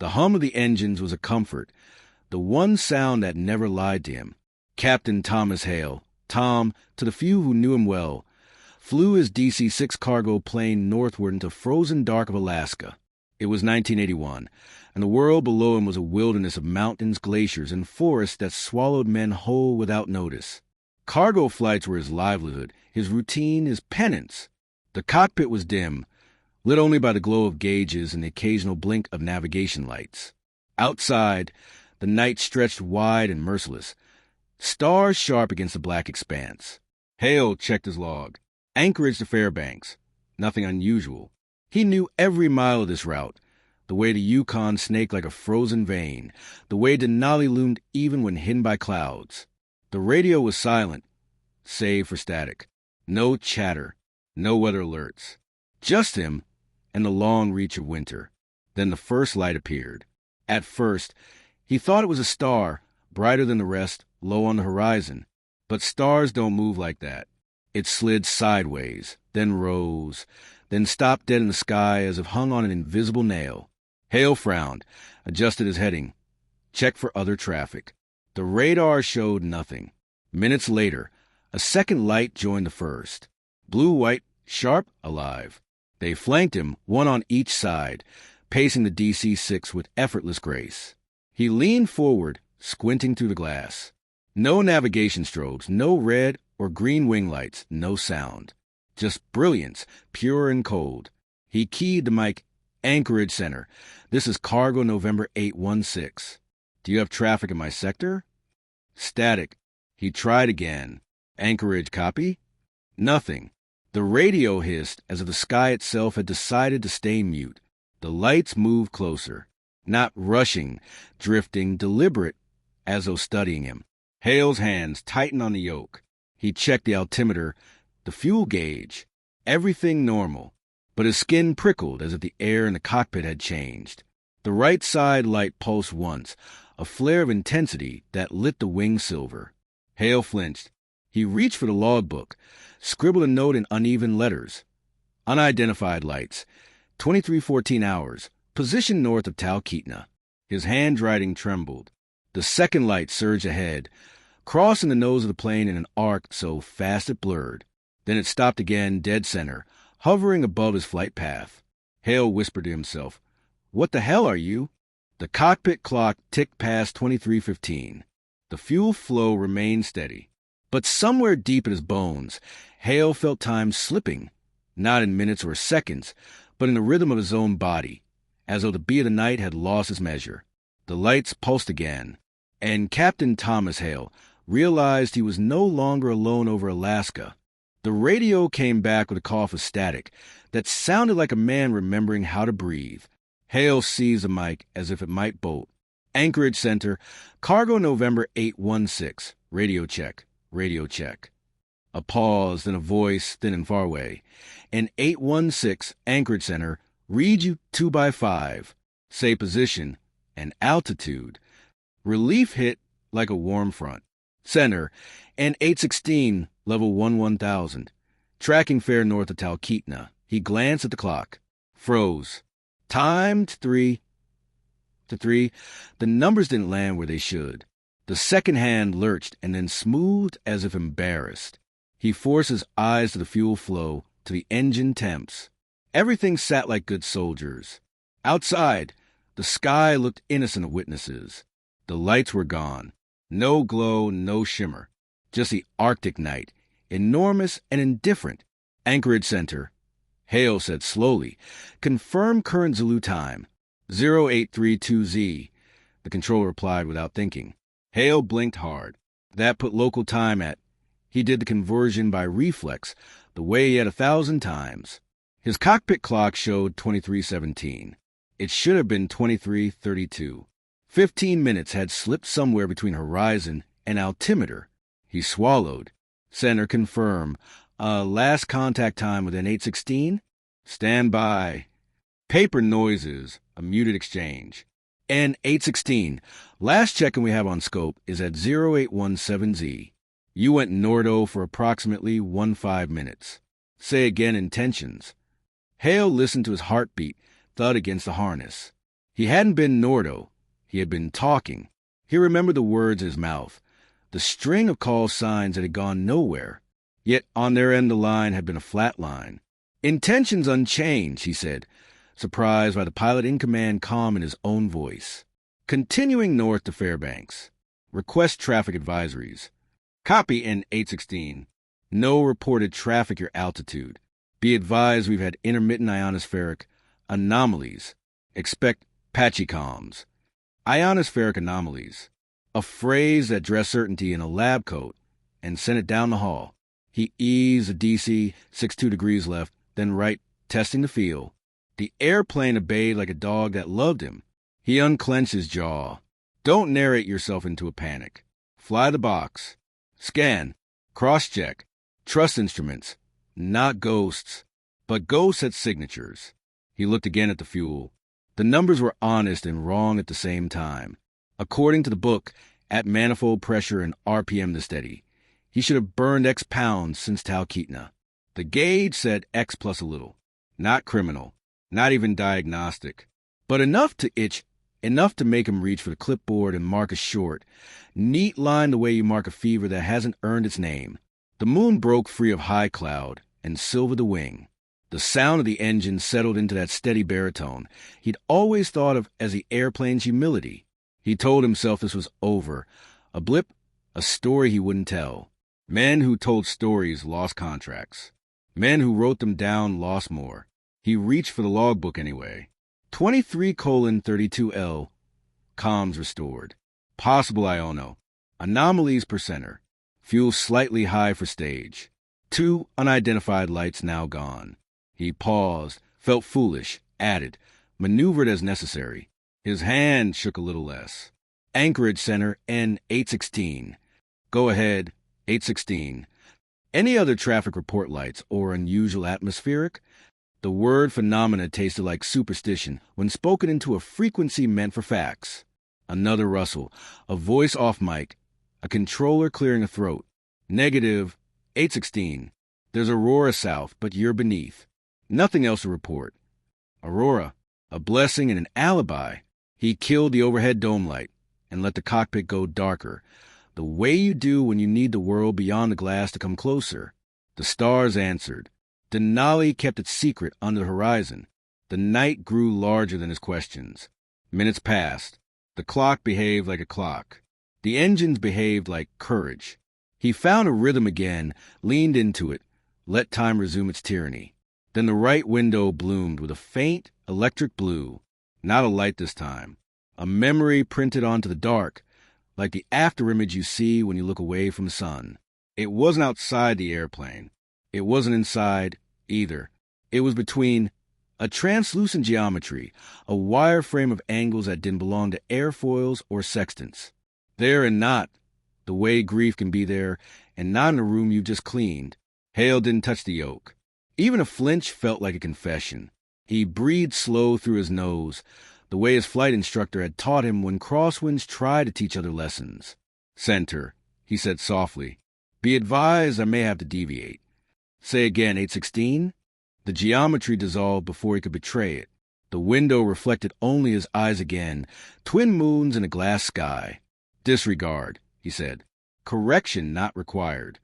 The hum of the engines was a comfort, the one sound that never lied to him. Captain Thomas Hale, Tom, to the few who knew him well, flew his DC-6 cargo plane northward into frozen dark of Alaska. It was 1981, and the world below him was a wilderness of mountains, glaciers, and forests that swallowed men whole without notice. Cargo flights were his livelihood, his routine, his penance. The cockpit was dim, lit only by the glow of gauges and the occasional blink of navigation lights. Outside, the night stretched wide and merciless, stars sharp against the black expanse. Hale checked his log. Anchorage to Fairbanks. Nothing unusual. He knew every mile of this route, the way the Yukon snaked like a frozen vein, the way Denali loomed even when hidden by clouds. The radio was silent, save for static. No chatter, no weather alerts. Just him and the long reach of winter. Then the first light appeared. At first, he thought it was a star, brighter than the rest, low on the horizon. But stars don't move like that. It slid sideways, then rose, then stopped dead in the sky as if hung on an invisible nail. Hale frowned, adjusted his heading, checked for other traffic. The radar showed nothing. Minutes later, a second light joined the first. Blue-white, sharp, alive. They flanked him, one on each side, pacing the DC-6 with effortless grace. He leaned forward, squinting through the glass. No navigation strobes, no red or green wing lights, no sound. Just brilliance, pure and cold. He keyed the mic, Anchorage Center. This is Cargo November 816. Do you have traffic in my sector? Static. He tried again. Anchorage copy? Nothing. The radio hissed as if the sky itself had decided to stay mute. The lights moved closer. Not rushing, drifting, deliberate, as though studying him. Hale's hands tightened on the yoke. He checked the altimeter, the fuel gauge. Everything normal. But his skin prickled as if the air in the cockpit had changed. The right side light pulsed once, a flare of intensity that lit the wing silver. Hale flinched. He reached for the logbook, scribbled a note in uneven letters. Unidentified lights. 2314 hours. Position north of Talkeetna. His handwriting trembled. The second light surged ahead, crossing the nose of the plane in an arc so fast it blurred. Then it stopped again, dead center, hovering above his flight path. Hale whispered to himself, "What the hell are you?" The cockpit clock ticked past 2315. The fuel flow remained steady. But somewhere deep in his bones, Hale felt time slipping, not in minutes or seconds, but in the rhythm of his own body, as though the beat of the night had lost its measure. The lights pulsed again, and Captain Thomas Hale realized he was no longer alone over Alaska. The radio came back with a cough of static that sounded like a man remembering how to breathe. Hale seized the mic as if it might bolt. Anchorage Center, Cargo November 816. Radio check, radio check. A pause, then a voice, thin and far away. And 816, Anchorage Center, read you 2x5. Say position and altitude. Relief hit like a warm front. Center, and 816, level 1000. Tracking fair north of Talkeetna. He glanced at the clock. Froze. Timed 3. To 3. The numbers didn't land where they should. The second hand lurched and then smoothed as if embarrassed. He forced his eyes to the fuel flow, to the engine temps. Everything sat like good soldiers. Outside, the sky looked innocent of witnesses. The lights were gone. No glow, no shimmer. Just the Arctic night, enormous and indifferent. Anchorage Center. Hale said slowly, "Confirm current Zulu time. 0832Z. The controller replied without thinking. Hale blinked hard. That put local time at. He did the conversion by reflex, the way he had 1,000 times. His cockpit clock showed 2317. It should have been 2332. 15 minutes had slipped somewhere between horizon and altimeter. He swallowed. Center confirm. Last contact time within 816? Stand by. Paper noises. A muted exchange. And 816. Last check-in we have on scope is at 0817Z. You went Nordo for approximately 15 minutes. Say again intentions. Hale listened to his heartbeat thud against the harness. He hadn't been Nordo. He had been talking. He remembered the words in his mouth, the string of call signs that had gone nowhere. Yet on their end the line had been a flat line. "Intentions unchanged," he said, surprised by the pilot in command calm in his own voice. "Continuing north to Fairbanks. Request traffic advisories. Copy in 816. No reported traffic your altitude. Be advised we've had intermittent ionospheric anomalies. Expect patchy comms." Ionospheric anomalies. A phrase that dressed certainty in a lab coat and sent it down the hall. He eased the DC 62 degrees left, then right, testing the field. The airplane obeyed like a dog that loved him. He unclenched his jaw. "Don't narrate yourself into a panic. Fly the box. Scan. Cross-check. Trust instruments. Not ghosts. But ghosts had signatures." He looked again at the fuel. The numbers were honest and wrong at the same time. According to the book, at manifold pressure and RPM the steady, he should have burned X pounds since Talkeetna. The gauge said X plus a little. Not criminal. Not even diagnostic. But enough to itch, enough to make him reach for the clipboard and mark a short. Neat line the way you mark a fever that hasn't earned its name. The moon broke free of high cloud and silvered the wing. The sound of the engine settled into that steady baritone he'd always thought of as the airplane's humility. He told himself this was over. A blip, a story he wouldn't tell. Men who told stories lost contracts. Men who wrote them down lost more. He reached for the logbook anyway. 23:32L. Comms restored. Possible Iono. Anomalies per center. Fuel slightly high for stage. 2 unidentified lights now gone. He paused, felt foolish, added, maneuvered as necessary. His hand shook a little less. Anchorage Center N816. Go ahead, 816. Any other traffic report lights or unusual atmospheric? The word phenomena tasted like superstition when spoken into a frequency meant for facts. Another rustle, a voice off mic, a controller clearing a throat. Negative, 816. There's Aurora south, but you're beneath. Nothing else to report. Aurora, a blessing and an alibi. He killed the overhead dome light and let the cockpit go darker, the way you do when you need the world beyond the glass to come closer. The stars answered. Denali kept it secret under the horizon. The night grew larger than his questions. Minutes passed. The clock behaved like a clock. The engines behaved like courage. He found a rhythm again, leaned into it, let time resume its tyranny. Then the right window bloomed with a faint electric blue. Not a light this time. A memory printed onto the dark, like the afterimage you see when you look away from the sun. It wasn't outside the airplane. It wasn't inside, either. It was between a translucent geometry, a wire frame of angles that didn't belong to airfoils or sextants. There and not, the way grief can be there, and not in a room you've just cleaned. Hale didn't touch the yoke. Even a flinch felt like a confession. He breathed slow through his nose, the way his flight instructor had taught him when crosswinds try to teach other lessons. "Center," he said softly. "Be advised I may have to deviate." "Say again, 816? The geometry dissolved before he could betray it. The window reflected only his eyes again, twin moons in a glass sky. "Disregard," he said. "Correction not required."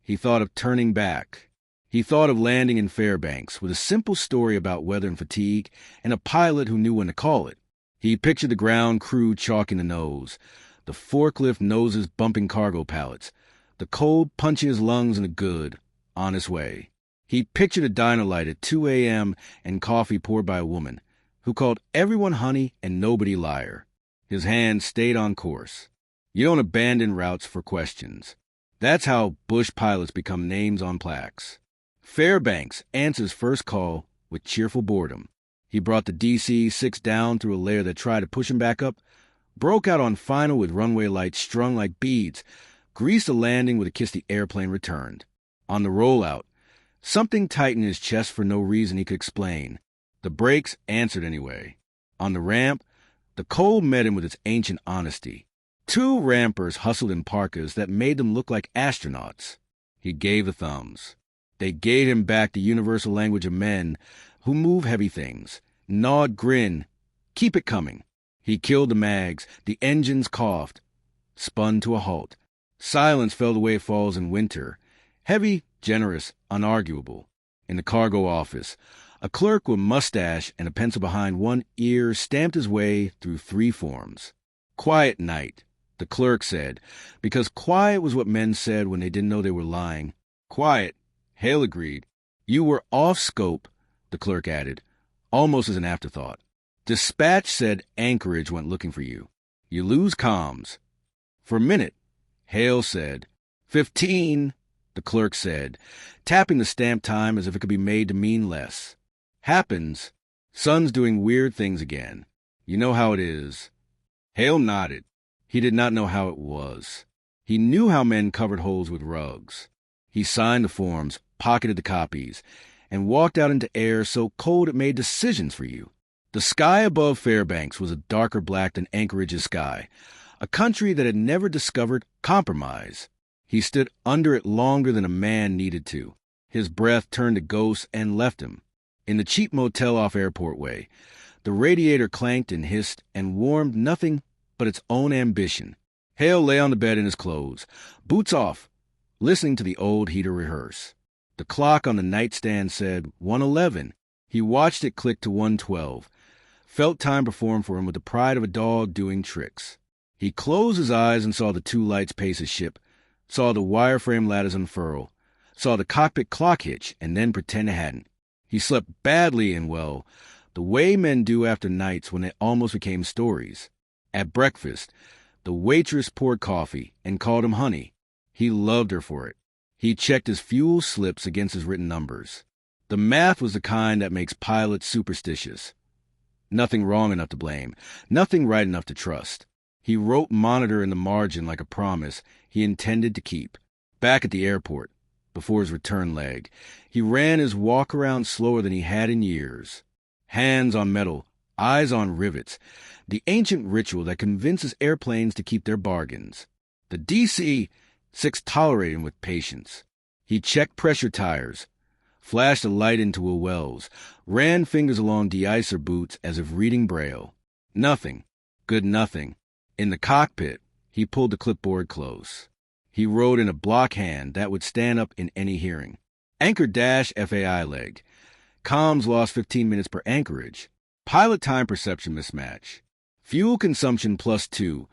He thought of turning back. He thought of landing in Fairbanks with a simple story about weather and fatigue and a pilot who knew when to call it. He pictured the ground crew chalking the nose, the forklift noses bumping cargo pallets, the cold punching his lungs in a good, honest way. He pictured a diner light at 2 a.m. and coffee poured by a woman who called everyone honey and nobody liar. His hand stayed on course. You don't abandon routes for questions. That's how Bush pilots become names on plaques. Fairbanks answered his first call with cheerful boredom. He brought the DC-6 down through a layer that tried to push him back up, broke out on final with runway lights strung like beads, greased a landing with a kiss the airplane returned. On the rollout, something tightened his chest for no reason he could explain. The brakes answered anyway. On the ramp, the cold met him with its ancient honesty. 2 rampers hustled in parkas that made them look like astronauts. He gave the thumbs. They gave him back the universal language of men who move heavy things. Gnawed grin, Keep it coming. He killed the mags. The engines coughed, spun to a halt. Silence fell the way it falls in winter. Heavy, generous, unarguable. In the cargo office, a clerk with mustache and a pencil behind one ear stamped his way through 3 forms. Quiet night, the clerk said, because quiet was what men said when they didn't know they were lying. Quiet, Hale agreed. You were off scope, the clerk added, almost as an afterthought. Dispatch said Anchorage went looking for you. You lose comms. For a minute, Hale said. 15, the clerk said, tapping the stamp time as if it could be made to mean less. Happens. Sun's doing weird things again. You know how it is. Hale nodded. He did not know how it was. He knew how men covered holes with rugs. He signed the forms, pocketed the copies, and walked out into air so cold it made decisions for you. The sky above Fairbanks was a darker black than Anchorage's sky, a country that had never discovered compromise. He stood under it longer than a man needed to. His breath turned to ghosts and left him. In the cheap motel off Airport Way, the radiator clanked and hissed and warmed nothing but its own ambition. Hale lay on the bed in his clothes, boots off, listening to the old heater rehearse. The clock on the nightstand said 1:11. He watched it click to 1:12, felt time perform for him with the pride of a dog doing tricks. He closed his eyes and saw the 2 lights pace his ship, saw the wireframe lattice unfurl, saw the cockpit clock hitch, and then pretend it hadn't. He slept badly and well, the way men do after nights when they almost became stories. At breakfast, the waitress poured coffee and called him honey. He loved her for it. He checked his fuel slips against his written numbers. The math was the kind that makes pilots superstitious. Nothing wrong enough to blame, nothing right enough to trust. He wrote monitor in the margin like a promise he intended to keep. Back at the airport, before his return leg, he ran his walk-around slower than he had in years. Hands on metal, eyes on rivets, the ancient ritual that convinces airplanes to keep their bargains. The DC-6 tolerated him with patience. He checked pressure tires, flashed a light into a Wells, ran fingers along de-icer boots as if reading Braille. Nothing. Good nothing. In the cockpit, he pulled the clipboard close. He wrote in a block hand that would stand up in any hearing. Anchor dash FAI leg. Comms lost 15 minutes per anchorage. Pilot time perception mismatch. Fuel consumption +2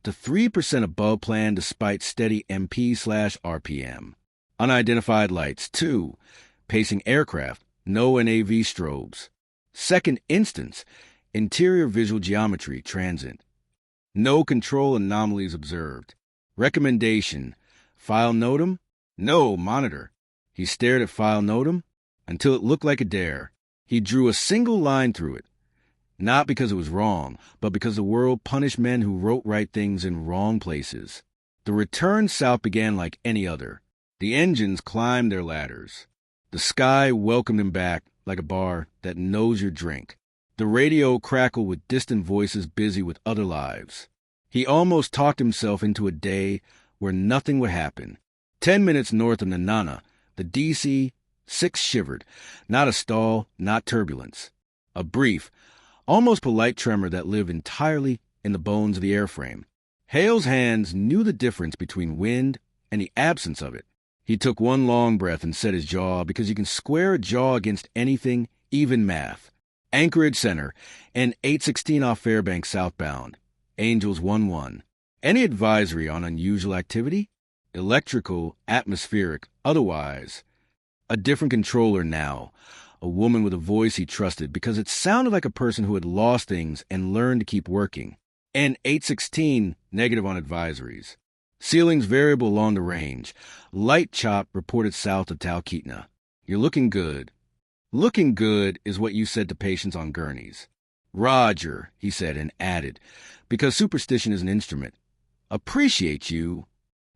to 3% above plan despite steady MP/RPM. Unidentified lights 2. Pacing aircraft, no NAV strobes. Second instance, interior visual geometry transient. No control anomalies observed. Recommendation, file NOTAM? No, monitor. He stared at file NOTAM until it looked like a dare. He drew a single line through it. Not because it was wrong, but because the world punished men who wrote right things in wrong places. The return south began like any other. The engines climbed their ladders. The sky welcomed him back like a bar that knows your drink. The radio crackled with distant voices busy with other lives. He almost talked himself into a day where nothing would happen. 10 minutes north of Nanana, the DC-6 shivered. Not a stall, not turbulence. A brief, almost polite tremor that lived entirely in the bones of the airframe. Hale's hands knew the difference between wind and the absence of it. He took one long breath and set his jaw because you can square a jaw against anything, even math. Anchorage Center, and 816 off Fairbanks southbound. Angels 1-1. Any advisory on unusual activity? Electrical, atmospheric, otherwise. A different controller now. A woman with a voice he trusted because it sounded like a person who had lost things and learned to keep working. And 816, negative on advisories. Ceilings variable along the range. Light chop reported south of Talkeetna. You're looking good. Looking good is what you said to patients on gurneys. Roger, he said and added, because superstition is an instrument. Appreciate you.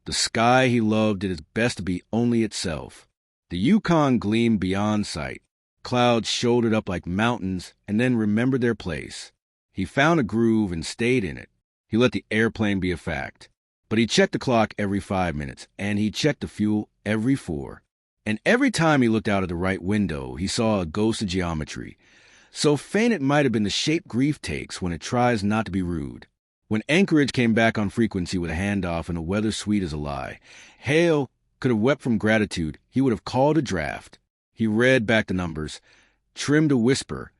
The sky he loved did its best to be only itself. The Yukon gleamed beyond sight. Clouds shouldered up like mountains and then remembered their place. He found a groove and stayed in it. He let the airplane be a fact. But he checked the clock every 5 minutes, and he checked the fuel every 4. And every time he looked out of the right window, he saw a ghost of geometry. So faint it might have been the shape grief takes when it tries not to be rude. When Anchorage came back on frequency with a handoff and a weather sweet as a lie, Hale could have wept from gratitude. He would have called a draft. He read back the numbers, trimmed a whisper,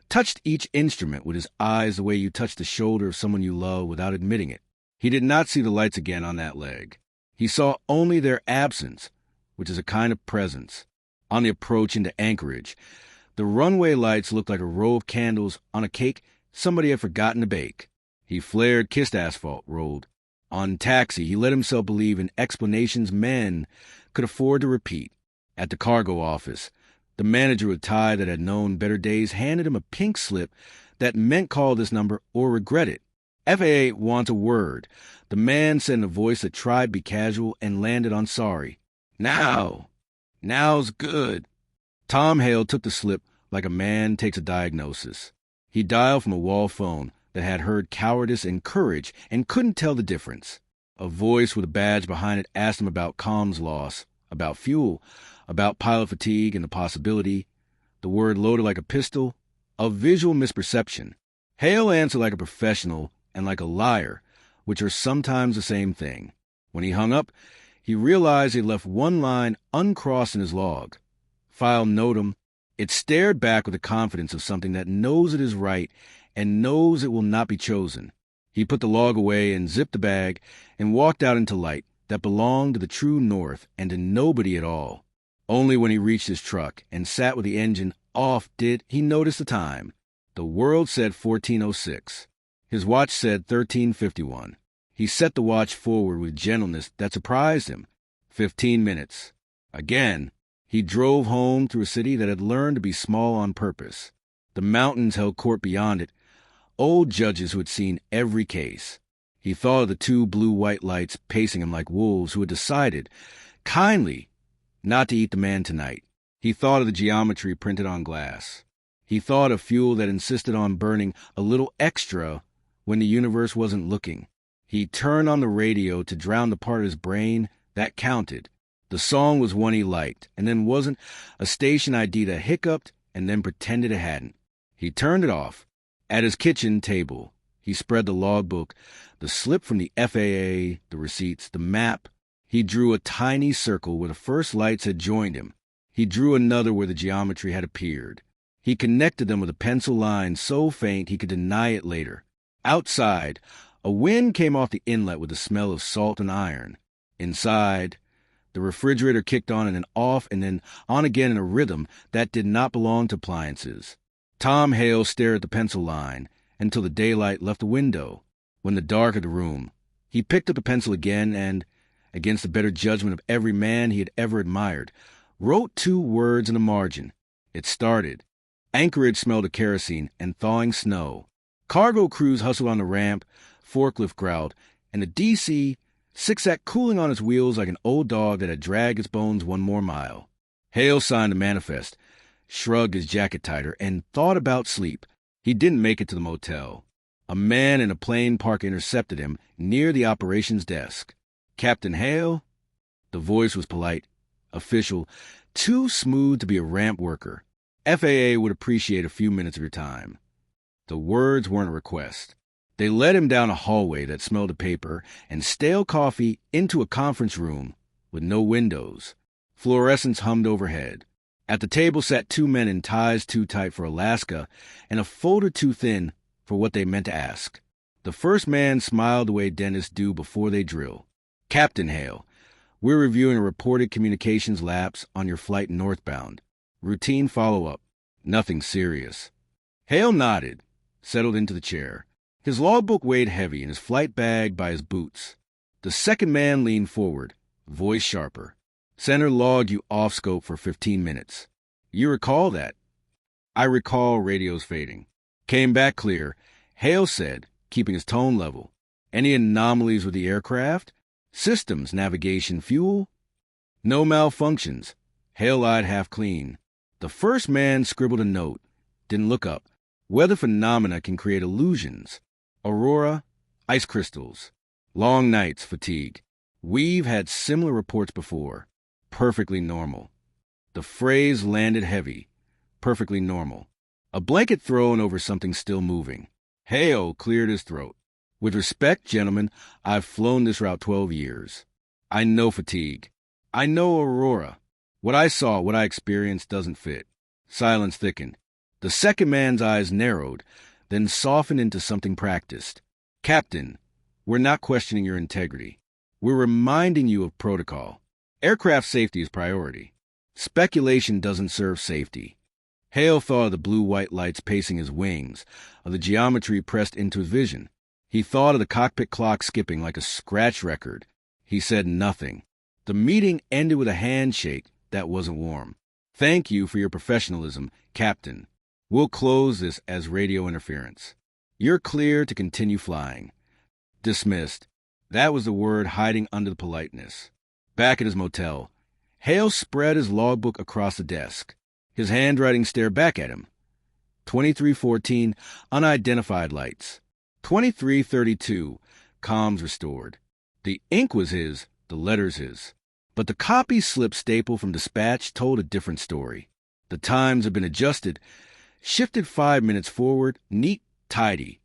touched each instrument with his eyes the way you touch the shoulder of someone you love without admitting it. He did not see the lights again on that leg. He saw only their absence, which is a kind of presence. On the approach into Anchorage, the runway lights looked like a row of candles on a cake somebody had forgotten to bake. He flared, kissed asphalt, rolled. On taxi, he let himself believe in explanations men could afford to repeat. At the cargo office, the manager with a tie that had known better days handed him a pink slip that meant call this number or regret it. FAA wants a word. The man said in a voice that tried to be casual and landed on sorry. Now's good. Tom Hale took the slip like a man takes a diagnosis. He dialed from a wall phone that had heard cowardice and courage and couldn't tell the difference. A voice with a badge behind it asked him about comms loss, about fuel, about pilot fatigue and the possibility, the word loaded like a pistol, of visual misperception. Hale answered like a professional and like a liar, which are sometimes the same thing. When he hung up, he realized he left one line uncrossed in his log. File notum. It stared back with the confidence of something that knows it is right and knows it will not be chosen. He put the log away and zipped the bag and walked out into light that belonged to the true north and to nobody at all. Only when he reached his truck and sat with the engine off did he notice the time. The world said 14:06. His watch said 13:51. He set the watch forward with gentleness that surprised him. 15 minutes. Again, he drove home through a city that had learned to be small on purpose. The mountains held court beyond it, old judges who had seen every case. He thought of the two blue-white lights pacing him like wolves who had decided, kindly, not to eat the man tonight. He thought of the geometry printed on glass. He thought of fuel that insisted on burning a little extra when the universe wasn't looking. He turned on the radio to drown the part of his brain that counted. The song was one he liked, and then wasn't, a station ID that hiccuped and then pretended it hadn't. He turned it off. At his kitchen table, he spread the logbook, the slip from the FAA, the receipts, the map. He drew a tiny circle where the first lights had joined him. He drew another where the geometry had appeared. He connected them with a pencil line so faint he could deny it later. Outside, a wind came off the inlet with the smell of salt and iron. Inside, the refrigerator kicked on and then off and then on again in a rhythm that did not belong to appliances. Tom Hale stared at the pencil line until the daylight left the window. When the dark of the room, he picked up the pencil again and, against the better judgment of every man he had ever admired, wrote 2 words in the margin. It started. Anchorage smelled of kerosene and thawing snow. Cargo crews hustled on the ramp, forklift growled, and the DC-6 sat cooling on its wheels like an old dog that had dragged its bones 1 more mile. Hale signed the manifest, shrugged his jacket tighter, and thought about sleep. He didn't make it to the motel. A man in a plane park intercepted him near the operations desk. Captain Hale? The voice was polite, official, too smooth to be a ramp worker. FAA would appreciate a few minutes of your time. The words weren't a request. They led him down a hallway that smelled of paper and stale coffee into a conference room with no windows. Fluorescents hummed overhead. At the table sat 2 men in ties too tight for Alaska and a folder too thin for what they meant to ask. The first man smiled the way dentists do before they drill. Captain Hale, we're reviewing a reported communications lapse on your flight northbound. Routine follow-up. Nothing serious. Hale nodded, settled into the chair. His logbook weighed heavy and his flight bag by his boots. The second man leaned forward, voice sharper. Center logged you off scope for 15 minutes. You recall that? I recall radios fading. Came back clear. Hale said, keeping his tone level. Any anomalies with the aircraft? Systems, navigation, fuel? No malfunctions. Hale eyed half clean. The first man scribbled a note. Didn't look up. Weather phenomena can create illusions. Aurora, ice crystals. Long nights, fatigue. We've had similar reports before. Perfectly normal. The phrase landed heavy. Perfectly normal. A blanket thrown over something still moving. Hale cleared his throat. With respect, gentlemen, I've flown this route 12 years. I know fatigue. I know Aurora. What I saw, what I experienced doesn't fit. Silence thickened. The second man's eyes narrowed, then softened into something practiced. Captain, we're not questioning your integrity. We're reminding you of protocol. Aircraft safety is priority. Speculation doesn't serve safety. Hale thought of the blue-white lights pacing his wings, of the geometry pressed into his vision. He thought of the cockpit clock skipping like a scratch record. He said nothing. The meeting ended with a handshake that wasn't warm. Thank you for your professionalism, Captain. We'll close this as radio interference. You're clear to continue flying. Dismissed. That was the word hiding under the politeness. Back at his motel, Hale spread his logbook across the desk. His handwriting stared back at him. 2314, unidentified lights. 2332, comms restored. The ink was his, the letters his. But the copy slip staple from dispatch told a different story. The times had been adjusted, shifted 5 minutes forward, neat, tidy,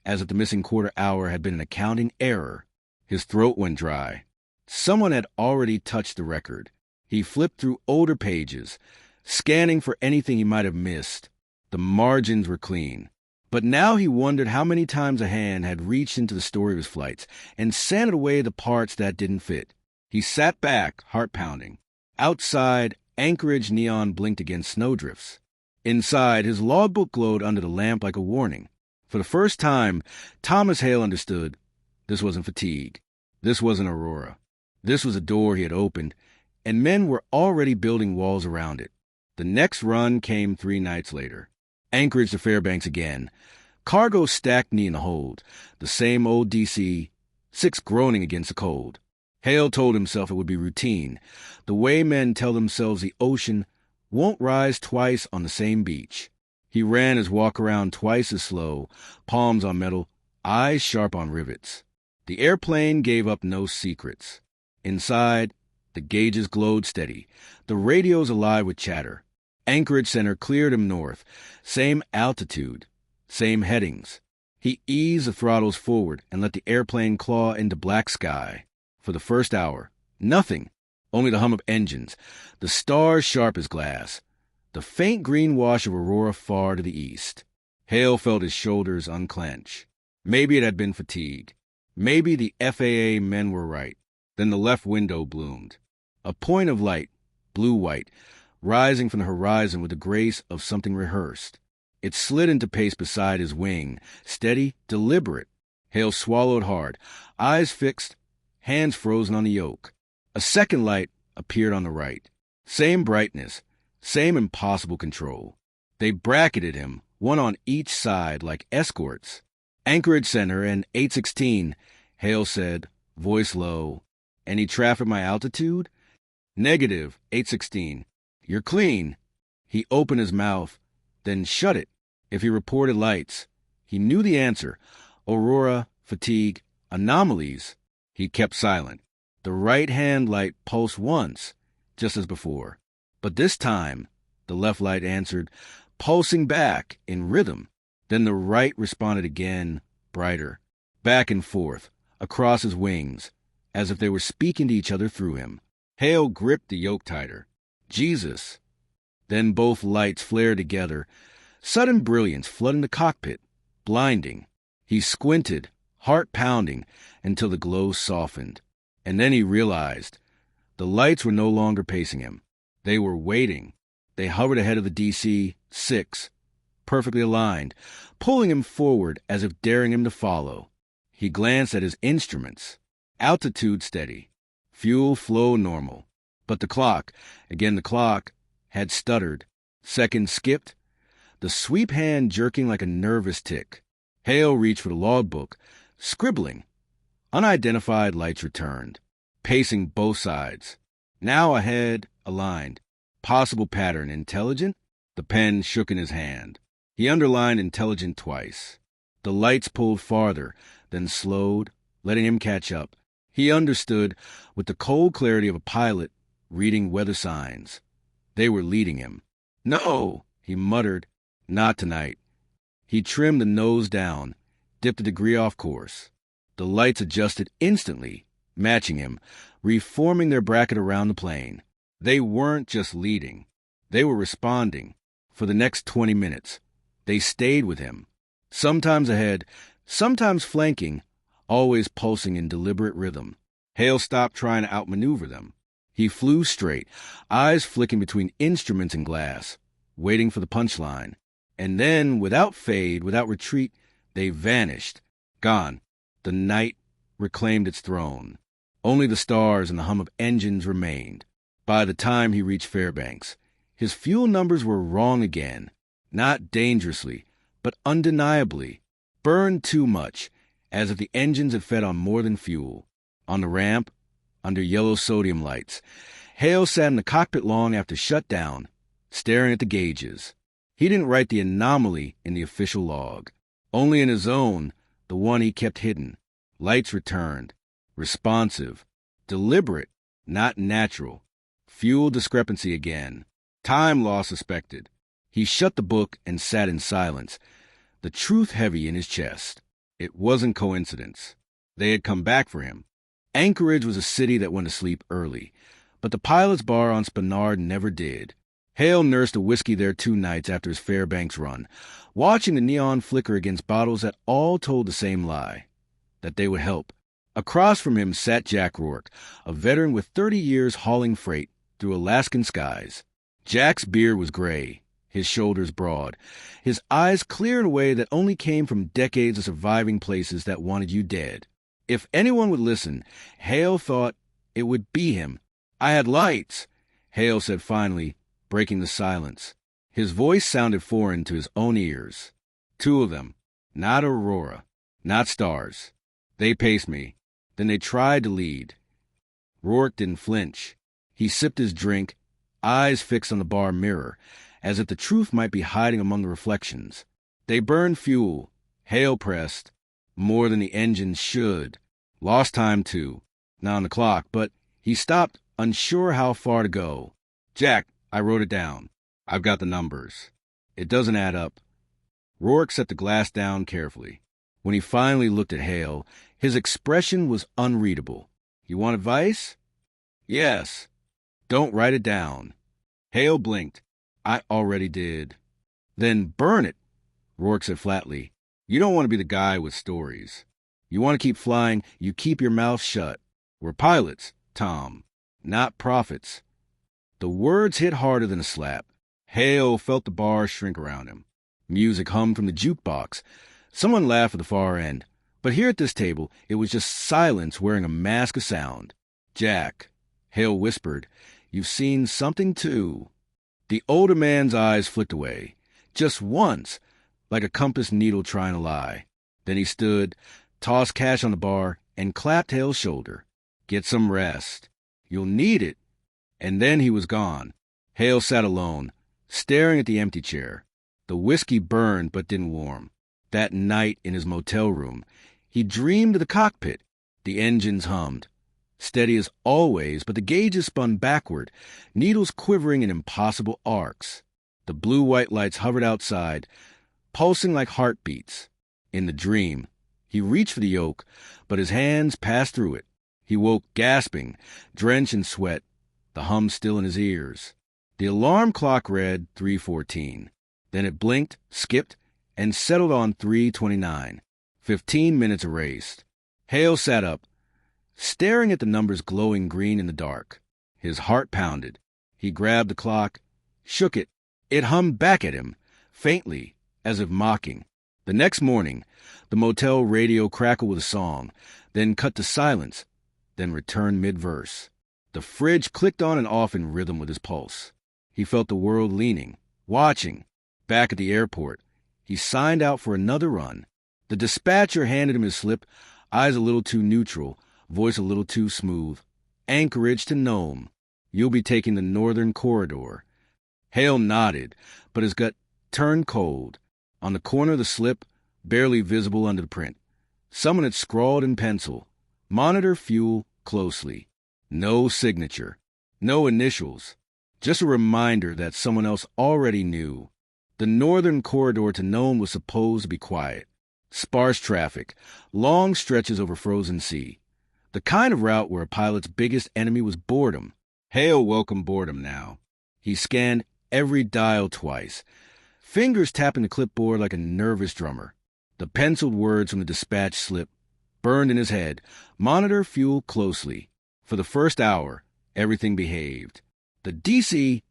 as if the missing quarter hour had been an accounting error. His throat went dry. Someone had already touched the record. He flipped through older pages, scanning for anything he might have missed. The margins were clean. But now he wondered how many times a hand had reached into the story of his flights and sanded away the parts that didn't fit. He sat back, heart pounding. Outside, Anchorage neon blinked against snowdrifts. Inside, his logbook glowed under the lamp like a warning. For the first time, Thomas Hale understood. This wasn't fatigue. This wasn't Aurora. This was a door he had opened, and men were already building walls around it. The next run came 3 nights later. Anchorage to Fairbanks again. Cargo stacked knee in the hold. The same old DC-6 groaning against the cold. Hale told himself it would be routine, the way men tell themselves the ocean won't rise twice on the same beach. He ran his walk-around twice as slow, palms on metal, eyes sharp on rivets. The airplane gave up no secrets. Inside, the gauges glowed steady, the radios alive with chatter. Anchorage Center cleared him north, same altitude, same headings. He eased the throttles forward and let the airplane claw into black sky. For the first hour, nothing, only the hum of engines, the stars sharp as glass, the faint green wash of Aurora far to the east. Hale felt his shoulders unclench. Maybe it had been fatigue. Maybe the FAA men were right. Then the left window bloomed. A point of light, blue-white, rising from the horizon with the grace of something rehearsed. It slid into pace beside his wing, steady, deliberate. Hale swallowed hard, eyes fixed, hands frozen on the yoke. A second light appeared on the right. Same brightness, same impossible control. They bracketed him, one on each side like escorts. Anchorage Center and 816, Hale said, voice low. Any traffic my altitude? Negative, 816. You're clean. He opened his mouth, then shut it. If he reported lights, he knew the answer. Aurora, fatigue, anomalies. He kept silent. The right-hand light pulsed once, just as before. But this time, the left light answered, pulsing back in rhythm. Then the right responded again, brighter, back and forth, across his wings, as if they were speaking to each other through him. Hale gripped the yoke tighter. Jesus. Then both lights flared together, sudden brilliance flooding the cockpit, blinding. He squinted, heart pounding, until the glow softened. And then he realized the lights were no longer pacing him. They were waiting. They hovered ahead of the DC-6, perfectly aligned, pulling him forward as if daring him to follow. He glanced at his instruments. Altitude steady. Fuel flow normal. But the clock, again the clock, had stuttered. Seconds skipped, the sweep hand jerking like a nervous tick. Hale reached for the logbook, scribbling. Unidentified lights returned, pacing both sides. Now ahead, aligned. Possible pattern, intelligent? The pen shook in his hand. He underlined intelligent twice. The lights pulled farther, then slowed, letting him catch up. He understood, with the cold clarity of a pilot reading weather signs. They were leading him. No, he muttered. Not tonight. He trimmed the nose down, dipped a degree off course. The lights adjusted instantly, matching him, reforming their bracket around the plane. They weren't just leading. They were responding. For the next 20 minutes, they stayed with him. Sometimes ahead, sometimes flanking, always pulsing in deliberate rhythm. Hale stopped trying to outmaneuver them. He flew straight, eyes flicking between instruments and glass, waiting for the punchline. And then, without fade, without retreat, they vanished. Gone. The night reclaimed its throne. Only the stars and the hum of engines remained. By the time he reached Fairbanks, his fuel numbers were wrong again. Not dangerously, but undeniably. Burned too much, as if the engines had fed on more than fuel. On the ramp, under yellow sodium lights, Hale sat in the cockpit long after shutdown, staring at the gauges. He didn't write the anomaly in the official log. Only in his own, the one he kept hidden. Lights returned. Responsive. Deliberate, not natural. Fuel discrepancy again. Time loss suspected. He shut the book and sat in silence, the truth heavy in his chest. It wasn't coincidence. They had come back for him. Anchorage was a city that went to sleep early, but the pilot's bar on Spanard never did. Hale nursed a whiskey there 2 nights after his Fairbanks run, watching the neon flicker against bottles that all told the same lie, that they would help. Across from him sat Jack Rourke, a veteran with 30 years hauling freight through Alaskan skies. Jack's beard was gray, his shoulders broad, his eyes clear in a way that only came from decades of surviving places that wanted you dead. If anyone would listen, Hale thought it would be him. "I had lights," Hale said finally, breaking the silence. His voice sounded foreign to his own ears. 2 of them. Not Aurora. Not stars. They paced me. Then they tried to lead. Rourke didn't flinch. He sipped his drink, eyes fixed on the bar mirror, as if the truth might be hiding among the reflections. They burned fuel. Hale pressed. More than the engines should. Lost time, too. Not on the clock, but he stopped, unsure how far to go. "Jack, I wrote it down. I've got the numbers. It doesn't add up." Rourke set the glass down carefully. When he finally looked at Hale, his expression was unreadable. "You want advice?" "Yes." "Don't write it down." Hale blinked. "I already did." "Then burn it," Rourke said flatly. "You don't want to be the guy with stories. You want to keep flying, you keep your mouth shut. We're pilots, Tom, not prophets." The words hit harder than a slap. Hale felt the bar shrink around him. Music hummed from the jukebox. Someone laughed at the far end. But here at this table, it was just silence wearing a mask of sound. "Jack," Hale whispered, "you've seen something too." The older man's eyes flicked away. Just once, like a compass needle trying to lie. Then he stood, tossed cash on the bar, and clapped Hale's shoulder. "Get some rest. You'll need it." And then he was gone. Hale sat alone, staring at the empty chair. The whiskey burned but didn't warm. That night in his motel room, he dreamed of the cockpit. The engines hummed. Steady as always, but the gauges spun backward, needles quivering in impossible arcs. The blue-white lights hovered outside, pulsing like heartbeats. In the dream, he reached for the yoke, but his hands passed through it. He woke gasping, drenched in sweat, the hum still in his ears. The alarm clock read 3:14. Then it blinked, skipped, and settled on 3:29. 15 minutes erased. Hale sat up, staring at the numbers glowing green in the dark. His heart pounded. He grabbed the clock, shook it. It hummed back at him, faintly, as if mocking. The next morning, the motel radio crackled with a song, then cut to silence, then returned mid-verse. The fridge clicked on and off in rhythm with his pulse. He felt the world leaning, watching. Back at the airport, he signed out for another run. The dispatcher handed him his slip, eyes a little too neutral, voice a little too smooth. "Anchorage to Nome. You'll be taking the northern corridor." Hale nodded, but his gut turned cold. On the corner of the slip, barely visible under the print, someone had scrawled in pencil, "Monitor fuel closely." No signature, no initials, just a reminder that someone else already knew. The northern corridor to Nome was supposed to be quiet. Sparse traffic, long stretches over frozen sea. The kind of route where a pilot's biggest enemy was boredom. Hale welcomed boredom now. He scanned every dial twice, fingers tapping the clipboard like a nervous drummer. The penciled words from the dispatch slip burned in his head. Monitor fuel closely. For the first hour, everything behaved. The DC-6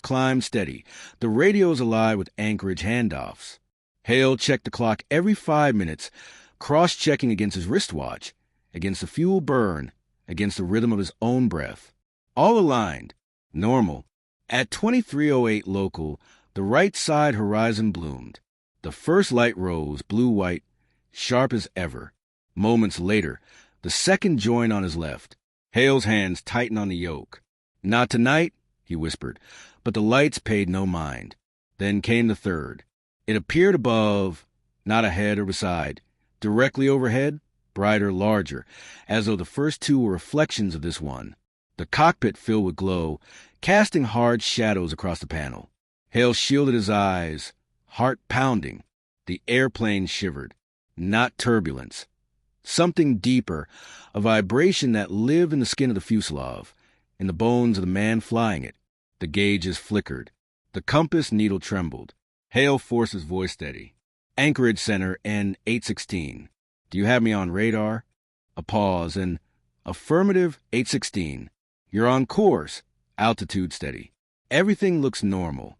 climbed steady. The radio's alive with anchorage handoffs. Hale checked the clock every 5 minutes, cross-checking against his wristwatch, against the fuel burn, against the rhythm of his own breath. All aligned. Normal. At 23:08 local, the right side horizon bloomed. The first light rose, blue-white, sharp as ever. Moments later, the second joined on his left. Hale's hands tightened on the yoke. "Not tonight," he whispered, but the lights paid no mind. Then came the third. It appeared above, not ahead or beside, directly overhead, brighter, larger, as though the first two were reflections of this one. The cockpit filled with glow, casting hard shadows across the panel. Hale shielded his eyes, heart pounding. The airplane shivered. Not turbulence. Something deeper, a vibration that lived in the skin of the fuselage, in the bones of the man flying it. The gauges flickered. The compass needle trembled. Hale forced his voice steady. "Anchorage Center, N816. Do you have me on radar?" A pause, and "Affirmative, 816. You're on course. Altitude steady. Everything looks normal."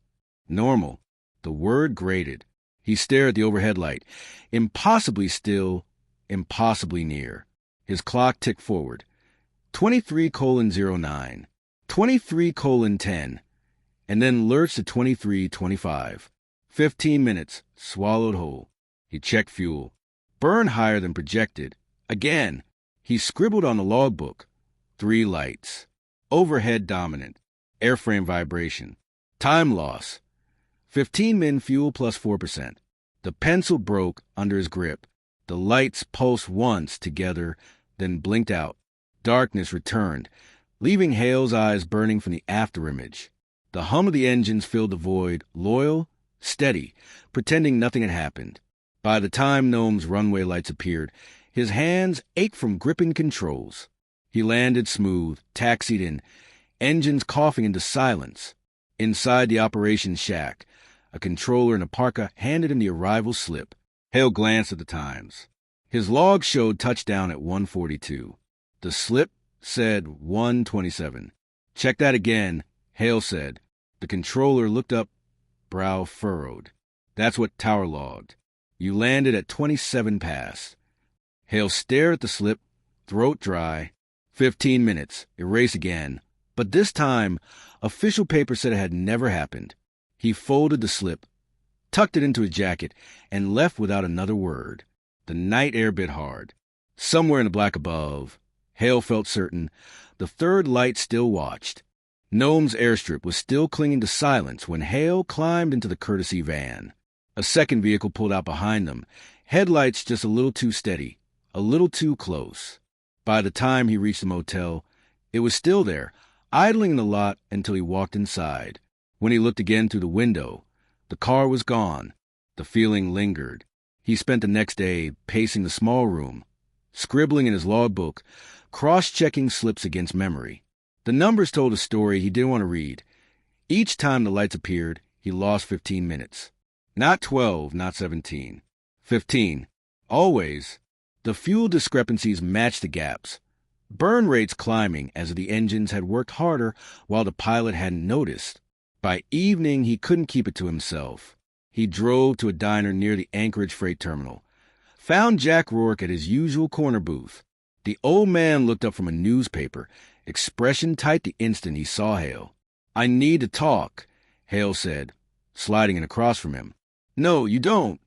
Normal. The word grated. He stared at the overhead light. Impossibly still, impossibly near. His clock ticked forward. 23:09. 23:10. And then lurched to 23:25. 15 minutes, swallowed whole. He checked fuel. Burn higher than projected. Again. He scribbled on the logbook. 3 lights. Overhead dominant. Airframe vibration. Time loss. 15 min fuel plus 4%. The pencil broke under his grip. The lights pulsed once together, then blinked out. Darkness returned, leaving Hale's eyes burning from the afterimage. The hum of the engines filled the void, loyal, steady, pretending nothing had happened. By the time Nome's runway lights appeared, his hands ached from gripping controls. He landed smooth, taxied in, engines coughing into silence. Inside the operations shack, a controller in a parka handed him the arrival slip. Hale glanced at the times. His log showed touchdown at 1:42. The slip said 1:27. "Check that again," Hale said. The controller looked up, brow furrowed. "That's what tower logged. You landed at 27 past." Hale stared at the slip, throat dry. 15 minutes. Erase again. But this time, official paper said it had never happened. He folded the slip, tucked it into his jacket, and left without another word. The night air bit hard. Somewhere in the black above, Hale felt certain, the third light still watched. Nome's airstrip was still clinging to silence when Hale climbed into the courtesy van. A second vehicle pulled out behind them, headlights just a little too steady, a little too close. By the time he reached the motel, it was still there, idling in the lot until he walked inside. When he looked again through the window, the car was gone. The feeling lingered. He spent the next day pacing the small room, scribbling in his logbook, cross-checking slips against memory. The numbers told a story he didn't want to read. Each time the lights appeared, he lost 15 minutes. Not 12, not 17. 15. Always. The fuel discrepancies matched the gaps. Burn rates climbing as if the engines had worked harder while the pilot hadn't noticed. By evening, he couldn't keep it to himself. He drove to a diner near the Anchorage freight terminal, found Jack Rourke at his usual corner booth. The old man looked up from a newspaper, expression tight the instant he saw Hale. "I need to talk," Hale said, sliding in across from him. "No, you don't,"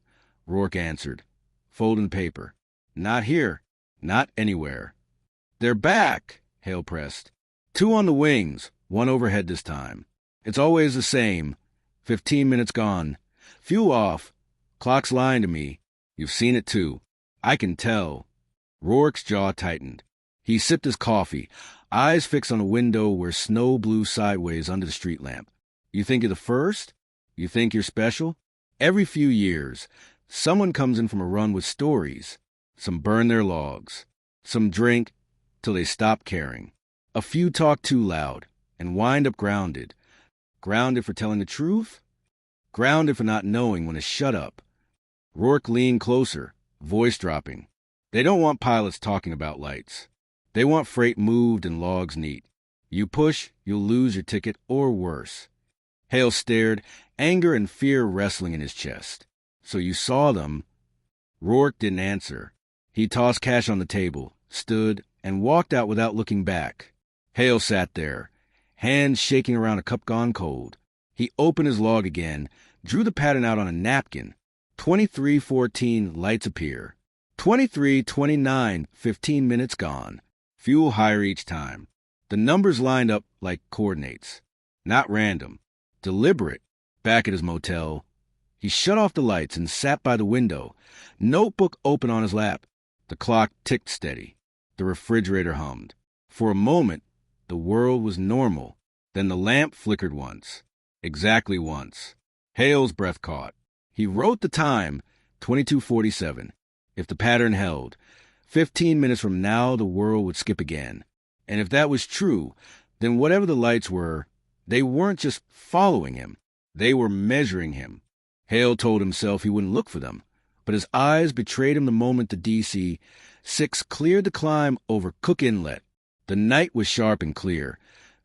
Rourke answered, folding the paper. "Not here. Not anywhere." "They're back," Hale pressed. "2 on the wings, 1 overhead this time. It's always the same. 15 minutes gone. Fuel off. Clock's lying to me. You've seen it too. I can tell." Rourke's jaw tightened. He sipped his coffee, eyes fixed on a window where snow blew sideways under the street lamp. "You think you're the first?" You think you're special? Every few years, someone comes in from a run with stories. Some burn their logs. Some drink till they stop caring. A few talk too loud and wind up grounded. Grounded for telling the truth? Grounded for not knowing when to shut up. Rourke leaned closer, voice dropping. They don't want pilots talking about lights. They want freight moved and logs neat. You push, you'll lose your ticket or worse. Hale stared, anger and fear wrestling in his chest. So you saw them? Rourke didn't answer. He tossed cash on the table, stood, and walked out without looking back. Hale sat there, hands shaking around a cup gone cold. He opened his log again, drew the pattern out on a napkin. 23:14 lights appear. 23:29, 15 minutes gone. Fuel higher each time. The numbers lined up like coordinates. Not random. Deliberate. Back at his motel, he shut off the lights and sat by the window, notebook open on his lap. The clock ticked steady. The refrigerator hummed. For a moment, the world was normal. Then the lamp flickered once. Exactly once. Hale's breath caught. He wrote the time, 22:47. If the pattern held, 15 minutes from now the world would skip again. And if that was true, then whatever the lights were, they weren't just following him. They were measuring him. Hale told himself he wouldn't look for them, but his eyes betrayed him the moment the DC-6 cleared the climb over Cook Inlet. The night was sharp and clear,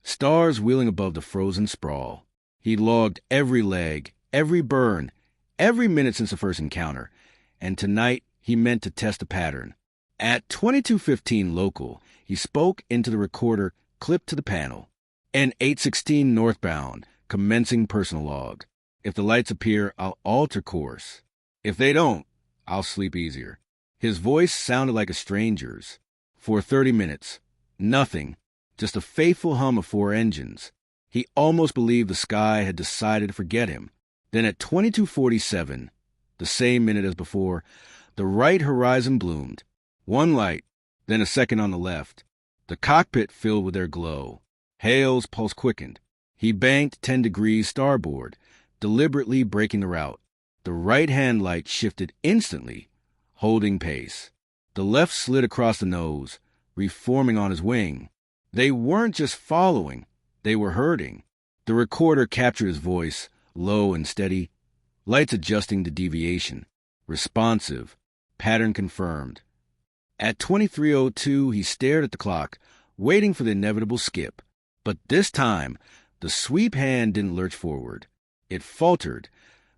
stars wheeling above the frozen sprawl. He logged every leg, every burn, every minute since the first encounter, and tonight he meant to test a pattern. At 22:15 local, he spoke into the recorder clipped to the panel. N816 northbound, commencing personal log. If the lights appear, I'll alter course. If they don't, I'll sleep easier. His voice sounded like a stranger's. For 30 minutes, nothing, just a faithful hum of 4 engines. He almost believed the sky had decided to forget him. Then at 22:47, the same minute as before, the right horizon bloomed. One light, then a second on the left. The cockpit filled with their glow. Hale's pulse quickened. He banked 10 degrees starboard, deliberately breaking the route. The right-hand light shifted instantly, holding pace. The left slid across the nose, reforming on his wing. They weren't just following, they were herding. The recorder captured his voice, low and steady, lights adjusting to deviation. Responsive, pattern confirmed. At 23:02, he stared at the clock, waiting for the inevitable skip. But this time, the sweep hand didn't lurch forward. It faltered,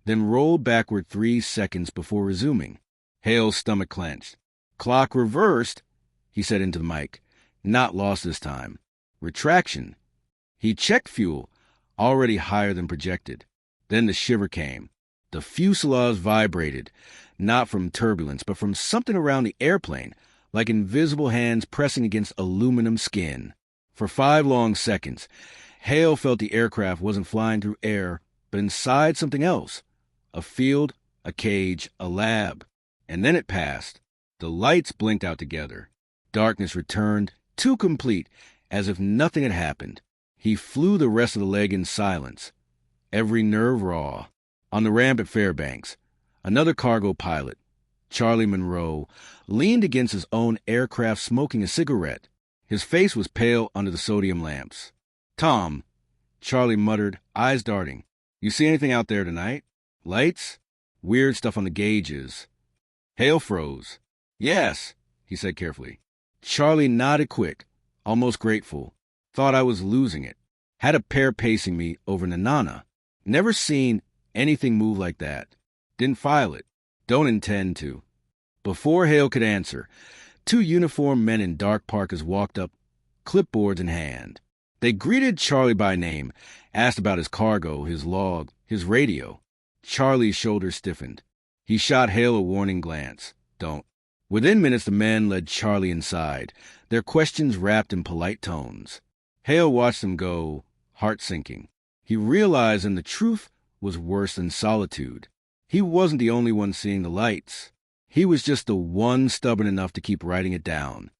then rolled backward 3 seconds before resuming. Hale's stomach clenched. Clock reversed, he said into the mic. Not lost this time. Retraction. He checked fuel, already higher than projected. Then the shiver came. The fuselage vibrated, not from turbulence, but from something around the airplane, like invisible hands pressing against aluminum skin. For 5 long seconds, Hale felt the aircraft wasn't flying through air, but inside something else. A field, a cage, a lab. And then it passed. The lights blinked out together. Darkness returned, too complete, as if nothing had happened. He flew the rest of the leg in silence, every nerve raw. On the ramp at Fairbanks, another cargo pilot, Charlie Monroe, leaned against his own aircraft smoking a cigarette. His face was pale under the sodium lamps. "Tom," Charlie muttered, eyes darting. "You see anything out there tonight? Lights? Weird stuff on the gauges." Hale froze. "Yes," he said carefully. Charlie nodded quick, almost grateful. "Thought I was losing it. Had a pair pacing me over Nanana. Never seen anything move like that. Didn't file it. Don't intend to." Before Hale could answer, 2 uniformed men in dark parkas walked up, clipboards in hand. They greeted Charlie by name, asked about his cargo, his log, his radio. Charlie's shoulders stiffened. He shot Hale a warning glance. "Don't." Within minutes, the men led Charlie inside, their questions wrapped in polite tones. Hale watched them go, heart sinking. He realized that the truth was worse than solitude. He wasn't the only one seeing the lights. He was just the one stubborn enough to keep writing it down.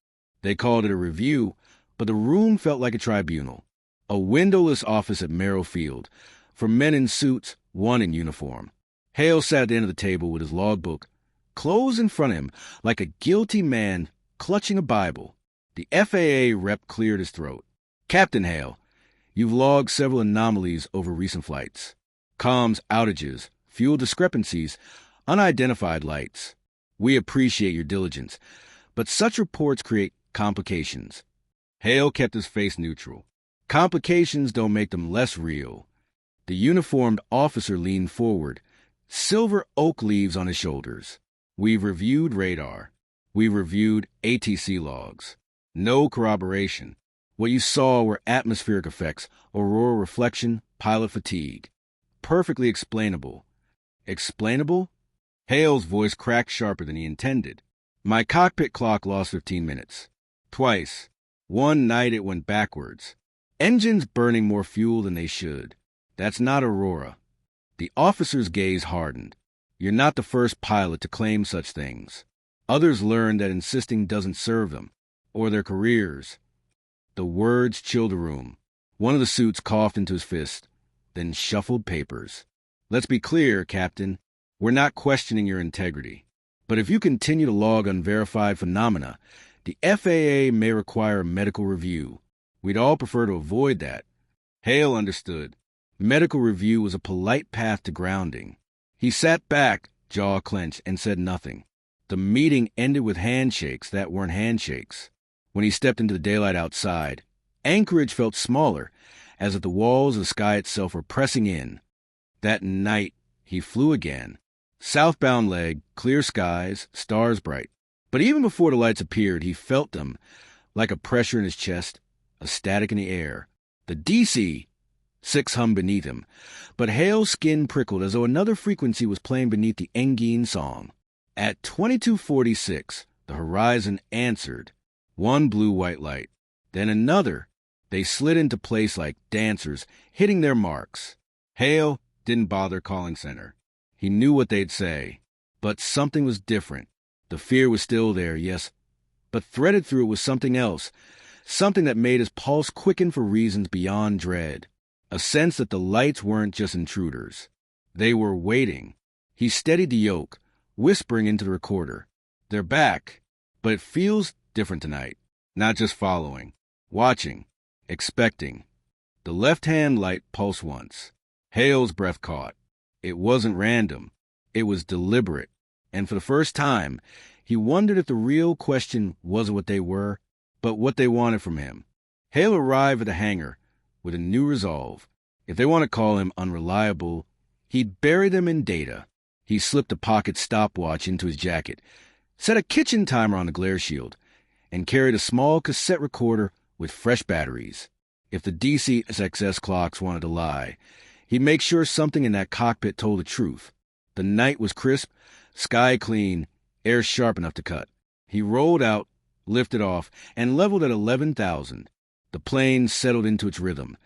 They called it a review, but the room felt like a tribunal. A windowless office at Merrill Field, For men in suits, one in uniform. Hale sat at the end of the table with his logbook closed in front of him like a guilty man clutching a Bible. The FAA rep cleared his throat. Captain Hale, you've logged several anomalies over recent flights. Comms outages, fuel discrepancies, unidentified lights. We appreciate your diligence, but such reports create complications. Hale kept his face neutral. Complications don't make them less real. The uniformed officer leaned forward, silver oak leaves on his shoulders. We've reviewed radar. We've reviewed ATC logs. No corroboration. What you saw were atmospheric effects, aurora reflection, pilot fatigue. Perfectly explainable. Explainable? Hale's voice cracked sharper than he intended. My cockpit clock lost 15 minutes. Twice. One night it went backwards. Engines burning more fuel than they should. That's not aurora. The officer's gaze hardened. You're not the first pilot to claim such things. Others learned that insisting doesn't serve them, or their careers. The words chilled the room. One of the suits coughed into his fist, then shuffled papers. Let's be clear, Captain. We're not questioning your integrity. But if you continue to log unverified phenomena, the FAA may require a medical review. We'd all prefer to avoid that. Hale understood. Medical review was a polite path to grounding. He sat back, jaw clenched, and said nothing. The meeting ended with handshakes that weren't handshakes. When he stepped into the daylight outside, Anchorage felt smaller, as if the walls of the sky itself were pressing in. That night, he flew again. Southbound leg, clear skies, stars bright. But even before the lights appeared, he felt them, like a pressure in his chest, a static in the air. The DC-6 hummed beneath him, but Hale's skin prickled as though another frequency was playing beneath the Engin song. At 2246, the horizon answered. One blue-white light, then another. They slid into place like dancers, hitting their marks. Hale didn't bother calling center. He knew what they'd say. But something was different. The fear was still there, yes, but threaded through it was something else, something that made his pulse quicken for reasons beyond dread. A sense that the lights weren't just intruders. They were waiting. He steadied the yoke, whispering into the recorder. They're back, but it feels different tonight. Not just following, watching, expecting. The left-hand light pulsed once. Hale's breath caught. It wasn't random. It was deliberate. And for the first time, he wondered if the real question wasn't what they were, but what they wanted from him. Hale arrived at the hangar with a new resolve. If they want to call him unreliable, he'd bury them in data. He slipped a pocket stopwatch into his jacket, set a kitchen timer on the glare shield, and carried a small cassette recorder with fresh batteries. If the DC-6 clocks wanted to lie, he'd make sure something in that cockpit told the truth. The night was crisp, sky clean, air sharp enough to cut. He rolled out, lifted off, and leveled at 11,000. The plane settled into its rhythm,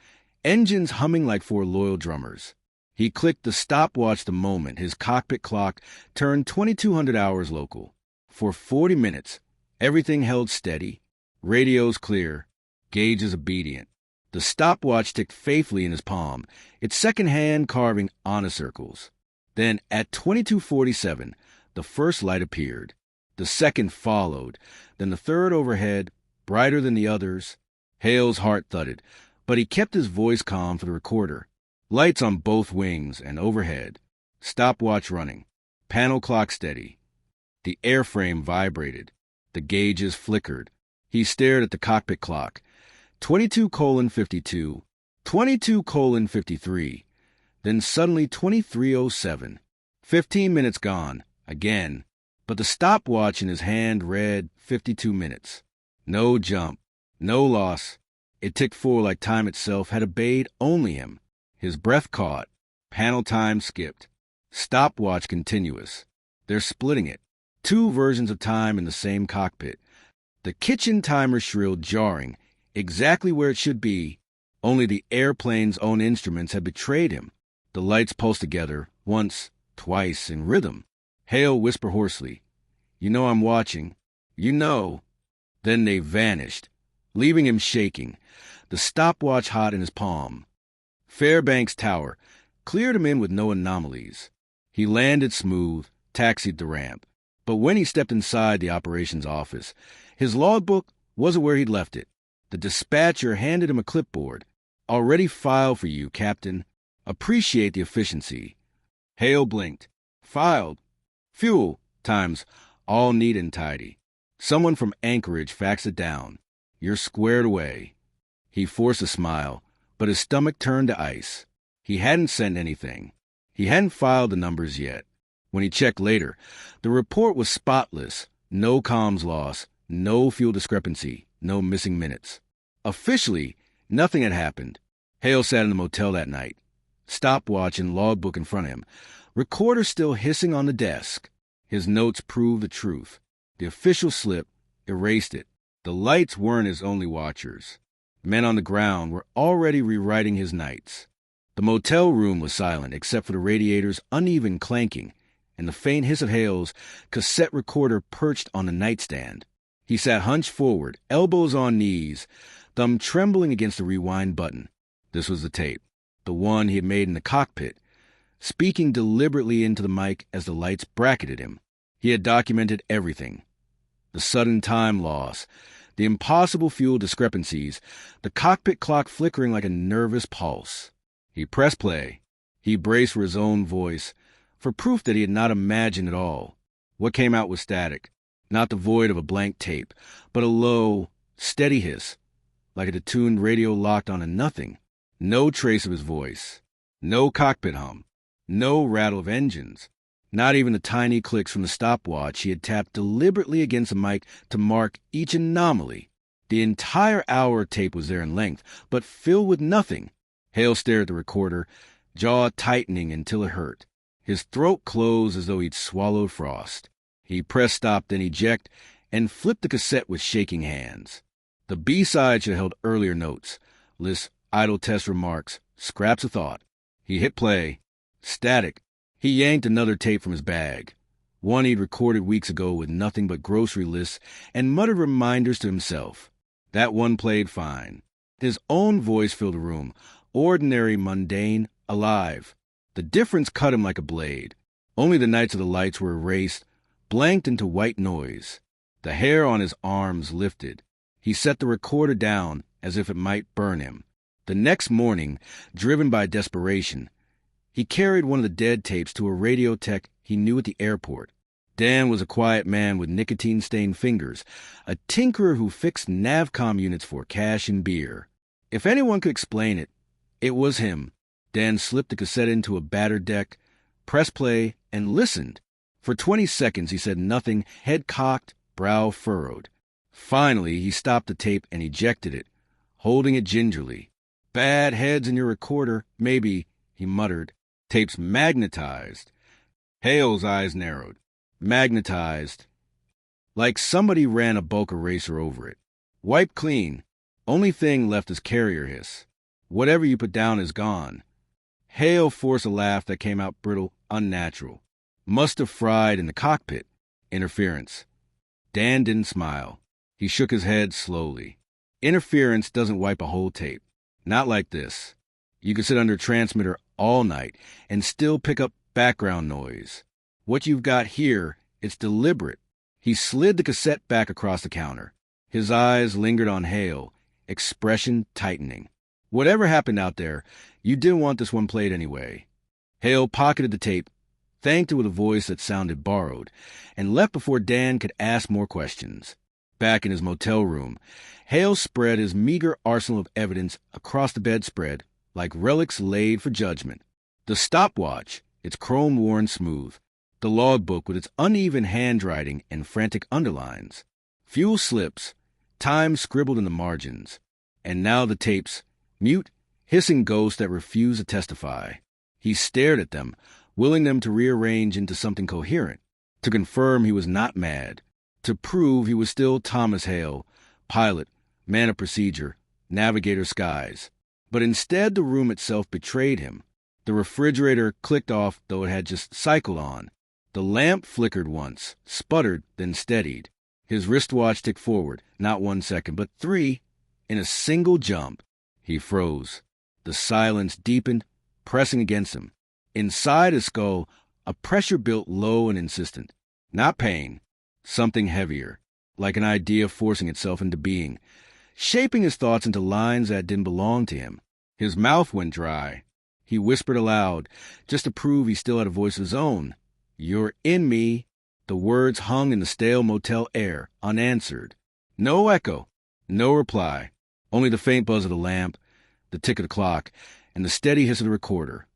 engines humming like four loyal drummers. He clicked the stopwatch the moment his cockpit clock turned 2200 hours local. For 40 minutes, everything held steady, radios clear, gauges obedient. The stopwatch ticked faithfully in his palm, its second hand carving honor circles. Then, at 2247, the first light appeared. The second followed, then the third overhead, brighter than the others. Hale's heart thudded, but he kept his voice calm for the recorder. Lights on both wings and overhead. Stopwatch running. Panel clock steady. The airframe vibrated. The gauges flickered. He stared at the cockpit clock. 22:52. 22:53. Then suddenly 23:07. 15 minutes gone. Again. But the stopwatch in his hand read 52 minutes. No jump. No loss. It ticked forward like time itself had obeyed only him. His breath caught. Panel time skipped. Stopwatch continuous. They're splitting it. Two versions of time in the same cockpit. The kitchen timer shrilled, jarring, exactly where it should be. Only the airplane's own instruments had betrayed him. The lights pulsed together, once, twice, in rhythm. Hale whispered hoarsely, "You know I'm watching. You know." Then they vanished, leaving him shaking, the stopwatch hot in his palm. Fairbanks Tower, cleared him in with no anomalies. He landed smooth, taxied the ramp. But when he stepped inside the operations office, his logbook wasn't where he'd left it. The dispatcher handed him a clipboard. "Already filed for you, Captain. Appreciate the efficiency." Hale blinked. "Filed? Fuel times all neat and tidy. Someone from Anchorage faxed it down. You're squared away." He forced a smile, but his stomach turned to ice. He hadn't sent anything. He hadn't filed the numbers yet. When he checked later, the report was spotless. No comms loss, no fuel discrepancy, no missing minutes. Officially, nothing had happened. Hale sat in the motel that night, stopwatch and logbook in front of him, recorder still hissing on the desk. His notes proved the truth. The official slip erased it. The lights weren't his only watchers. Men on the ground were already rewriting his nights. The motel room was silent except for the radiator's uneven clanking and the faint hiss of Hale's cassette recorder perched on the nightstand. He sat hunched forward, elbows on knees, thumb trembling against the rewind button. This was the tape, the one he had made in the cockpit, speaking deliberately into the mic as the lights bracketed him. He had documented everything. The sudden time loss, the impossible fuel discrepancies, the cockpit clock flickering like a nervous pulse. He pressed play. He braced for his own voice, for proof that he had not imagined it all. What came out was static, not the void of a blank tape, but a low, steady hiss, like a detuned radio locked on a nothing. No trace of his voice, no cockpit hum, no rattle of engines, not even the tiny clicks from the stopwatch he had tapped deliberately against the mic to mark each anomaly. The entire hour tape was there in length, but filled with nothing. Hale stared at the recorder, jaw tightening until it hurt. His throat closed as though he'd swallowed frost. He pressed stop, then eject, and flipped the cassette with shaking hands. The B-side should have held earlier notes, lists, idle test remarks, scraps of thought. He hit play. Static. He yanked another tape from his bag, one he'd recorded weeks ago with nothing but grocery lists and muttered reminders to himself. That one played fine. His own voice filled the room, ordinary, mundane, alive. The difference cut him like a blade. Only the nights of the lights were erased, blanked into white noise. The hair on his arms lifted. He set the recorder down as if it might burn him. The next morning, driven by desperation, he carried one of the dead tapes to a radio tech he knew at the airport. Dan was a quiet man with nicotine-stained fingers, a tinkerer who fixed NavCom units for cash and beer. If anyone could explain it, it was him. Dan slipped the cassette into a battered deck, pressed play, and listened. For 20 seconds he said nothing, head cocked, brow furrowed. Finally, he stopped the tape and ejected it, holding it gingerly. "Bad heads in your recorder, maybe," he muttered. "Tape's magnetized." Hale's eyes narrowed. Magnetized. Like somebody ran a bulk eraser over it. Wiped clean. Only thing left is carrier hiss. Whatever you put down is gone. Hale forced a laugh that came out brittle, unnatural. Must have fried in the cockpit. Interference. Dan didn't smile. He shook his head slowly. Interference doesn't wipe a whole tape. Not like this. You could sit under a transmitter all night and still pick up background noise. What you've got here, it's deliberate. He slid the cassette back across the counter. His eyes lingered on Hale, expression tightening. Whatever happened out there, you didn't want this one played anyway. Hale pocketed the tape, thanked it with a voice that sounded borrowed, and left before Dan could ask more questions. Back in his motel room, Hale spread his meager arsenal of evidence across the bedspread like relics laid for judgment. The stopwatch, its chrome worn smooth. The logbook with its uneven handwriting and frantic underlines. Fuel slips, time scribbled in the margins. And now the tapes, mute, hissing ghosts that refuse to testify. He stared at them, willing them to rearrange into something coherent, to confirm he was not mad, to prove he was still Thomas Hale, pilot, man of procedure, navigator skies. But instead the room itself betrayed him. The refrigerator clicked off, though it had just cycled on. The lamp flickered once, sputtered, then steadied. His wristwatch ticked forward, not 1 second, but 3, in a single jump. He froze. The silence deepened, pressing against him. Inside his skull, a pressure built low and insistent. Not pain, something heavier, like an idea forcing itself into being, shaping his thoughts into lines that didn't belong to him. His mouth went dry. He whispered aloud, just to prove he still had a voice of his own. "You're in me." The words hung in the stale motel air, unanswered. No echo, no reply, only the faint buzz of the lamp, the tick of the clock, and the steady hiss of the recorder.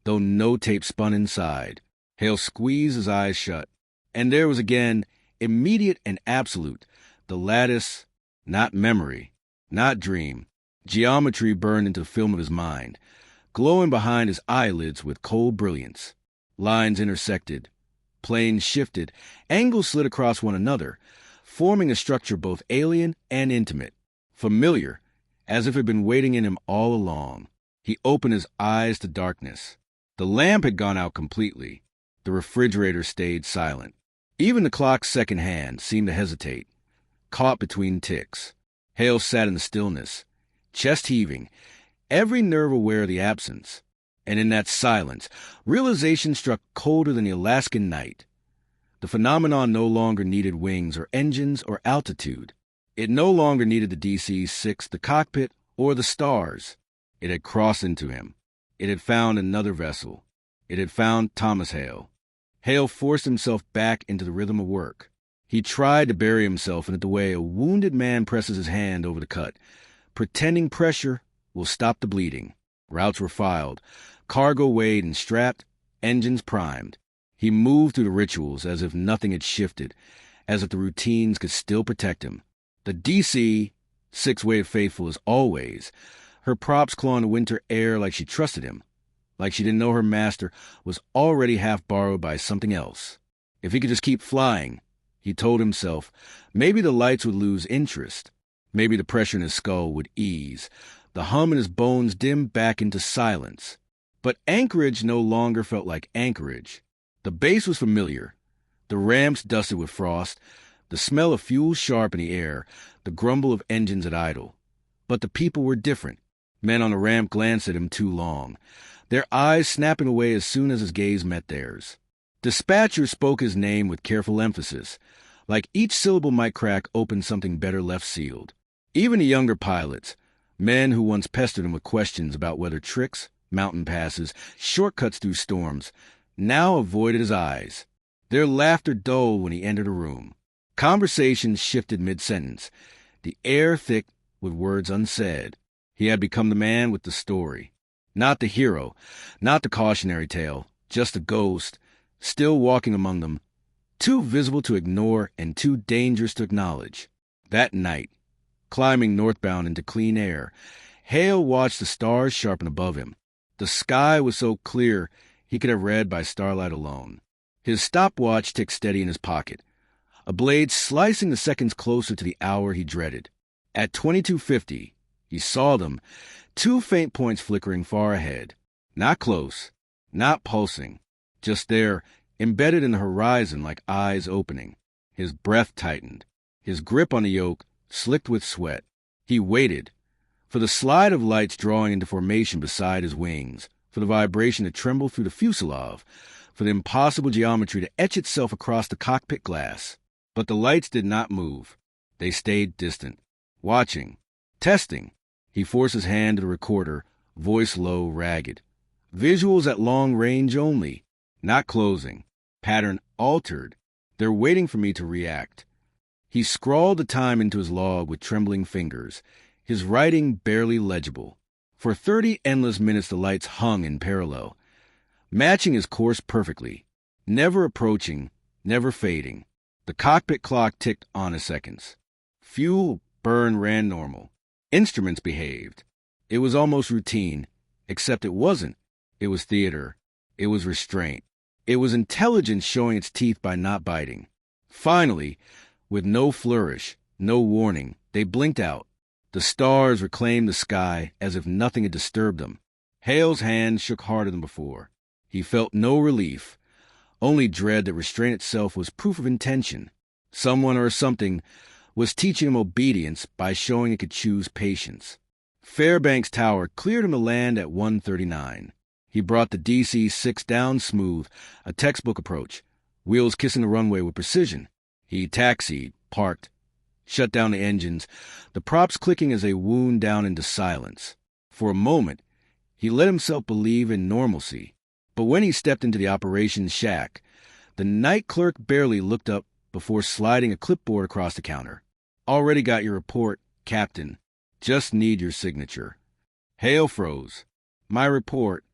Though no tape spun inside, Hale squeezed his eyes shut. And there was again, immediate and absolute, the lattice, not memory, not dream. Geometry burned into the film of his mind, glowing behind his eyelids with cold brilliance. Lines intersected, planes shifted, angles slid across one another, forming a structure both alien and intimate, familiar, as if it had been waiting in him all along. He opened his eyes to darkness. The lamp had gone out completely. The refrigerator stayed silent. Even the clock's second hand seemed to hesitate, caught between ticks. Hale sat in the stillness, chest heaving, every nerve aware of the absence. And in that silence, realization struck colder than the Alaskan night. The phenomenon no longer needed wings or engines or altitude. It no longer needed the DC-6, the cockpit, or the stars. It had crossed into him. It had found another vessel. It had found Thomas Hale. Hale forced himself back into the rhythm of work. He tried to bury himself in it the way a wounded man presses his hand over the cut, pretending pressure will stop the bleeding. Routes were filed, cargo weighed and strapped, engines primed. He moved through the rituals as if nothing had shifted, as if the routines could still protect him. The DC-6 waited faithful as always, her props clawing the winter air like she trusted him, like she didn't know her master was already half borrowed by something else. If he could just keep flying, he told himself, maybe the lights would lose interest. Maybe the pressure in his skull would ease, the hum in his bones dim back into silence. But anchorage no longer felt like anchorage. The base was familiar, the ramps dusted with frost, the smell of fuel sharp in the air, the grumble of engines at idle. But the people were different. Men on the ramp glanced at him too long, their eyes snapping away as soon as his gaze met theirs. Dispatcher spoke his name with careful emphasis, like each syllable might crack open something better left sealed. Even the younger pilots, men who once pestered him with questions about weather tricks, mountain passes, shortcuts through storms, now avoided his eyes. Their laughter dulled when he entered a room. Conversations shifted mid-sentence, the air thick with words unsaid. He had become the man with the story. Not the hero, not the cautionary tale, just a ghost, still walking among them, too visible to ignore and too dangerous to acknowledge. That night, climbing northbound into clean air, Hale watched the stars sharpen above him. The sky was so clear he could have read by starlight alone. His stopwatch ticked steady in his pocket, a blade slicing the seconds closer to the hour he dreaded. At 22:50, he saw them, two faint points flickering far ahead. Not close, not pulsing, just there, embedded in the horizon like eyes opening. His breath tightened. His grip on the yoke slicked with sweat. He waited for the slide of lights drawing into formation beside his wings, for the vibration to tremble through the fuselage, for the impossible geometry to etch itself across the cockpit glass. But the lights did not move. They stayed distant, watching, testing. He forced his hand to the recorder, voice low, ragged. Visuals at long range only, not closing. Pattern altered. They're waiting for me to react. He scrawled the time into his log with trembling fingers, his writing barely legible. For 30 endless minutes the lights hung in parallel, matching his course perfectly, never approaching, never fading. The cockpit clock ticked on his seconds. Fuel burn ran normal. Instruments behaved. It was almost routine, except it wasn't. It was theater. It was restraint. It was intelligence showing its teeth by not biting. Finally, with no flourish, no warning, they blinked out. The stars reclaimed the sky as if nothing had disturbed them. Hale's hand shook harder than before. He felt no relief, only dread that restraint itself was proof of intention. Someone or something was teaching him obedience by showing it could choose patience. Fairbanks Tower cleared him to land at 1:39. He brought the DC-6 down smooth, a textbook approach, wheels kissing the runway with precision. He taxied, parked, shut down the engines, the props clicking as they wound down into silence. For a moment, he let himself believe in normalcy. But when he stepped into the operations shack, the night clerk barely looked up before sliding a clipboard across the counter. "Already got your report, Captain. Just need your signature." Hale froze. "My report."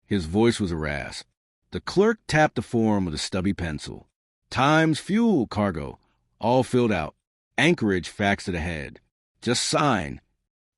His voice was a rasp. The clerk tapped the form with a stubby pencil. "Times, fuel, cargo. All filled out. Anchorage faxed it ahead. Just sign."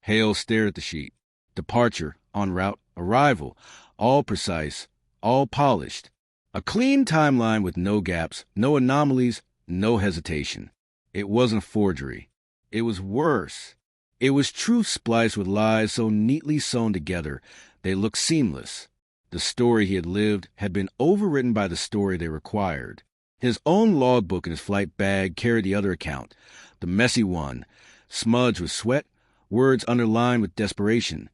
Hale stared at the sheet. Departure, en route, arrival. All precise, all polished. A clean timeline with no gaps, no anomalies, no hesitation. It wasn't forgery. It was worse. It was truth spliced with lies so neatly sewn together they looked seamless. The story he had lived had been overwritten by the story they required. His own logbook in his flight bag carried the other account, the messy one, smudged with sweat, words underlined with desperation.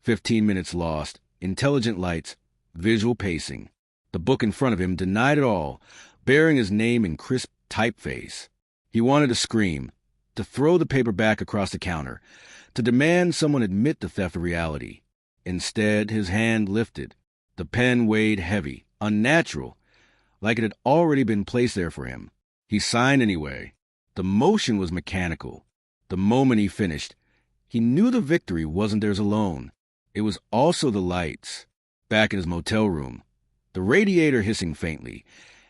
15 minutes lost, intelligent lights, visual pacing. The book in front of him denied it all, bearing his name in crisp typeface. He wanted to scream, to throw the paper back across the counter, to demand someone admit the theft of reality. Instead, his hand lifted. The pen weighed heavy, unnatural, like it had already been placed there for him. He signed anyway. The motion was mechanical. The moment he finished, he knew the victory wasn't theirs alone. It was also the lights. Back in his motel room, the radiator hissing faintly,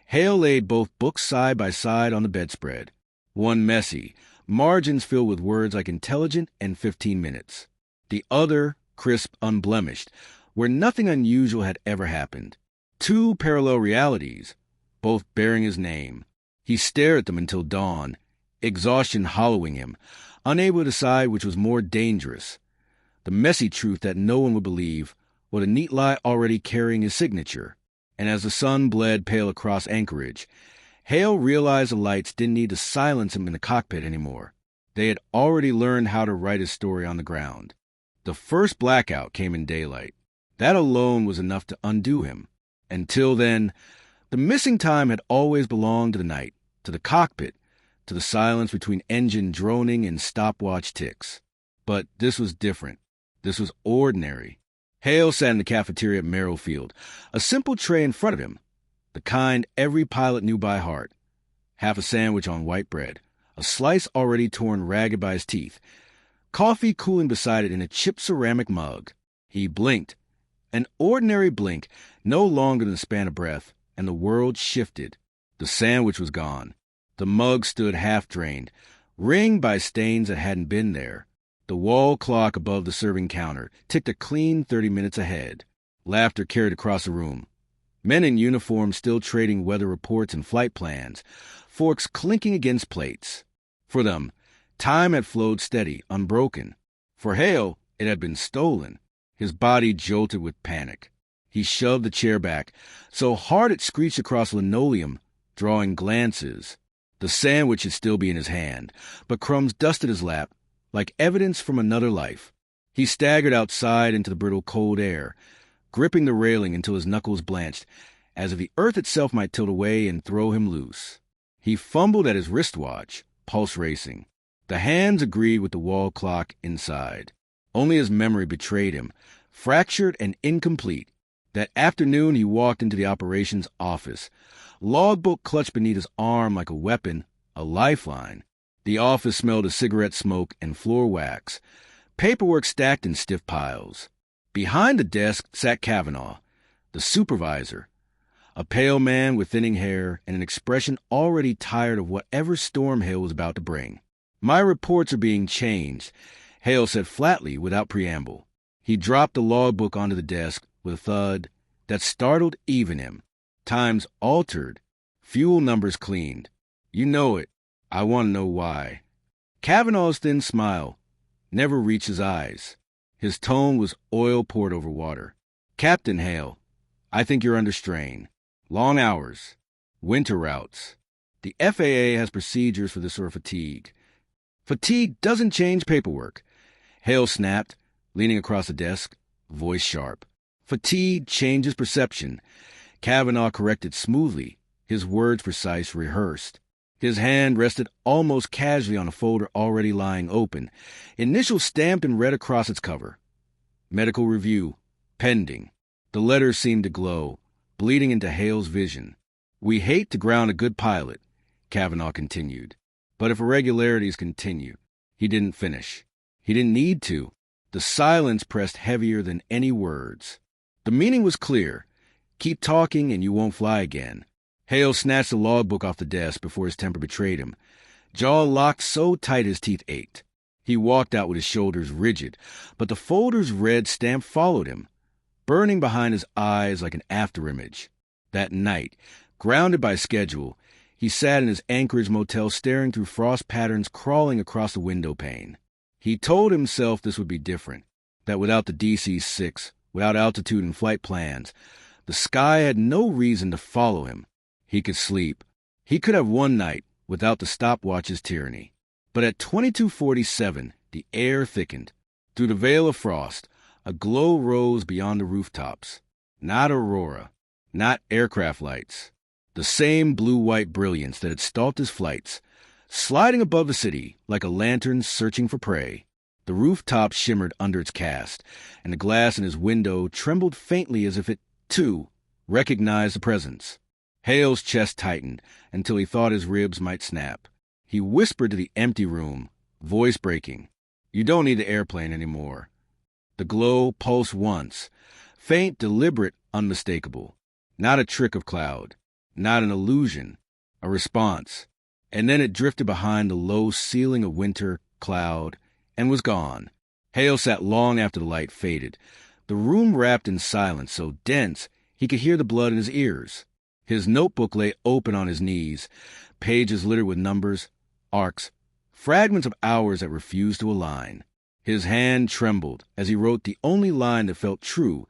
Hale laid both books side by side on the bedspread. One messy, margins filled with words like intelligent and 15 minutes. The other, crisp, unblemished, where nothing unusual had ever happened. Two parallel realities, both bearing his name. He stared at them until dawn, exhaustion hollowing him, unable to decide which was more dangerous. The messy truth that no one would believe, or the neat lie already carrying his signature. And as the sun bled pale across Anchorage, Hale realized the lights didn't need to silence him in the cockpit anymore. They had already learned how to write his story on the ground. The first blackout came in daylight. That alone was enough to undo him. Until then, the missing time had always belonged to the night, to the cockpit, to the silence between engine droning and stopwatch ticks. But this was different. This was ordinary. Hale sat in the cafeteria at Merrifield, a simple tray in front of him, the kind every pilot knew by heart. Half a sandwich on white bread, a slice already torn ragged by his teeth, coffee cooling beside it in a chipped ceramic mug. He blinked. An ordinary blink, no longer than the span of breath, and the world shifted. The sandwich was gone. The mug stood half-drained, ringed by stains that hadn't been there. The wall clock above the serving counter ticked a clean 30 minutes ahead. Laughter carried across the room. Men in uniform still trading weather reports and flight plans, forks clinking against plates. For them, time had flowed steady, unbroken. For Hale, it had been stolen. His body jolted with panic. He shoved the chair back, so hard it screeched across linoleum, drawing glances. The sandwich should still be in his hand, but crumbs dusted his lap, like evidence from another life. He staggered outside into the brittle cold air, gripping the railing until his knuckles blanched, as if the earth itself might tilt away and throw him loose. He fumbled at his wristwatch, pulse racing. The hands agreed with the wall clock inside. Only his memory betrayed him, fractured and incomplete. That afternoon he walked into the operations office, logbook clutched beneath his arm like a weapon, a lifeline. The office smelled of cigarette smoke and floor wax, paperwork stacked in stiff piles. Behind the desk sat Kavanaugh, the supervisor, a pale man with thinning hair and an expression already tired of whatever storm Hale was about to bring. "My reports are being changed," Hale said flatly without preamble. He dropped the logbook onto the desk with a thud that startled even him. Times altered, fuel numbers cleaned. "You know it. I want to know why." Kavanaugh's thin smile never reached his eyes. His tone was oil poured over water. "Captain Hale, I think you're under strain. Long hours. Winter routes. The FAA has procedures for this sort of fatigue. Fatigue doesn't change paperwork." Hale snapped, leaning across the desk, voice sharp. Fatigue changed his perception. Kavanaugh corrected smoothly, his words precise, rehearsed. His hand rested almost casually on a folder already lying open, initials stamped and read across its cover. Medical review, pending. The letters seemed to glow, bleeding into Hale's vision. We hate to ground a good pilot, Kavanaugh continued. But if irregularities continue, he didn't finish. He didn't need to. The silence pressed heavier than any words. The meaning was clear. Keep talking and you won't fly again. Hale snatched the logbook off the desk before his temper betrayed him. Jaw locked so tight his teeth ached. He walked out with his shoulders rigid, but the folder's red stamp followed him, burning behind his eyes like an afterimage. That night, grounded by schedule, he sat in his Anchorage motel staring through frost patterns crawling across the window pane. He told himself this would be different, that without the DC-6, without altitude and flight plans, the sky had no reason to follow him. He could sleep. He could have one night without the stopwatch's tyranny. But at 22:47, the air thickened. Through the veil of frost, a glow rose beyond the rooftops. Not aurora, not aircraft lights. The same blue-white brilliance that had stalked his flights, sliding above the city like a lantern searching for prey. The rooftop shimmered under its cast, and the glass in his window trembled faintly as if it, too, recognized the presence. Hale's chest tightened until he thought his ribs might snap. He whispered to the empty room, voice breaking, "You don't need the airplane anymore." The glow pulsed once, faint, deliberate, unmistakable. Not a trick of cloud, not an illusion, a response. And then it drifted behind the low ceiling of winter, cloud, and was gone. Hale sat long after the light faded, the room wrapped in silence so dense he could hear the blood in his ears. His notebook lay open on his knees, pages littered with numbers, arcs, fragments of hours that refused to align. His hand trembled as he wrote the only line that felt true,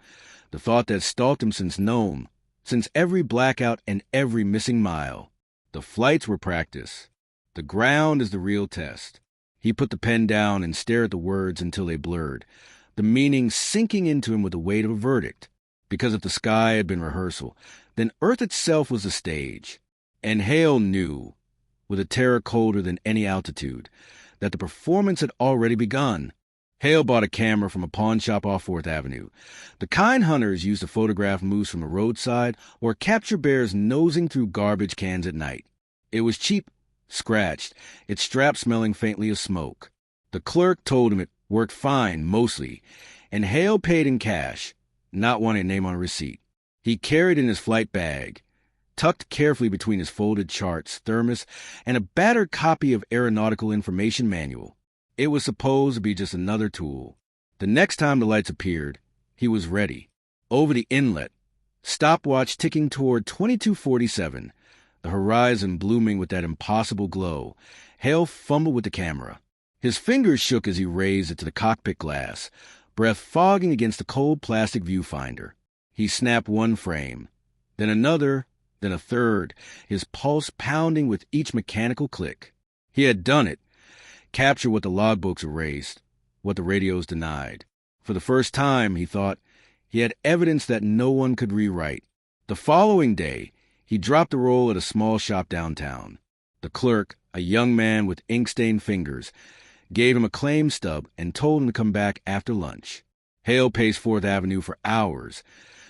the thought that stalked him since Nome, since every blackout and every missing mile. The flights were practice. The ground is the real test. He put the pen down and stared at the words until they blurred, the meaning sinking into him with the weight of a verdict. Because if the sky had been rehearsal, then Earth itself was the stage. And Hale knew, with a terror colder than any altitude, that the performance had already begun. Hale bought a camera from a pawn shop off 4th Avenue, the kind hunters used to photograph moose from the roadside or capture bears nosing through garbage cans at night. It was cheap, scratched, its strap smelling faintly of smoke. The clerk told him it worked fine, mostly, and Hale paid in cash, not wanting a name on a receipt. He carried in his flight bag, tucked carefully between his folded charts, thermos, and a battered copy of Aeronautical Information Manual. It was supposed to be just another tool. The next time the lights appeared, he was ready. Over the inlet, stopwatch ticking toward 22:47, the horizon blooming with that impossible glow, Hale fumbled with the camera. His fingers shook as he raised it to the cockpit glass, breath fogging against the cold plastic viewfinder. He snapped one frame, then another, then a third, his pulse pounding with each mechanical click. He had done it. Capture what the logbooks erased, what the radios denied. For the first time, he thought, he had evidence that no one could rewrite. The following day, he dropped the roll at a small shop downtown. The clerk, a young man with ink-stained fingers, gave him a claim stub and told him to come back after lunch. Hale paced 4th Avenue for hours,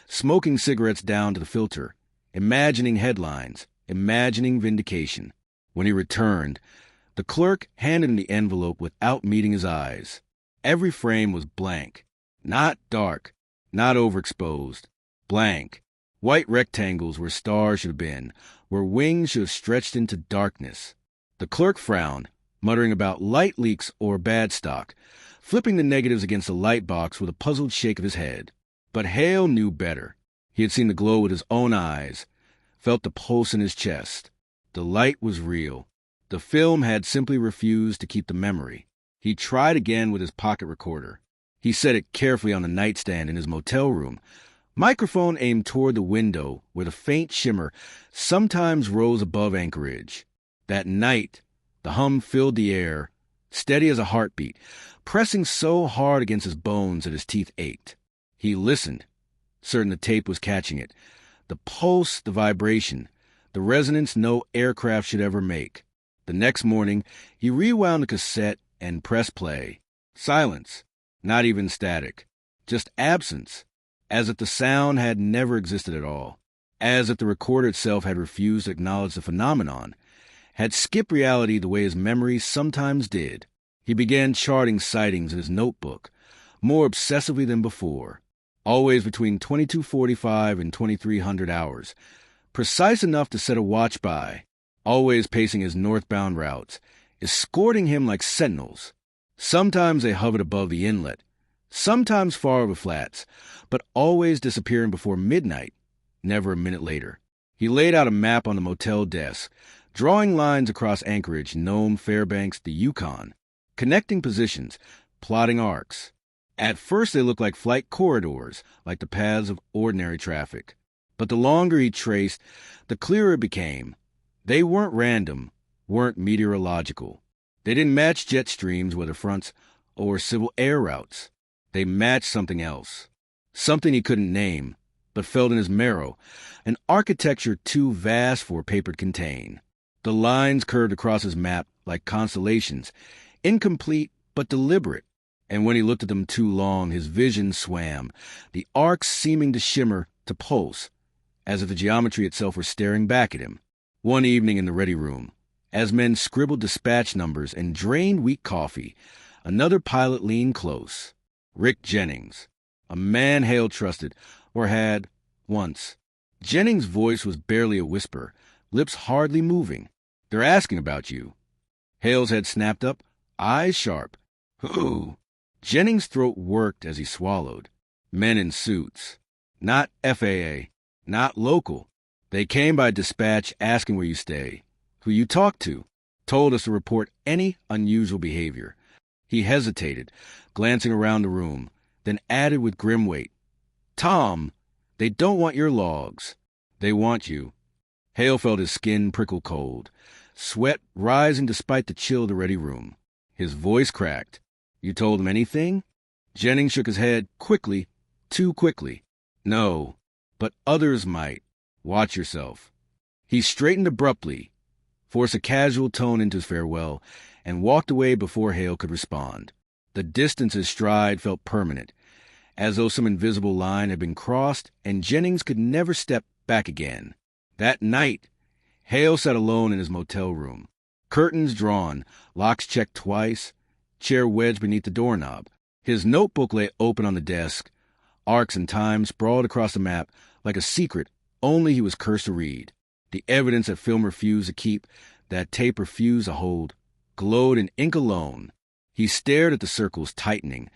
smoking cigarettes down to the filter, imagining headlines, imagining vindication. When he returned, the clerk handed him the envelope without meeting his eyes. Every frame was blank, not dark, not overexposed, blank. White rectangles where stars should have been, where wings should have stretched into darkness. The clerk frowned, muttering about light leaks or bad stock, flipping the negatives against the light box with a puzzled shake of his head. But Hale knew better. He had seen the glow with his own eyes, felt the pulse in his chest. The light was real. The film had simply refused to keep the memory. He tried again with his pocket recorder. He set it carefully on the nightstand in his motel room, microphone aimed toward the window where the faint shimmer sometimes rose above Anchorage. That night, the hum filled the air, steady as a heartbeat, pressing so hard against his bones that his teeth ached. He listened, certain the tape was catching it. The pulse, the vibration, the resonance no aircraft should ever make. The next morning, he rewound the cassette and pressed play. Silence. Not even static. Just absence. As if the sound had never existed at all. As if the recorder itself had refused to acknowledge the phenomenon. Had skipped reality the way his memories sometimes did. He began charting sightings in his notebook, more obsessively than before. Always between 2245 and 2300 hours. Precise enough to set a watch by. Always pacing his northbound routes, escorting him like sentinels. Sometimes they hovered above the inlet, sometimes far over flats, but always disappearing before midnight, never a minute later. He laid out a map on the motel desk, drawing lines across Anchorage, Nome, Fairbanks, the Yukon, connecting positions, plotting arcs. At first they looked like flight corridors, like the paths of ordinary traffic. But the longer he traced, the clearer it became. They weren't random, weren't meteorological. They didn't match jet streams, weather fronts, or civil air routes. They matched something else. Something he couldn't name, but felt in his marrow, an architecture too vast for paper to contain. The lines curved across his map like constellations, incomplete but deliberate. And when he looked at them too long, his vision swam, the arcs seeming to shimmer, to pulse, as if the geometry itself were staring back at him. One evening in the ready room, as men scribbled dispatch numbers and drained weak coffee, another pilot leaned close. Rick Jennings, a man Hale trusted, or had, once. Jennings' voice was barely a whisper, lips hardly moving. "They're asking about you." Hale's head snapped up, eyes sharp. "Who?" Jennings' throat worked as he swallowed. Men in suits. Not FAA. Not local. They came by dispatch asking where you stay, who you talk to, told us to report any unusual behavior. He hesitated, glancing around the room, then added with grim weight, "Tom, they don't want your logs. They want you." Hale felt his skin prickle cold, sweat rising despite the chill of the ready room. His voice cracked. "You told them anything?" Jennings shook his head quickly, too quickly. "No, but others might. Watch yourself." He straightened abruptly, forced a casual tone into his farewell, and walked away before Hale could respond. The distance his stride felt permanent, as though some invisible line had been crossed and Jennings could never step back again. That night, Hale sat alone in his motel room. Curtains drawn, locks checked twice, chair wedged beneath the doorknob. His notebook lay open on the desk, arcs and time sprawled across the map like a secret only he was cursed to read. The evidence that film refused to keep, that tape refused to hold, glowed in ink alone. He stared at the circles tightening,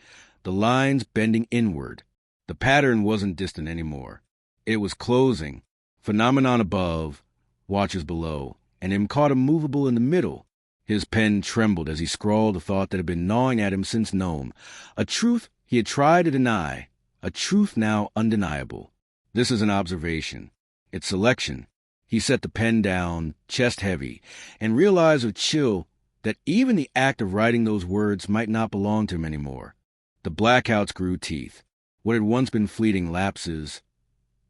the lines bending inward. The pattern wasn't distant anymore. It was closing. Phenomenon above, watchers below, and him caught immovable in the middle. His pen trembled as he scrawled a thought that had been gnawing at him since Nome, a truth he had tried to deny, a truth now undeniable. This is an observation. It's selection. He set the pen down, chest heavy, and realized with chill that even the act of writing those words might not belong to him anymore. The blackouts grew teeth. What had once been fleeting lapses,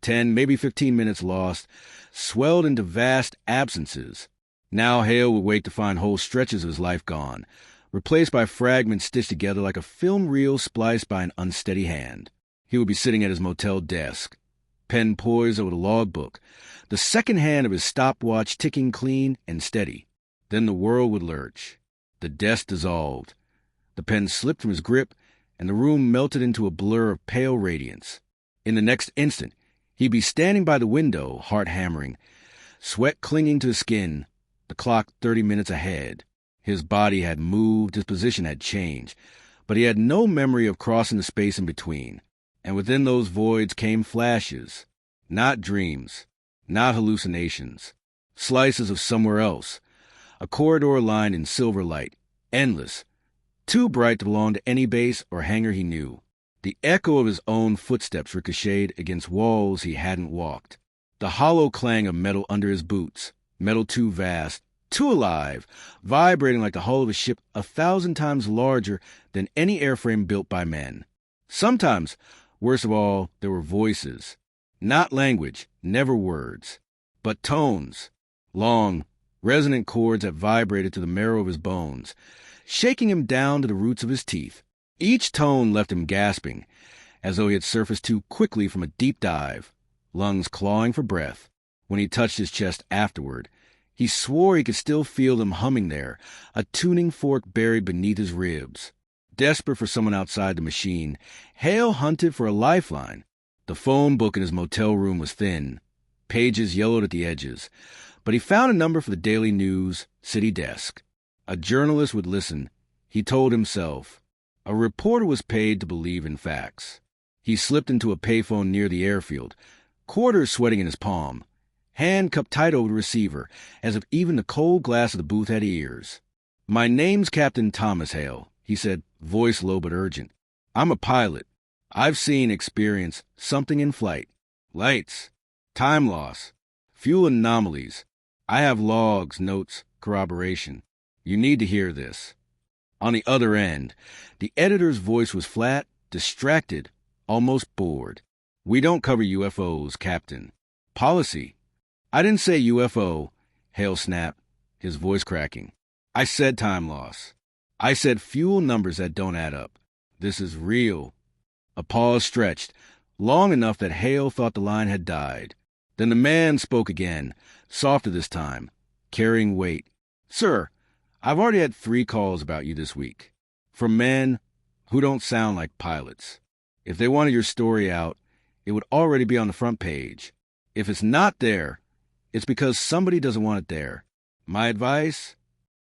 10, maybe 15 minutes lost, swelled into vast absences. Now Hale would wake to find whole stretches of his life gone, replaced by fragments stitched together like a film reel spliced by an unsteady hand. He would be sitting at his motel desk, pen poised over the logbook, the second hand of his stopwatch ticking clean and steady. Then the world would lurch. The desk dissolved. The pen slipped from his grip, and the room melted into a blur of pale radiance. In the next instant, he'd be standing by the window, heart hammering, sweat clinging to his skin, the clock 30 minutes ahead. His body had moved, his position had changed, but he had no memory of crossing the space in between. And within those voids came flashes, not dreams, not hallucinations, slices of somewhere else, a corridor lined in silver light, endless, too bright to belong to any base or hangar he knew. The echo of his own footsteps ricocheted against walls he hadn't walked. The hollow clang of metal under his boots, metal too vast, too alive, vibrating like the hull of a ship 1,000 times larger than any airframe built by men. Sometimes, Worst of all, there were voices. Not language, never words, but tones. Long, resonant chords that vibrated to the marrow of his bones, shaking him down to the roots of his teeth. Each tone left him gasping, as though he had surfaced too quickly from a deep dive, lungs clawing for breath. When he touched his chest afterward, he swore he could still feel them humming there, a tuning fork buried beneath his ribs. Desperate for someone outside the machine, Hale hunted for a lifeline. The phone book in his motel room was thin, pages yellowed at the edges, but he found a number for the Daily News city desk. A journalist would listen, he told himself. A reporter was paid to believe in facts. He slipped into a payphone near the airfield, quarters sweating in his palm, hand cupped tight over the receiver, as if even the cold glass of the booth had ears. "My name's Captain Thomas Hale," he said, voice low but urgent. "I'm a pilot. I've seen, experienced something in flight. Lights, time loss, fuel anomalies. I have logs, notes, corroboration. You need to hear this." On the other end, the editor's voice was flat, distracted, almost bored. "We don't cover UFOs, Captain. Policy." "I didn't say UFO," Hale snapped, his voice cracking. "I said time loss. I said fuel numbers that don't add up. This is real." A pause stretched, long enough that Hale thought the line had died. Then the man spoke again, softer this time, carrying weight. "Sir, I've already had 3 calls about you this week, from men who don't sound like pilots. If they wanted your story out, it would already be on the front page. If it's not there, it's because somebody doesn't want it there. My advice?"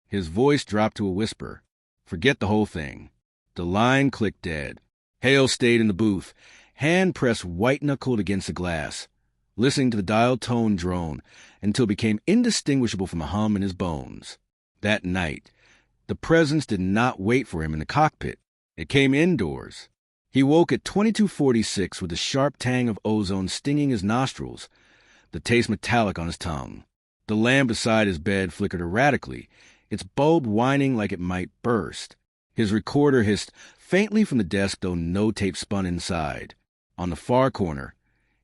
His voice dropped to a whisper. "Forget the whole thing." The line clicked dead. Hale stayed in the booth, hand pressed white-knuckled against the glass, listening to the dial tone drone until it became indistinguishable from a hum in his bones. That night, the presence did not wait for him in the cockpit. It came indoors. He woke at 2246 with the sharp tang of ozone stinging his nostrils, the taste metallic on his tongue. The lamp beside his bed flickered erratically, its bulb whining like it might burst. His recorder hissed faintly from the desk, though no tape spun inside. On the far corner,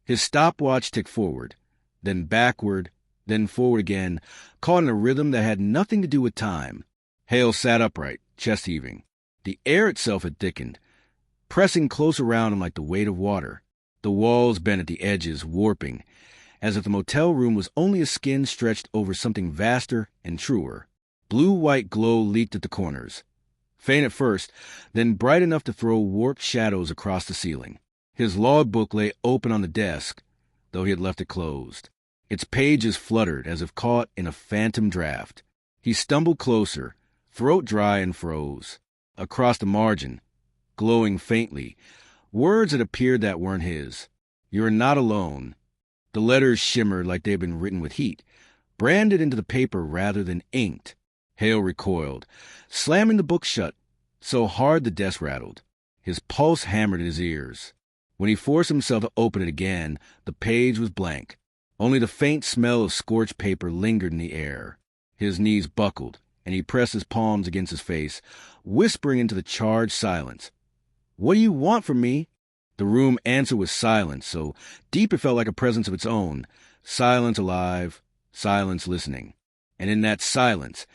his stopwatch ticked forward, then backward, then forward again, caught in a rhythm that had nothing to do with time. Hale sat upright, chest heaving. The air itself had thickened, pressing close around him like the weight of water. The walls bent at the edges, warping, as if the motel room was only a skin stretched over something vaster and truer. Blue-white glow leaked at the corners, faint at first, then bright enough to throw warped shadows across the ceiling. His logbook lay open on the desk, though he had left it closed. Its pages fluttered as if caught in a phantom draft. He stumbled closer, throat dry, and froze. Across the margin, glowing faintly, words had appeared that weren't his. "You're not alone." The letters shimmered like they had been written with heat, branded into the paper rather than inked. Hale recoiled, slamming the book shut so hard the desk rattled. His pulse hammered in his ears. When he forced himself to open it again, the page was blank. Only the faint smell of scorched paper lingered in the air. His knees buckled, and he pressed his palms against his face, whispering into the charged silence. "What do you want from me?" The room answered with silence, so deep it felt like a presence of its own. Silence alive, silence listening. And in that silence,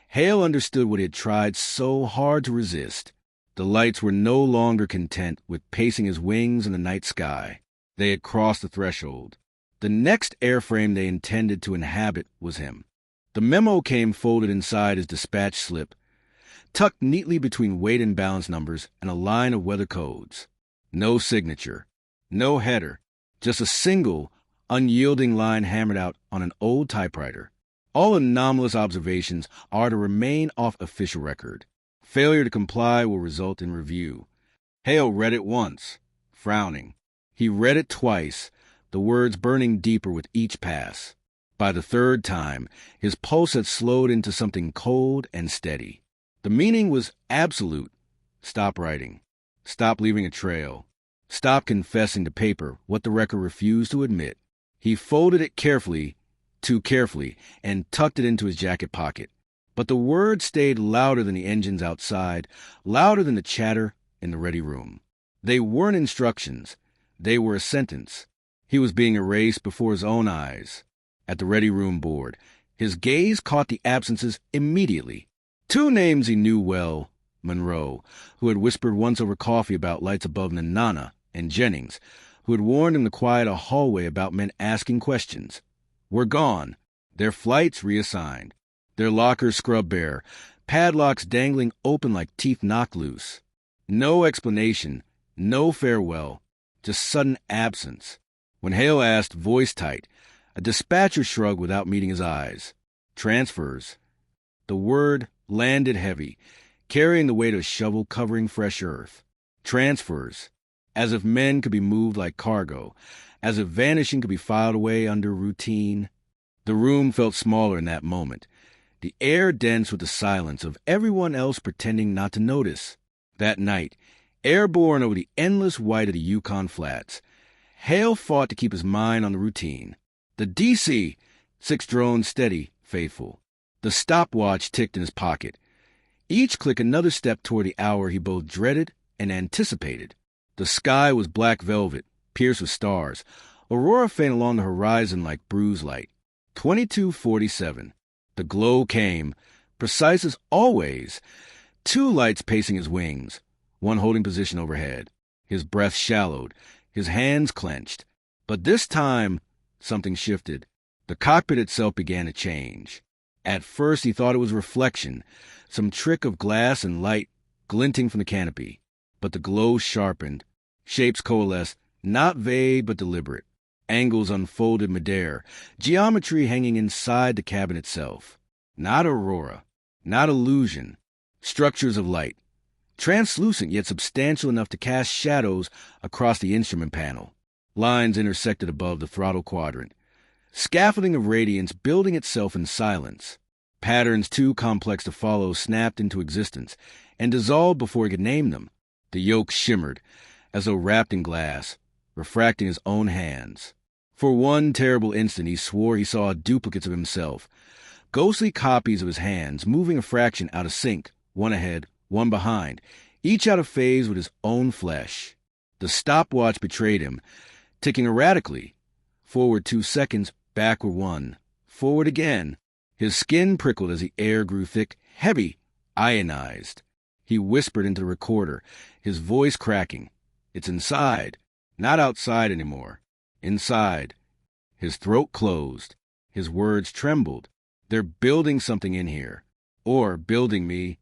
Hale understood what he had tried so hard to resist. The lights were no longer content with pacing his wings in the night sky. They had crossed the threshold. The next airframe they intended to inhabit was him. The memo came folded inside his dispatch slip, tucked neatly between weight and balance numbers and a line of weather codes. No signature, no header, just a single, unyielding line hammered out on an old typewriter. All anomalous observations are to remain off official record. Failure to comply will result in review. Hale read it once, frowning. He read it twice, the words burning deeper with each pass. By the third time, his pulse had slowed into something cold and steady. The meaning was absolute. Stop writing. Stop leaving a trail. Stop confessing to paper what the record refused to admit. He folded it carefully, too carefully, and tucked it into his jacket pocket. But the words stayed louder than the engines outside, louder than the chatter in the ready room. They weren't instructions. They were a sentence. He was being erased before his own eyes. At the ready room board, his gaze caught the absences immediately. Two names he knew well: Monroe, who had whispered once over coffee about lights above Nenana, and Jennings, who had warned in the quiet a hallway about men asking questions, were gone, their flights reassigned, their lockers scrubbed bare, padlocks dangling open like teeth knocked loose. No explanation, no farewell, just sudden absence. When Hale asked, voice tight, a dispatcher shrugged without meeting his eyes. Transfers. The word landed heavy, carrying the weight of a shovel covering fresh earth. Transfers. As if men could be moved like cargo, as if vanishing could be filed away under routine. The room felt smaller in that moment, the air dense with the silence of everyone else pretending not to notice. That night, airborne over the endless white of the Yukon flats, Hale fought to keep his mind on the routine. The DC, 6 drones steady, faithful. The stopwatch ticked in his pocket. Each click another step toward the hour he both dreaded and anticipated. The sky was black velvet, pierced with stars. Aurora faint along the horizon like bruised light. 22:47. The glow came, precise as always. 2 lights pacing his wings, one holding position overhead. His breath shallowed, his hands clenched. But this time, something shifted. The cockpit itself began to change. At first he thought it was reflection, some trick of glass and light glinting from the canopy. But the glow sharpened, shapes coalesced, not vague but deliberate. Angles unfolded midair, geometry hanging inside the cabin itself. Not aurora, not illusion. Structures of light, translucent yet substantial enough to cast shadows across the instrument panel. Lines intersected above the throttle quadrant. Scaffolding of radiance building itself in silence. Patterns too complex to follow snapped into existence and dissolved before he could name them. The yoke shimmered, as though wrapped in glass, refracting his own hands. For one terrible instant he swore he saw duplicates of himself, ghostly copies of his hands moving a fraction out of sync, one ahead, one behind, each out of phase with his own flesh. The stopwatch betrayed him, ticking erratically. Forward 2 seconds, backward 1. Forward again. His skin prickled as the air grew thick, heavy, ionized. He whispered into the recorder, his voice cracking. It's inside, not outside anymore. Inside. His throat closed. His words trembled. They're building something in here. Or building me.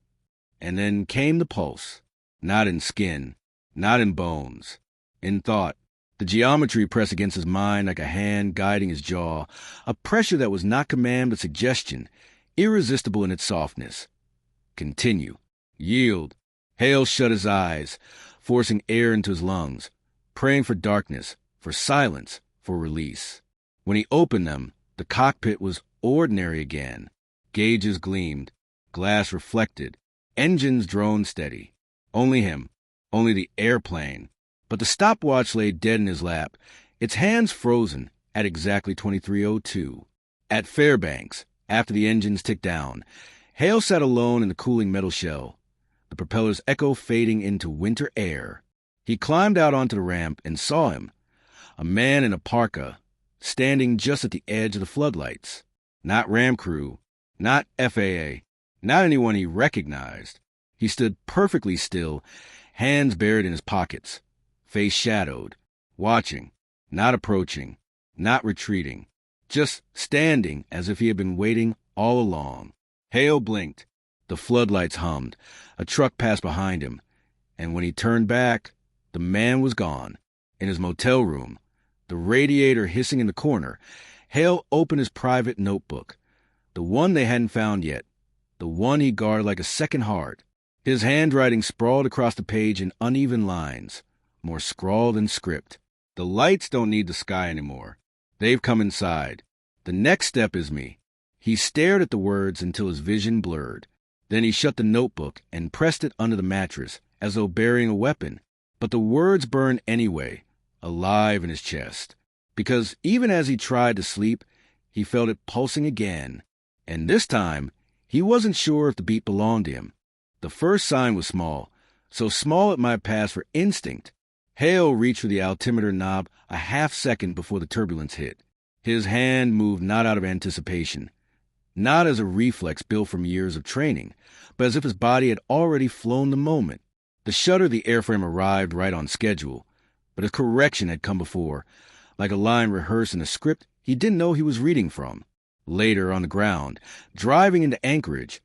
And then came the pulse. Not in skin. Not in bones. In thought. The geometry pressed against his mind like a hand guiding his jaw, a pressure that was not command but suggestion, irresistible in its softness. Continue. Yield. Hale shut his eyes, forcing air into his lungs, praying for darkness, for silence, for release. When he opened them, the cockpit was ordinary again. Gauges gleamed, glass reflected, engines droned steady. Only him, only the airplane. But the stopwatch lay dead in his lap, its hands frozen at exactly 23:02. At Fairbanks, after the engines ticked down, Hale sat alone in the cooling metal shell, the propeller's echo fading into winter air. He climbed out onto the ramp and saw him, a man in a parka, standing just at the edge of the floodlights. Not ram crew, not FAA, not anyone he recognized. He stood perfectly still, hands buried in his pockets, face shadowed, watching, not approaching, not retreating, just standing as if he had been waiting all along. Hale blinked. The floodlights hummed. A truck passed behind him, and when he turned back, the man was gone. In his motel room, the radiator hissing in the corner, Hale opened his private notebook, the one they hadn't found yet, the one he guarded like a second heart. His handwriting sprawled across the page in uneven lines, more scrawl than script. The lights don't need the sky anymore. They've come inside. The next step is me. He stared at the words until his vision blurred. Then he shut the notebook and pressed it under the mattress, as though burying a weapon. But the words burned anyway, alive in his chest. Because even as he tried to sleep, he felt it pulsing again. And this time, he wasn't sure if the beat belonged to him. The first sign was small, so small it might pass for instinct. Hale reached for the altimeter knob a half-second before the turbulence hit. His hand moved not out of anticipation, not as a reflex built from years of training, but as if his body had already flown the moment. The shudder of the airframe arrived right on schedule, but a correction had come before, like a line rehearsed in a script he didn't know he was reading from. Later, on the ground, driving into Anchorage,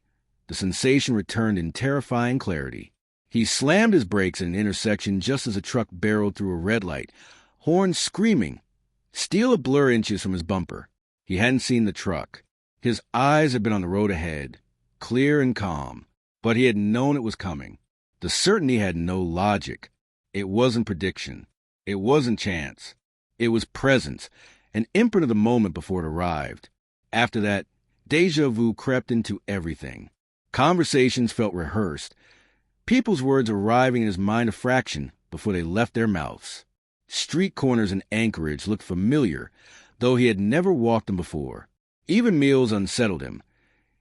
the sensation returned in terrifying clarity. He slammed his brakes at an intersection just as a truck barreled through a red light, horns screaming, steel a blur inches from his bumper. He hadn't seen the truck. His eyes had been on the road ahead, clear and calm, but he had known it was coming. The certainty had no logic. It wasn't prediction. It wasn't chance. It was presence, an imprint of the moment before it arrived. After that, déjà vu crept into everything. Conversations felt rehearsed, people's words arriving in his mind a fraction before they left their mouths. Street corners in Anchorage looked familiar, though he had never walked them before. Even meals unsettled him.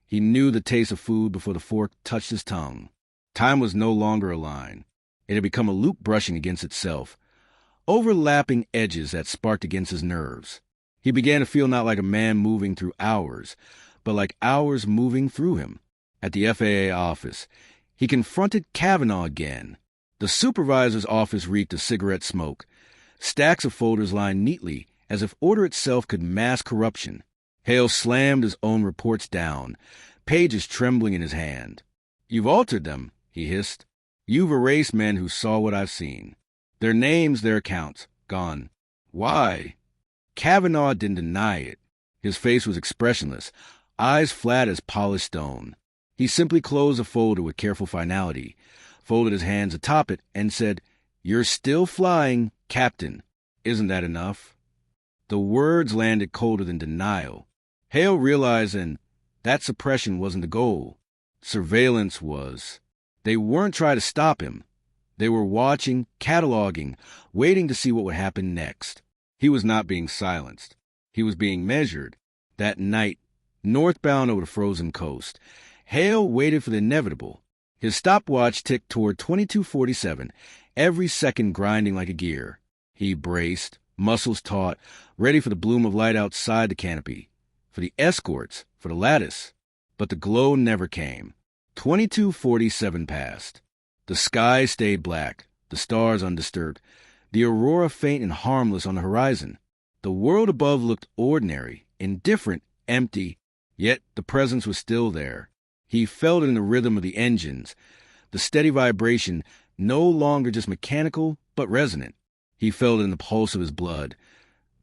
He knew the taste of food before the fork touched his tongue. Time was no longer a line. It had become a loop brushing against itself, overlapping edges that sparked against his nerves. He began to feel not like a man moving through hours, but like hours moving through him. At the FAA office, he confronted Kavanaugh again. The supervisor's office reeked of cigarette smoke. Stacks of folders lined neatly, as if order itself could mask corruption. Hale slammed his own reports down, pages trembling in his hand. "You've altered them," he hissed. "You've erased men who saw what I've seen. Their names, their accounts, gone." "Why?" Kavanaugh didn't deny it. His face was expressionless, eyes flat as polished stone. He simply closed the folder with careful finality, folded his hands atop it, and said, "You're still flying, Captain. Isn't that enough?" The words landed colder than denial. Hale realized then that suppression wasn't the goal. Surveillance was. They weren't trying to stop him. They were watching, cataloging, waiting to see what would happen next. He was not being silenced. He was being measured. That night, northbound over the frozen coast, Hale waited for the inevitable. His stopwatch ticked toward 22:47, every second grinding like a gear. He braced, muscles taut, ready for the bloom of light outside the canopy, for the escorts, for the lattice. But the glow never came. 22:47 passed. The sky stayed black, the stars undisturbed, the aurora faint and harmless on the horizon. The world above looked ordinary, indifferent, empty, yet the presence was still there. He felt it in the rhythm of the engines, the steady vibration, no longer just mechanical, but resonant. He felt it in the pulse of his blood,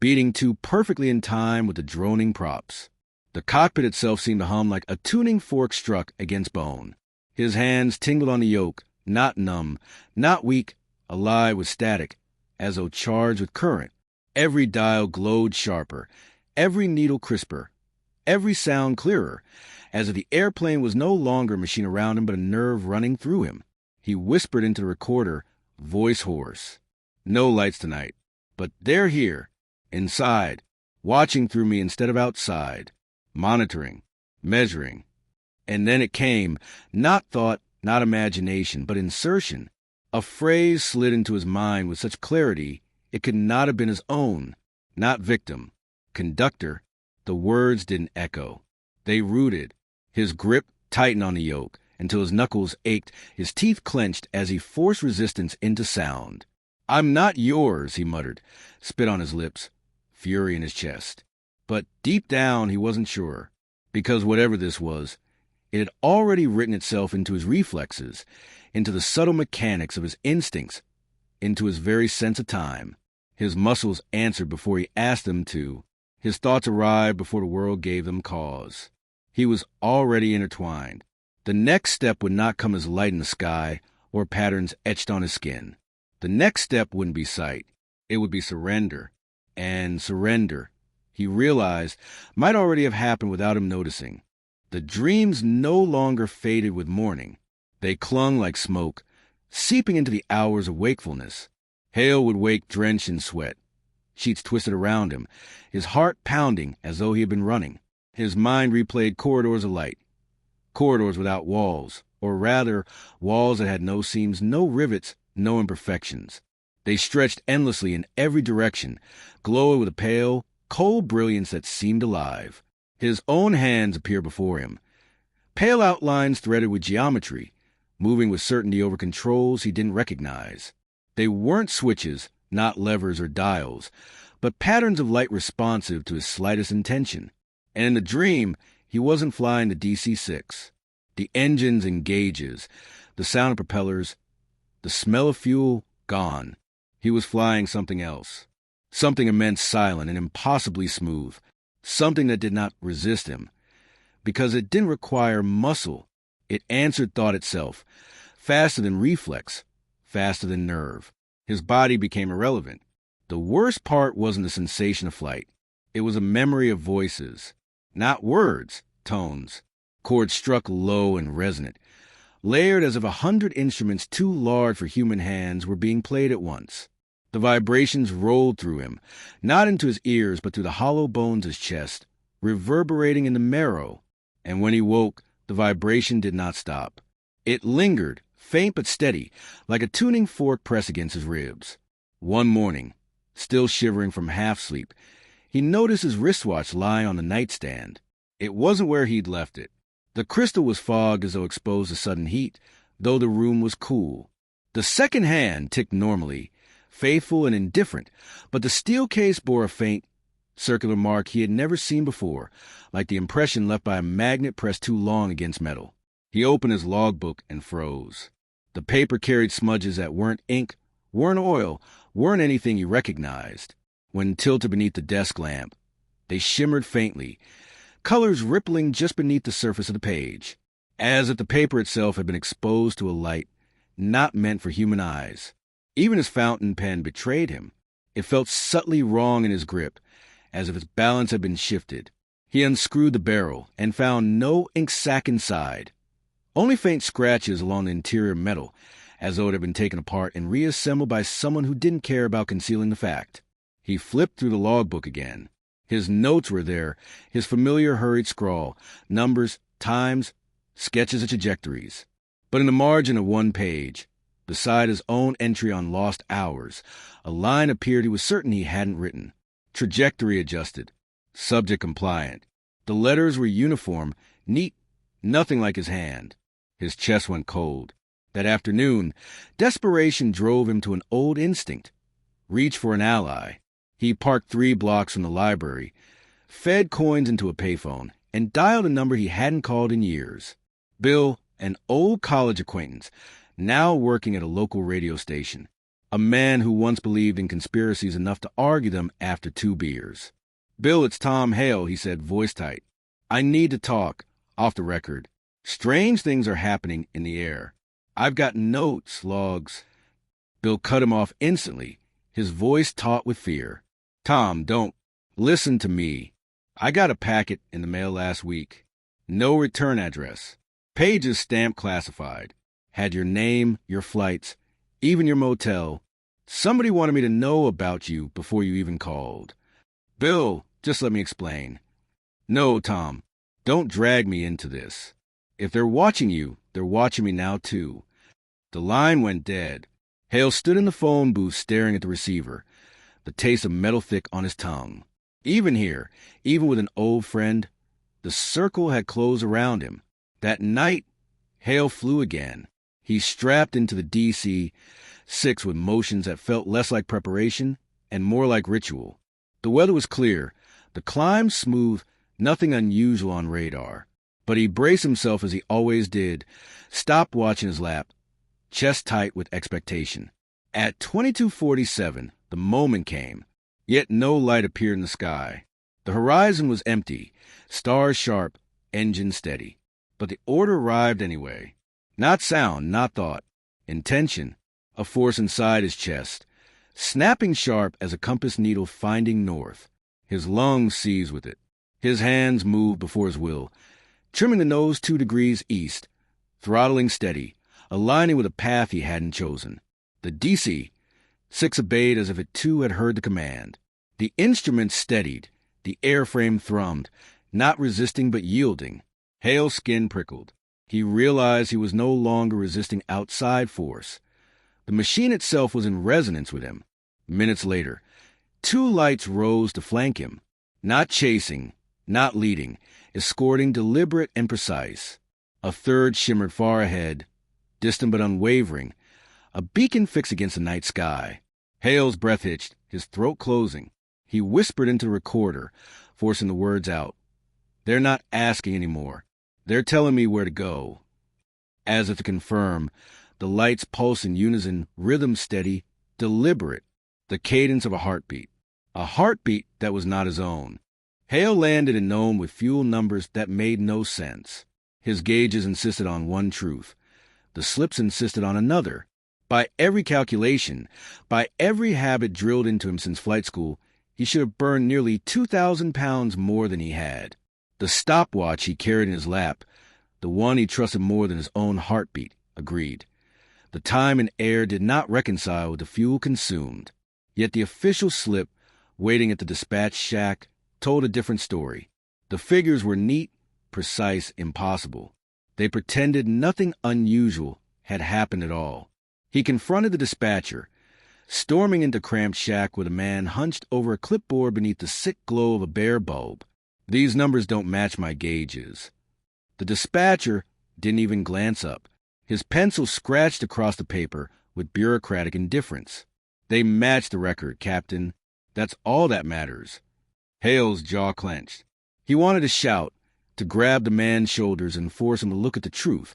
beating too perfectly in time with the droning props. The cockpit itself seemed to hum like a tuning fork struck against bone. His hands tingled on the yoke, not numb, not weak, alive with static, as though charged with current. Every dial glowed sharper, every needle crisper, every sound clearer, as if the airplane was no longer a machine around him but a nerve running through him. He whispered into the recorder, voice hoarse, "No lights tonight, but they're here, inside, watching through me instead of outside, monitoring, measuring." And then it came, not thought, not imagination, but insertion. A phrase slid into his mind with such clarity it could not have been his own. Not victim, conductor. The words didn't echo. They rooted. His grip tightened on the yoke until his knuckles ached, his teeth clenched as he forced resistance into sound. "I'm not yours," he muttered, spit on his lips, fury in his chest. But deep down he wasn't sure, because whatever this was, it had already written itself into his reflexes, into the subtle mechanics of his instincts, into his very sense of time. His muscles answered before he asked them to. His thoughts arrived before the world gave them cause. He was already intertwined. The next step would not come as light in the sky or patterns etched on his skin. The next step wouldn't be sight. It would be surrender. And surrender, he realized, might already have happened without him noticing. The dreams no longer faded with morning. They clung like smoke, seeping into the hours of wakefulness. Hale would wake drenched in sweat, sheets twisted around him, his heart pounding as though he had been running. His mind replayed corridors of light, corridors without walls, or rather, walls that had no seams, no rivets, no imperfections. They stretched endlessly in every direction, glowing with a pale, cold brilliance that seemed alive. His own hands appeared before him, pale outlines threaded with geometry, moving with certainty over controls he didn't recognize. They weren't switches, not levers or dials, but patterns of light responsive to his slightest intention. And in the dream, he wasn't flying the DC-6. The engines and gauges, the sound of propellers, the smell of fuel, gone. He was flying something else. Something immense, silent, and impossibly smooth. Something that did not resist him. Because it didn't require muscle. It answered thought itself, faster than reflex, faster than nerve. His body became irrelevant. The worst part wasn't the sensation of flight. It was a memory of voices. Not words, tones. Chords struck low and resonant, layered as if 100 instruments too large for human hands were being played at once. The vibrations rolled through him, not into his ears but through the hollow bones of his chest, reverberating in the marrow. And when he woke, the vibration did not stop. It lingered, faint but steady, like a tuning fork pressed against his ribs. One morning, still shivering from half-sleep, he noticed his wristwatch lying on the nightstand. It wasn't where he'd left it. The crystal was fogged as though exposed to sudden heat, though the room was cool. The second hand ticked normally, faithful and indifferent, but the steel case bore a faint, circular mark he had never seen before, like the impression left by a magnet pressed too long against metal. He opened his logbook and froze. The paper carried smudges that weren't ink, weren't oil, weren't anything he recognized. When tilted beneath the desk lamp, they shimmered faintly, colors rippling just beneath the surface of the page, as if the paper itself had been exposed to a light not meant for human eyes. Even his fountain pen betrayed him. It felt subtly wrong in his grip, as if its balance had been shifted. He unscrewed the barrel and found no ink sac inside, only faint scratches along the interior metal, as though it had been taken apart and reassembled by someone who didn't care about concealing the fact. He flipped through the logbook again. His notes were there, his familiar hurried scrawl, numbers, times, sketches of trajectories. But in the margin of one page, beside his own entry on lost hours, a line appeared he was certain he hadn't written. Trajectory adjusted. Subject compliant. The letters were uniform, neat, nothing like his hand. His chest went cold. That afternoon, desperation drove him to an old instinct. Reach for an ally. He parked 3 blocks from the library, fed coins into a payphone, and dialed a number he hadn't called in years. Bill, an old college acquaintance, now working at a local radio station. A man who once believed in conspiracies enough to argue them after 2 beers. "Bill, it's Tom Hale," he said, voice tight. "I need to talk, off the record. Strange things are happening in the air. I've got notes, logs." Bill cut him off instantly, his voice taut with fear. "Tom, don't. Listen to me. I got a packet in the mail last week. No return address. Pages stamped classified. Had your name, your flights, even your motel. Somebody wanted me to know about you before you even called." "Bill, just let me explain." "No, Tom. Don't drag me into this. If they're watching you, they're watching me now, too." The line went dead. Hale stood in the phone booth staring at the receiver, the taste of metal thick on his tongue. Even here, even with an old friend, the circle had closed around him. That night, Hale flew again. He strapped into the DC-6 with motions that felt less like preparation and more like ritual. The weather was clear, the climb smooth, nothing unusual on radar. But he braced himself as he always did, stopwatch in his lap, chest tight with expectation. At 22:47, the moment came, yet no light appeared in the sky. The horizon was empty, stars sharp, engine steady. But the order arrived anyway. Not sound, not thought. Intention, a force inside his chest, snapping sharp as a compass needle finding north. His lungs seized with it. His hands moved before his will, trimming the nose 2 degrees east, throttling steady, aligning with a path he hadn't chosen. The DC-6 obeyed as if it too had heard the command. The instruments steadied, the airframe thrummed, not resisting but yielding. Hale's skin prickled. He realized he was no longer resisting outside force, The machine itself was in resonance with him. Minutes later, 2 lights rose to flank him, not chasing, not leading, escorting deliberate and precise. A third shimmered far ahead, distant but unwavering, a beacon fixed against the night sky. Hale's breath hitched, his throat closing. He whispered into the recorder, forcing the words out. "They're not asking anymore. They're telling me where to go." As if to confirm, the lights pulse in unison, rhythm steady, deliberate, the cadence of a heartbeat that was not his own. Hale landed in Nome with fuel numbers that made no sense. His gauges insisted on one truth. The slips insisted on another. By every calculation, by every habit drilled into him since flight school, he should have burned nearly 2,000 pounds more than he had. The stopwatch he carried in his lap, the one he trusted more than his own heartbeat, agreed. The time and air did not reconcile with the fuel consumed. Yet the official slip, waiting at the dispatch shack, told a different story. The figures were neat, precise, impossible. They pretended nothing unusual had happened at all. He confronted the dispatcher, storming into cramped shack with a man hunched over a clipboard beneath the sick glow of a bare bulb. "These numbers don't match my gauges." The dispatcher didn't even glance up. His pencil scratched across the paper with bureaucratic indifference. "They match the record, Captain. That's all that matters." Hale's jaw clenched. He wanted to shout, to grab the man's shoulders and force him to look at the truth,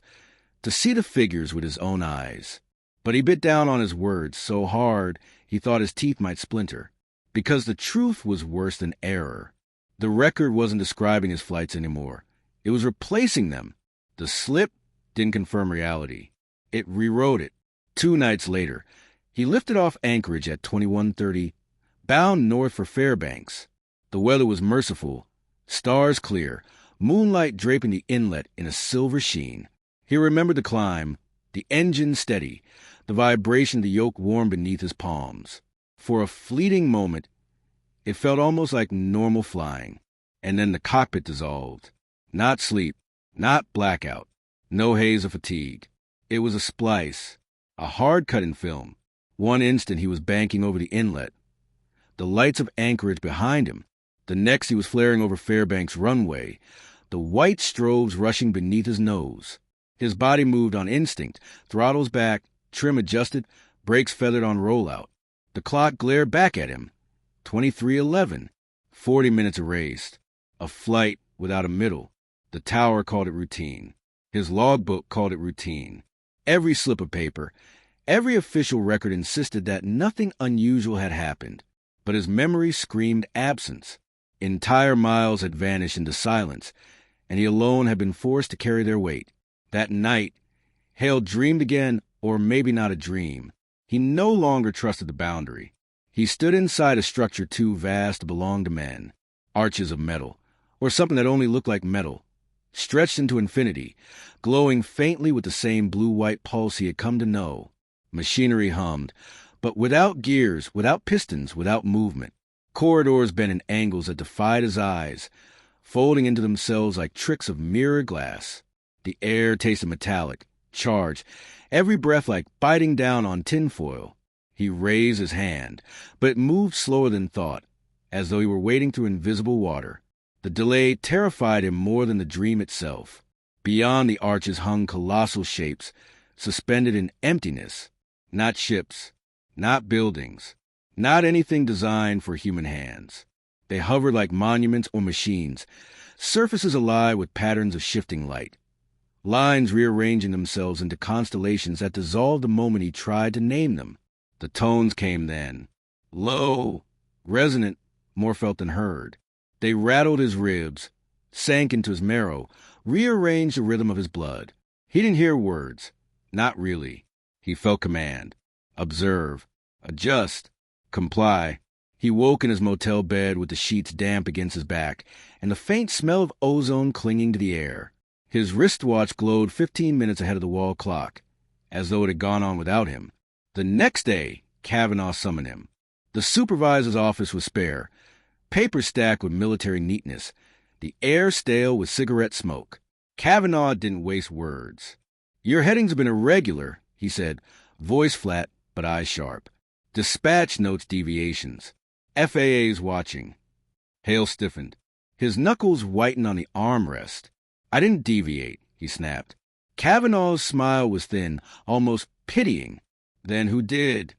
to see the figures with his own eyes. But he bit down on his words so hard he thought his teeth might splinter, because the truth was worse than error. The record wasn't describing his flights anymore. It was replacing them. The slip didn't confirm reality. It rewrote it. 2 nights later, he lifted off Anchorage at 21:30, bound north for Fairbanks. The weather was merciful, stars clear, moonlight draping the inlet in a silver sheen. He remembered the climb, the engine steady, the vibration of the yoke warm beneath his palms. For a fleeting moment, it felt almost like normal flying, and then the cockpit dissolved. Not sleep, not blackout, no haze of fatigue. It was a splice, a hard cut in film. One instant he was banking over the inlet, the lights of Anchorage behind him. The next he was flaring over Fairbanks runway, the white strobes rushing beneath his nose. His body moved on instinct, throttles back, trim adjusted, brakes feathered on rollout. The clock glared back at him. 23:11. 40 minutes erased. A flight without a middle. The tower called it routine. His logbook called it routine. Every slip of paper, every official record insisted that nothing unusual had happened. But his memory screamed absence. Entire miles had vanished into silence, and he alone had been forced to carry their weight. That night, Hale dreamed again, or maybe not a dream. He no longer trusted the boundary. He stood inside a structure too vast to belong to men. Arches of metal, or something that only looked like metal, stretched into infinity, glowing faintly with the same blue-white pulse he had come to know. Machinery hummed, but without gears, without pistons, without movement. Corridors bent in angles that defied his eyes, folding into themselves like tricks of mirror glass. The air tasted metallic, charged, every breath like biting down on tinfoil. He raised his hand, but it moved slower than thought, as though he were wading through invisible water. The delay terrified him more than the dream itself. Beyond the arches hung colossal shapes, suspended in emptiness. Not ships, not buildings, not anything designed for human hands. They hovered like monuments or machines, surfaces alive with patterns of shifting light. Lines rearranging themselves into constellations that dissolved the moment he tried to name them. The tones came then. Low, resonant, more felt than heard. They rattled his ribs, sank into his marrow, rearranged the rhythm of his blood. He didn't hear words. Not really. He felt command. Observe. Adjust. Comply. He woke in his motel bed with the sheets damp against his back and the faint smell of ozone clinging to the air. His wristwatch glowed 15 minutes ahead of the wall clock, as though it had gone on without him. The next day, Kavanaugh summoned him. The supervisor's office was spare, paper stacked with military neatness, the air stale with cigarette smoke. Kavanaugh didn't waste words. "Your headings have been irregular," he said, voice flat, but eyes sharp. Dispatch notes deviations. FAA's watching. Hale stiffened. His knuckles whitened on the armrest. I didn't deviate, he snapped. Kavanaugh's smile was thin, almost pitying. Then who did?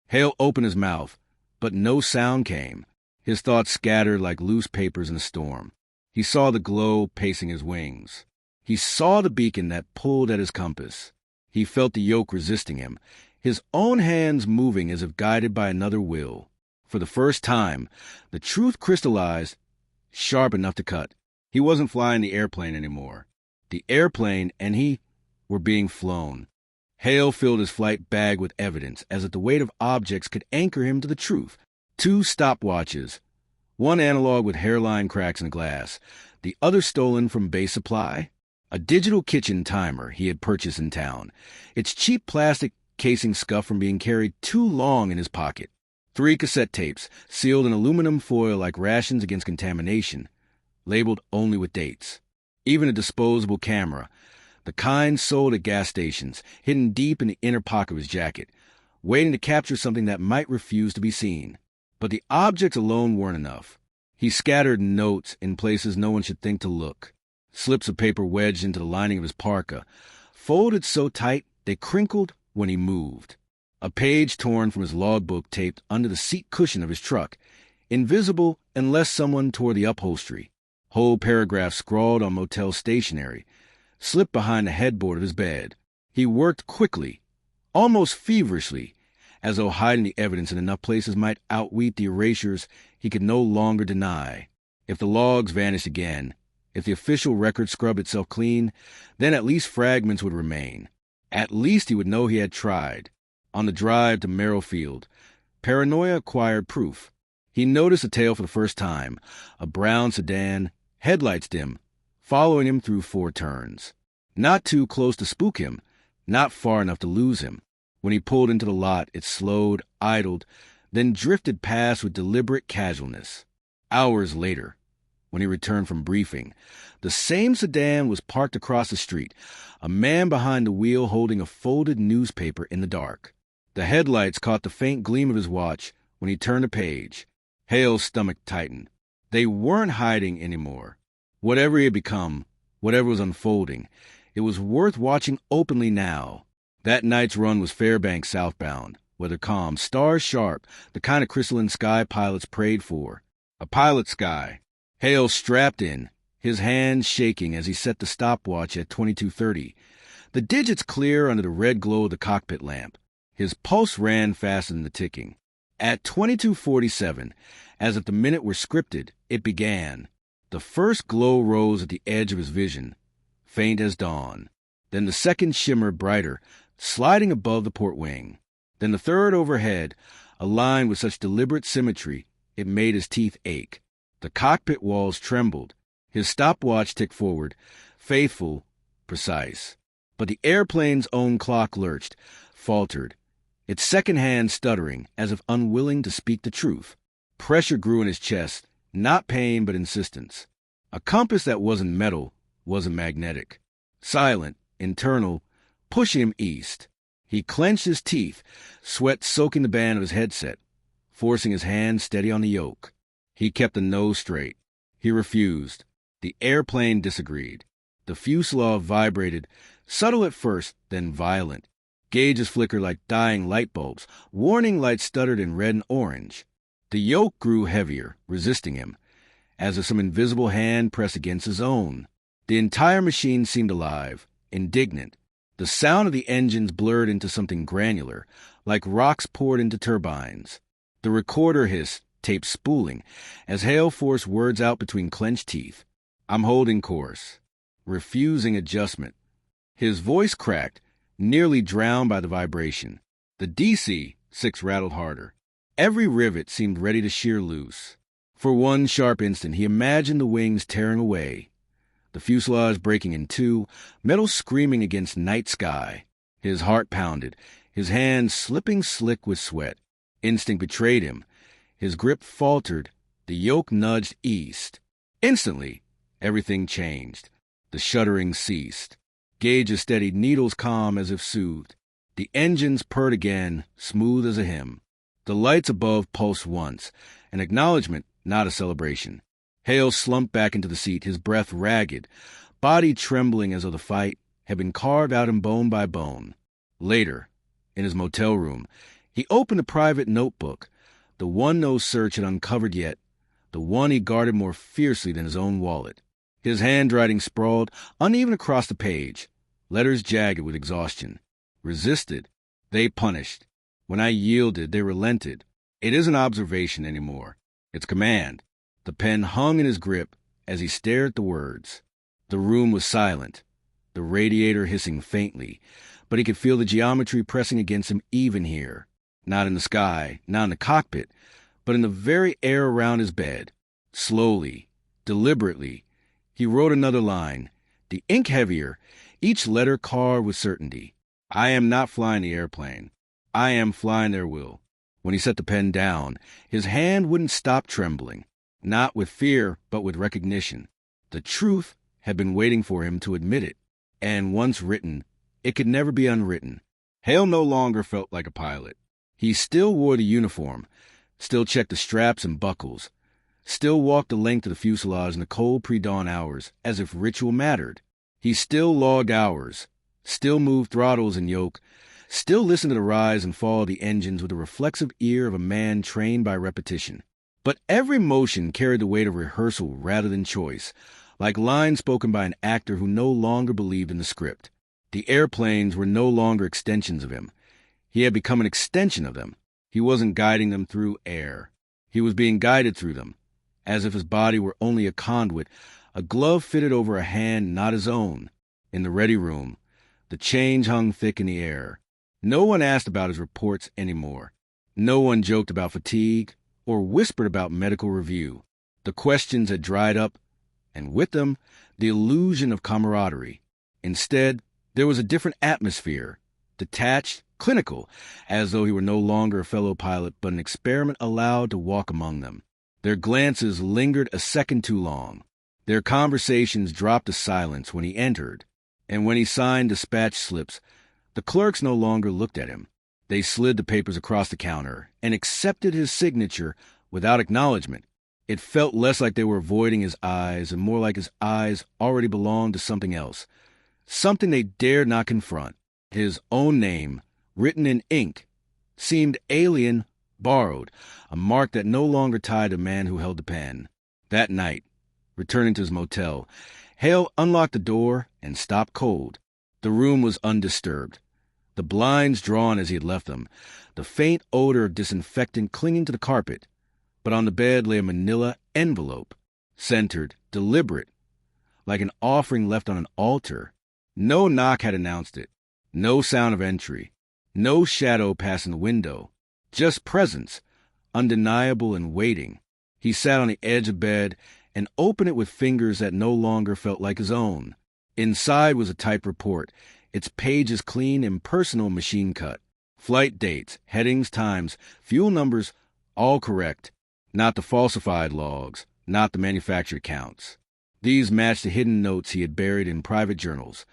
Hale opened his mouth, but no sound came. His thoughts scattered like loose papers in a storm. He saw the glow pacing his wings. He saw the beacon that pulled at his compass. He felt the yoke resisting him, his own hands moving as if guided by another will. For the first time, the truth crystallized, sharp enough to cut. He wasn't flying the airplane anymore. The airplane and he were being flown. Hale filled his flight bag with evidence, as if the weight of objects could anchor him to the truth. 2 stopwatches, one analog with hairline cracks in the glass, the other stolen from base supply. A digital kitchen timer he had purchased in town, its cheap plastic casing scuffed from being carried too long in his pocket. 3 cassette tapes, sealed in aluminum foil like rations against contamination, labeled only with dates. Even a disposable camera, the kind sold at gas stations, hidden deep in the inner pocket of his jacket, waiting to capture something that might refuse to be seen. But the objects alone weren't enough. He scattered notes in places no one should think to look. Slips of paper wedged into the lining of his parka, folded so tight they crinkled when he moved. A page torn from his logbook taped under the seat cushion of his truck, invisible unless someone tore the upholstery. Whole paragraphs scrawled on motel stationery, slipped behind the headboard of his bed. He worked quickly, almost feverishly, as though hiding the evidence in enough places might outweed the erasures he could no longer deny. If the logs vanished again, if the official record scrubbed itself clean, then at least fragments would remain. At least he would know he had tried. On the drive to Merrifield, paranoia acquired proof. He noticed a tail for the first time, a brown sedan, headlights dim, following him through 4 turns. Not too close to spook him, not far enough to lose him. When he pulled into the lot, it slowed, idled, then drifted past with deliberate casualness. Hours later, when he returned from briefing, the same sedan was parked across the street, a man behind the wheel holding a folded newspaper in the dark. The headlights caught the faint gleam of his watch when he turned a page. Hale's stomach tightened. They weren't hiding anymore. Whatever he had become, whatever was unfolding, it was worth watching openly now. That night's run was Fairbanks southbound, weather calm, stars sharp, the kind of crystalline sky pilots prayed for. A pilot sky. Hale strapped in, his hands shaking as he set the stopwatch at 22:30. The digits clear under the red glow of the cockpit lamp. His pulse ran faster than the ticking. At 22:47, as if the minute were scripted, it began. The first glow rose at the edge of his vision, faint as dawn. Then the second shimmered brighter, sliding above the port wing. Then the third overhead, aligned with such deliberate symmetry it made his teeth ache. The cockpit walls trembled. His stopwatch ticked forward, faithful, precise. But the airplane's own clock lurched, faltered, its second hand stuttering, as if unwilling to speak the truth. Pressure grew in his chest, not pain but insistence. A compass that wasn't metal, wasn't magnetic. Silent, internal, pushing him east. He clenched his teeth, sweat soaking the band of his headset, forcing his hand steady on the yoke. He kept the nose straight. He refused. The airplane disagreed. The fuselage vibrated, subtle at first, then violent. Gauges flickered like dying light bulbs. Warning lights stuttered in red and orange. The yoke grew heavier, resisting him, as if some invisible hand pressed against his own. The entire machine seemed alive, indignant. The sound of the engines blurred into something granular, like rocks poured into turbines. The recorder hissed, tape spooling, as Hale forced words out between clenched teeth. I'm holding course. Refusing adjustment. His voice cracked, nearly drowned by the vibration. The DC-6 rattled harder. Every rivet seemed ready to shear loose. For one sharp instant he imagined the wings tearing away, the fuselage breaking in two, metal screaming against night sky. His heart pounded, his hands slipping slick with sweat. Instinct betrayed him. His grip faltered, the yoke nudged east. Instantly, everything changed. The shuddering ceased. Gauges steadied, needles calm as if soothed. The engines purred again, smooth as a hymn. The lights above pulsed once, an acknowledgement, not a celebration. Hale slumped back into the seat, his breath ragged, body trembling as though the fight had been carved out in bone by bone. Later, in his motel room, he opened a private notebook, the one no search had uncovered yet, the one he guarded more fiercely than his own wallet. His handwriting sprawled uneven across the page, letters jagged with exhaustion. Resisted, they punished. When I yielded, they relented. It isn't observation anymore. It's command. The pen hung in his grip as he stared at the words. The room was silent, the radiator hissing faintly, but he could feel the geometry pressing against him even here. Not in the sky, not in the cockpit, but in the very air around his bed. Slowly, deliberately, he wrote another line, the ink heavier, each letter carved with certainty. I am not flying the airplane. I am flying their will. When he set the pen down, his hand wouldn't stop trembling, not with fear, but with recognition. The truth had been waiting for him to admit it, and once written, it could never be unwritten. Hale no longer felt like a pilot. He still wore the uniform, still checked the straps and buckles, still walked the length of the fuselage in the cold pre-dawn hours as if ritual mattered. He still logged hours, still moved throttles and yoke, still listened to the rise and fall of the engines with the reflexive ear of a man trained by repetition. But every motion carried the weight of rehearsal rather than choice, like lines spoken by an actor who no longer believed in the script. The airplanes were no longer extensions of him. He had become an extension of them. He wasn't guiding them through air. He was being guided through them, as if his body were only a conduit, a glove fitted over a hand not his own. In the ready room, the change hung thick in the air. No one asked about his reports anymore. No one joked about fatigue or whispered about medical review. The questions had dried up, and with them, the illusion of camaraderie. Instead, there was a different atmosphere, detached, clinical, as though he were no longer a fellow pilot, but an experiment allowed to walk among them. Their glances lingered a second too long. Their conversations dropped to silence when he entered, and when he signed dispatch slips, the clerks no longer looked at him. They slid the papers across the counter and accepted his signature without acknowledgement. It felt less like they were avoiding his eyes and more like his eyes already belonged to something else, something they dared not confront. His own name, written in ink, seemed alien, borrowed, a mark that no longer tied the man who held the pen. That night, returning to his motel, Hale unlocked the door and stopped cold. The room was undisturbed, the blinds drawn as he had left them, the faint odor of disinfectant clinging to the carpet. But on the bed lay a manila envelope, centered, deliberate, like an offering left on an altar. No knock had announced it, no sound of entry, no shadow passing the window, just presence, undeniable and waiting. He sat on the edge of bed and opened it with fingers that no longer felt like his own. Inside was a typed report, its pages clean, impersonal, machine-cut. Flight dates, headings, times, fuel numbers, all correct. Not the falsified logs, not the manufactured counts. These matched the hidden notes he had buried in private journals,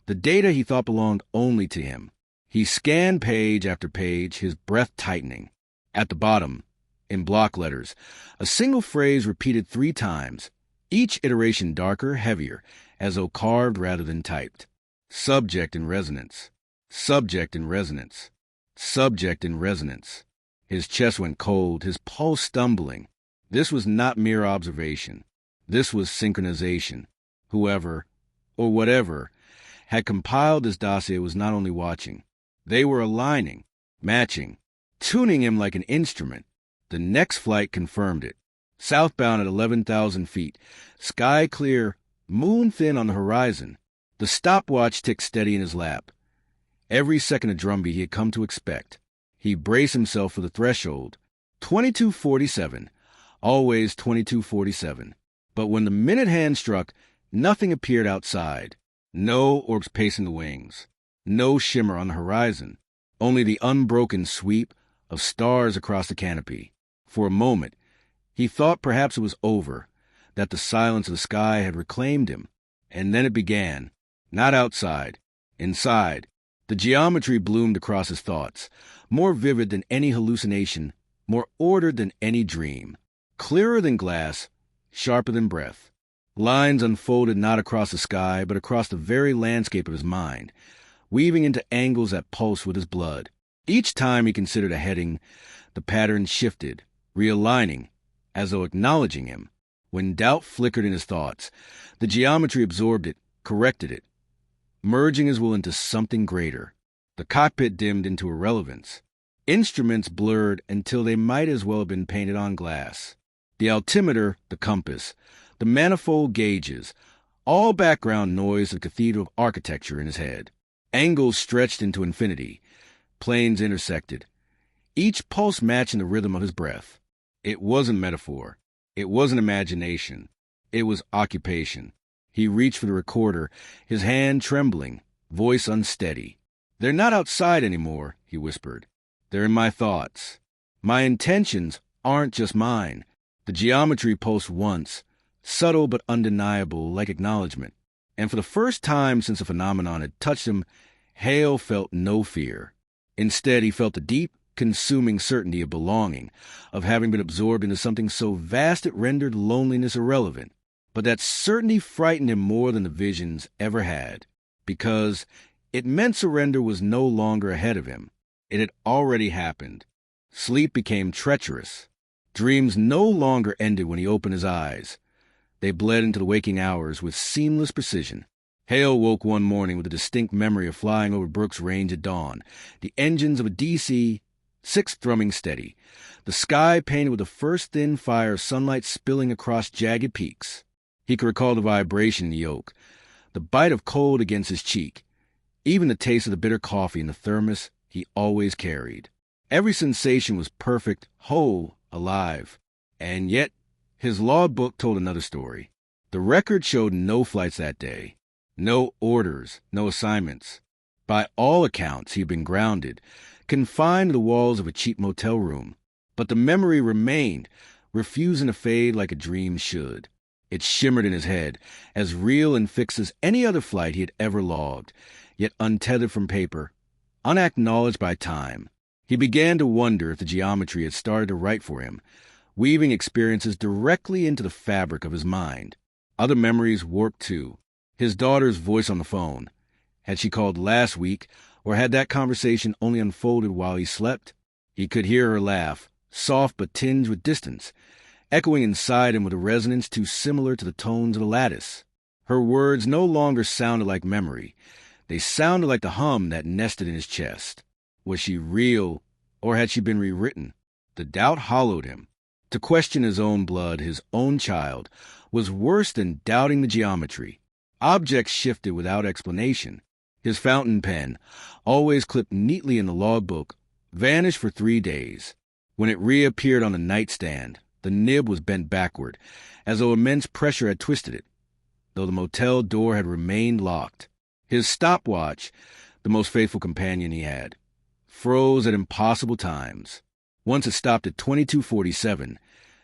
the data he thought belonged only to him. He scanned page after page, his breath tightening. At the bottom, in block letters, a single phrase repeated 3 times, each iteration darker, heavier, as though carved rather than typed. Subject in resonance. Subject in resonance. Subject in resonance. His chest went cold, his pulse stumbling. This was not mere observation. This was synchronization. Whoever, or whatever, had compiled this dossier was not only watching. They were aligning, matching, tuning him like an instrument. The next flight confirmed it. Southbound at 11,000 feet, sky clear, moon thin on the horizon. The stopwatch ticked steady in his lap. Every second a drumbeat he had come to expect. He braced himself for the threshold. 22:47. Always 22:47. But when the minute hand struck, nothing appeared outside. No orbs pacing the wings. No shimmer on the horizon. Only the unbroken sweep of stars across the canopy. For a moment, he thought perhaps it was over, that the silence of the sky had reclaimed him. And then it began. Not outside. Inside. The geometry bloomed across his thoughts, more vivid than any hallucination, more ordered than any dream, clearer than glass, sharper than breath. Lines unfolded not across the sky, but across the very landscape of his mind, weaving into angles that pulsed with his blood. Each time he considered a heading, the pattern shifted, realigning, as though acknowledging him. When doubt flickered in his thoughts, the geometry absorbed it, corrected it, merging his will into something greater. The cockpit dimmed into irrelevance. Instruments blurred until they might as well have been painted on glass. The altimeter, the compass, the manifold gauges, all background noise of cathedral architecture in his head. Angles stretched into infinity. Planes intersected, each pulse matching the rhythm of his breath. It wasn't metaphor. It wasn't imagination. It was occupation. He reached for the recorder, his hand trembling, voice unsteady. "They're not outside anymore," he whispered. "They're in my thoughts. My intentions aren't just mine." The geometry pulsed once, subtle but undeniable, like acknowledgement. And for the first time since the phenomenon had touched him, Hale felt no fear. Instead, he felt the deep, consuming certainty of belonging, of having been absorbed into something so vast it rendered loneliness irrelevant. But that certainty frightened him more than the visions ever had, because it meant surrender was no longer ahead of him. It had already happened. Sleep became treacherous. Dreams no longer ended when he opened his eyes. They bled into the waking hours with seamless precision. Hale woke one morning with a distinct memory of flying over Brooks Range at dawn, the engines of a DC-6 thrumming steady, the sky painted with the first thin fire of sunlight spilling across jagged peaks. He could recall the vibration in the yoke, the bite of cold against his cheek, even the taste of the bitter coffee in the thermos he always carried. Every sensation was perfect, whole, alive. And yet, his logbook told another story. The record showed no flights that day. No orders, no assignments. By all accounts, he had been grounded, confined to the walls of a cheap motel room. But the memory remained, refusing to fade like a dream should. It shimmered in his head, as real and fixed as any other flight he had ever logged, yet untethered from paper, unacknowledged by time. He began to wonder if the geometry had started to write for him, weaving experiences directly into the fabric of his mind. Other memories warped too. His daughter's voice on the phone. Had she called last week, or had that conversation only unfolded while he slept? He could hear her laugh, soft but tinged with distance, echoing inside him with a resonance too similar to the tones of the lattice. Her words no longer sounded like memory. They sounded like the hum that nested in his chest. Was she real, or had she been rewritten? The doubt hollowed him. To question his own blood, his own child, was worse than doubting the geometry. Objects shifted without explanation. His fountain pen, always clipped neatly in the logbook, vanished for 3 days. When it reappeared on the nightstand, the nib was bent backward, as though immense pressure had twisted it, though the motel door had remained locked. His stopwatch, the most faithful companion he had, froze at impossible times. Once it stopped at 22:47,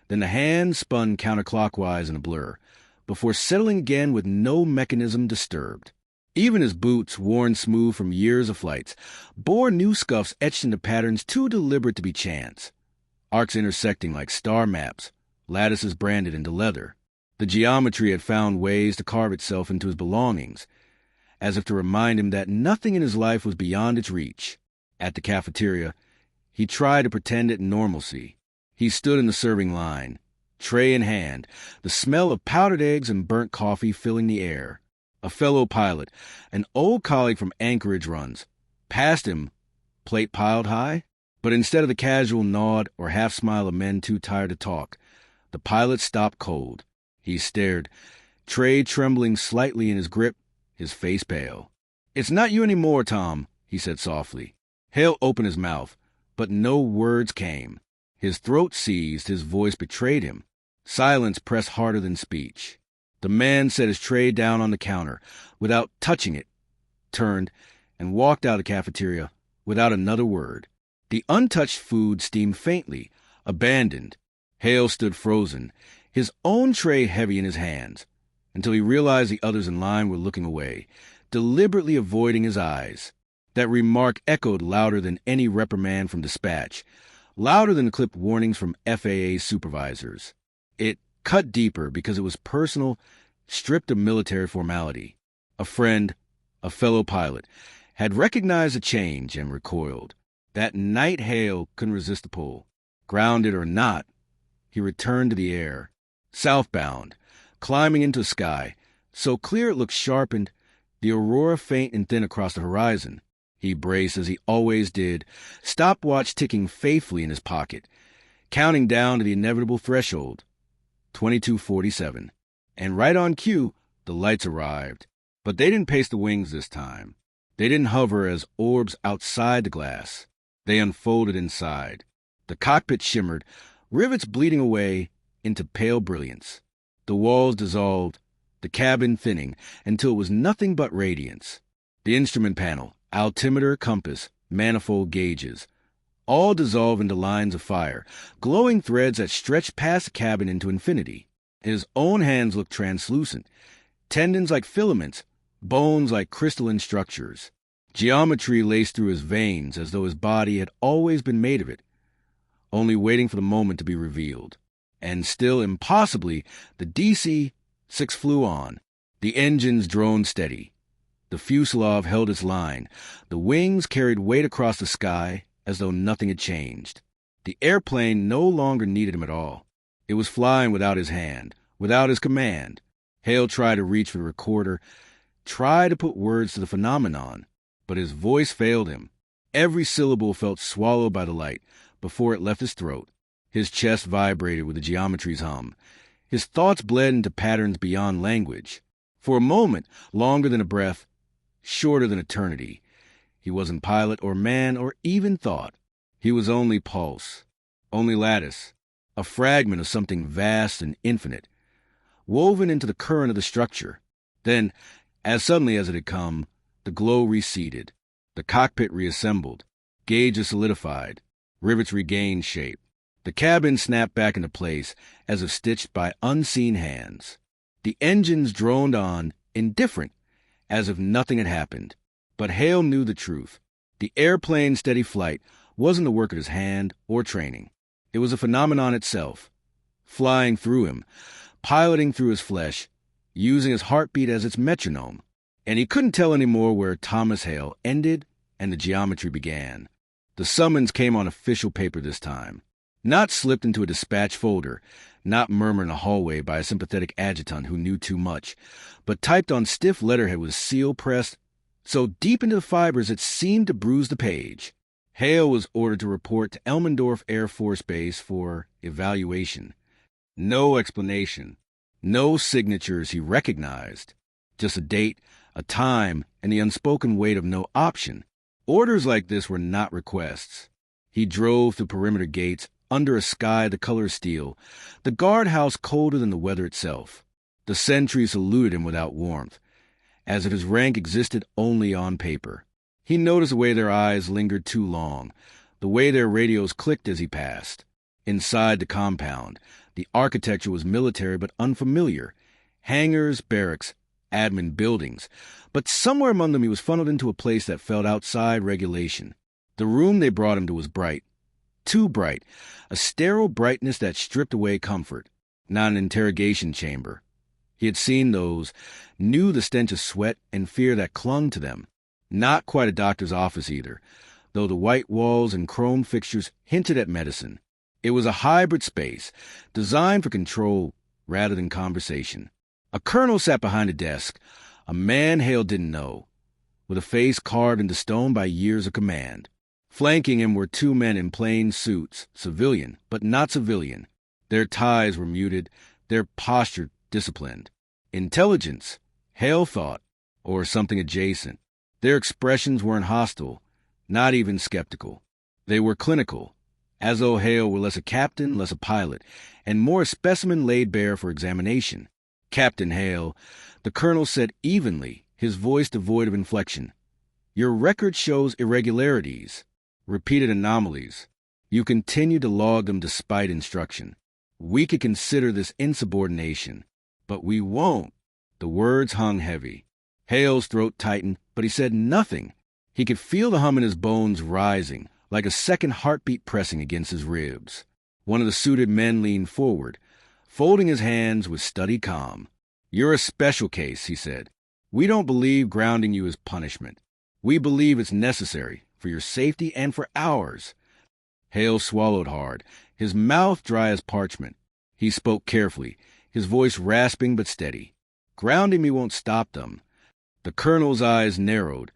then the hand spun counterclockwise in a blur, before settling again with no mechanism disturbed. Even his boots, worn smooth from years of flights, bore new scuffs etched into patterns too deliberate to be chance. Arcs intersecting like star maps, lattices branded into leather. The geometry had found ways to carve itself into his belongings, as if to remind him that nothing in his life was beyond its reach. At the cafeteria, he tried to pretend at normalcy. He stood in the serving line, tray in hand, the smell of powdered eggs and burnt coffee filling the air. A fellow pilot, an old colleague from Anchorage runs, passed him, plate piled high. But instead of the casual nod or half smile of men too tired to talk, the pilot stopped cold. He stared, tray trembling slightly in his grip, his face pale. "It's not you anymore, Tom," he said softly. Hale opened his mouth, but no words came. His throat seized, his voice betrayed him. Silence pressed harder than speech. The man set his tray down on the counter, without touching it, turned, and walked out of the cafeteria without another word. The untouched food steamed faintly, abandoned. Hale stood frozen, his own tray heavy in his hands, until he realized the others in line were looking away, deliberately avoiding his eyes. That remark echoed louder than any reprimand from dispatch, louder than the clipped warnings from FAA supervisors. It cut deeper because it was personal, stripped of military formality. A friend, a fellow pilot, had recognized the change and recoiled. That night Hale couldn't resist the pull. Grounded or not, he returned to the air, southbound, climbing into the sky, so clear it looked sharpened, the aurora faint and thin across the horizon. He braced as he always did, stopwatch ticking faithfully in his pocket, counting down to the inevitable threshold, 22:47. And right on cue, the lights arrived. But they didn't pace the wings this time. They didn't hover as orbs outside the glass. They unfolded inside. The cockpit shimmered, rivets bleeding away into pale brilliance. The walls dissolved, the cabin thinning, until it was nothing but radiance. The instrument panel, altimeter, compass, manifold gauges, all dissolved into lines of fire, glowing threads that stretched past the cabin into infinity. His own hands looked translucent, tendons like filaments, bones like crystalline structures. Geometry laced through his veins as though his body had always been made of it, only waiting for the moment to be revealed. And still impossibly, the DC-6 flew on. The engines droned steady. The fuselage held its line. The wings carried weight across the sky as though nothing had changed. The airplane no longer needed him at all. It was flying without his hand, without his command. Hale tried to reach for the recorder, tried to put words to the phenomenon, but his voice failed him. Every syllable felt swallowed by the light before it left his throat. His chest vibrated with the geometry's hum. His thoughts bled into patterns beyond language. For a moment, longer than a breath, shorter than eternity, he wasn't pilot or man or even thought. He was only pulse, only lattice, a fragment of something vast and infinite, woven into the current of the structure. Then, as suddenly as it had come, the glow receded. The cockpit reassembled, gauges solidified, rivets regained shape. The cabin snapped back into place as if stitched by unseen hands. The engines droned on, indifferent, as if nothing had happened. But Hale knew the truth. The airplane's steady flight wasn't the work of his hand or training. It was a phenomenon itself, flying through him, piloting through his flesh, using his heartbeat as its metronome. And he couldn't tell anymore where Thomas Hale ended and the geometry began. The summons came on official paper this time, not slipped into a dispatch folder, not murmured in a hallway by a sympathetic adjutant who knew too much, but typed on stiff letterhead with seal pressed so deep into the fibers it seemed to bruise the page. Hale was ordered to report to Elmendorf Air Force Base for evaluation. No explanation, no signatures he recognized, just a date, a time, and the unspoken weight of no option. Orders like this were not requests. He drove through perimeter gates, under a sky the color of steel, the guardhouse colder than the weather itself. The sentries saluted him without warmth, as if his rank existed only on paper. He noticed the way their eyes lingered too long, the way their radios clicked as he passed. Inside the compound, the architecture was military but unfamiliar. Hangars, barracks, admin buildings, but somewhere among them he was funneled into a place that felt outside regulation. The room they brought him to was bright, too bright, a sterile brightness that stripped away comfort, not an interrogation chamber. He had seen those, knew the stench of sweat and fear that clung to them. Not quite a doctor's office either, though the white walls and chrome fixtures hinted at medicine. It was a hybrid space, designed for control rather than conversation. A colonel sat behind a desk, a man Hale didn't know, with a face carved into stone by years of command. Flanking him were two men in plain suits, civilian, but not civilian. Their ties were muted, their posture disciplined. Intelligence, Hale thought, or something adjacent. Their expressions weren't hostile, not even skeptical. They were clinical, as though Hale were less a captain, less a pilot, and more a specimen laid bare for examination. Captain Hale, the colonel said evenly, his voice devoid of inflection. Your record shows irregularities, repeated anomalies. You continue to log them despite instruction. We could consider this insubordination, but we won't. The words hung heavy. Hale's throat tightened, but he said nothing. He could feel the hum in his bones rising, like a second heartbeat pressing against his ribs. One of the suited men leaned forward, folding his hands with studied calm. "You're a special case," he said. "We don't believe grounding you is punishment. We believe it's necessary for your safety and for ours." Hale swallowed hard, his mouth dry as parchment. He spoke carefully, his voice rasping but steady. "Grounding me won't stop them." The colonel's eyes narrowed,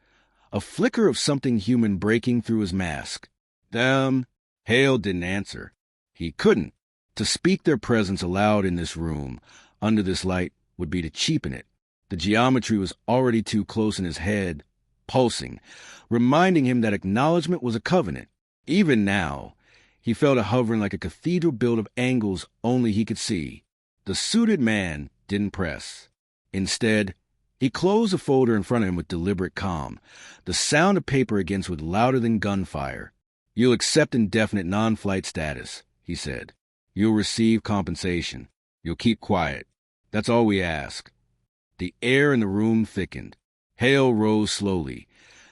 a flicker of something human breaking through his mask. "Them?" Hale didn't answer. He couldn't. To speak their presence aloud in this room, under this light, would be to cheapen it. The geometry was already too close in his head, pulsing, reminding him that acknowledgement was a covenant. Even now, he felt it hovering like a cathedral built of angles only he could see. The suited man didn't press. Instead, he closed the folder in front of him with deliberate calm, the sound of paper against it louder than gunfire. "You'll accept indefinite non-flight status," he said. "You'll receive compensation. You'll keep quiet. That's all we ask." The air in the room thickened. Hale rose slowly,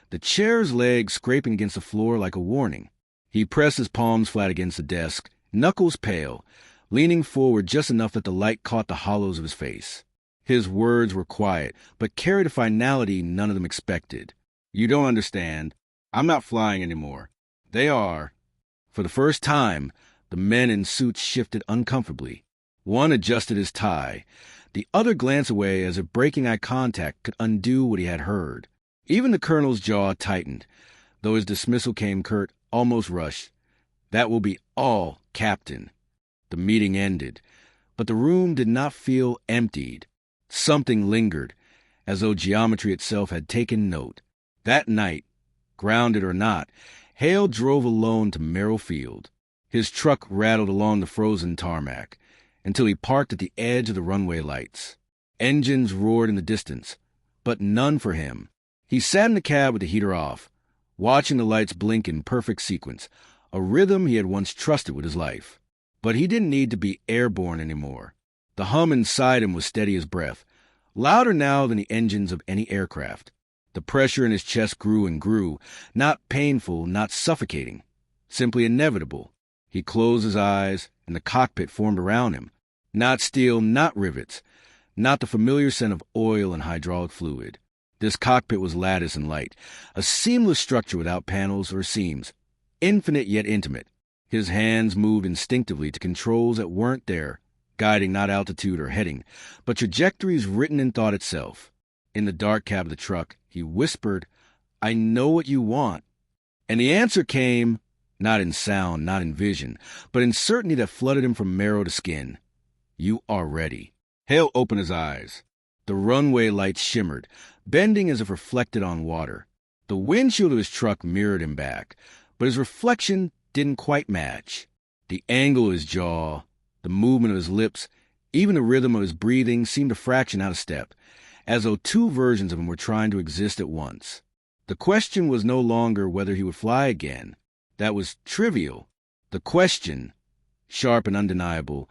the chair's legs scraping against the floor like a warning. He pressed his palms flat against the desk, knuckles pale, leaning forward just enough that the light caught the hollows of his face. His words were quiet, but carried a finality none of them expected. "You don't understand. I'm not flying anymore. They are." For the first time, the men in suits shifted uncomfortably. One adjusted his tie. The other glanced away as if breaking eye contact could undo what he had heard. Even the colonel's jaw tightened, though his dismissal came curt, almost rushed. "That will be all, Captain." The meeting ended, but the room did not feel emptied. Something lingered, as though geometry itself had taken note. That night, grounded or not, Hale drove alone to Merrill Field. His truck rattled along the frozen tarmac until he parked at the edge of the runway lights. Engines roared in the distance, but none for him. He sat in the cab with the heater off, watching the lights blink in perfect sequence, a rhythm he had once trusted with his life. But he didn't need to be airborne anymore. The hum inside him was steady as breath, louder now than the engines of any aircraft. The pressure in his chest grew and grew, not painful, not suffocating, simply inevitable. He closed his eyes, and the cockpit formed around him. Not steel, not rivets, not the familiar scent of oil and hydraulic fluid. This cockpit was lattice and light, a seamless structure without panels or seams, infinite yet intimate. His hands moved instinctively to controls that weren't there, guiding not altitude or heading, but trajectories written in thought itself. In the dark cab of the truck, he whispered, "I know what you want." And the answer came, not in sound, not in vision, but in certainty that flooded him from marrow to skin. "You are ready." Hale opened his eyes. The runway lights shimmered, bending as if reflected on water. The windshield of his truck mirrored him back, but his reflection didn't quite match. The angle of his jaw, the movement of his lips, even the rhythm of his breathing seemed a fraction out of step, as though two versions of him were trying to exist at once. The question was no longer whether he would fly again. That was trivial. The question, sharp and undeniable,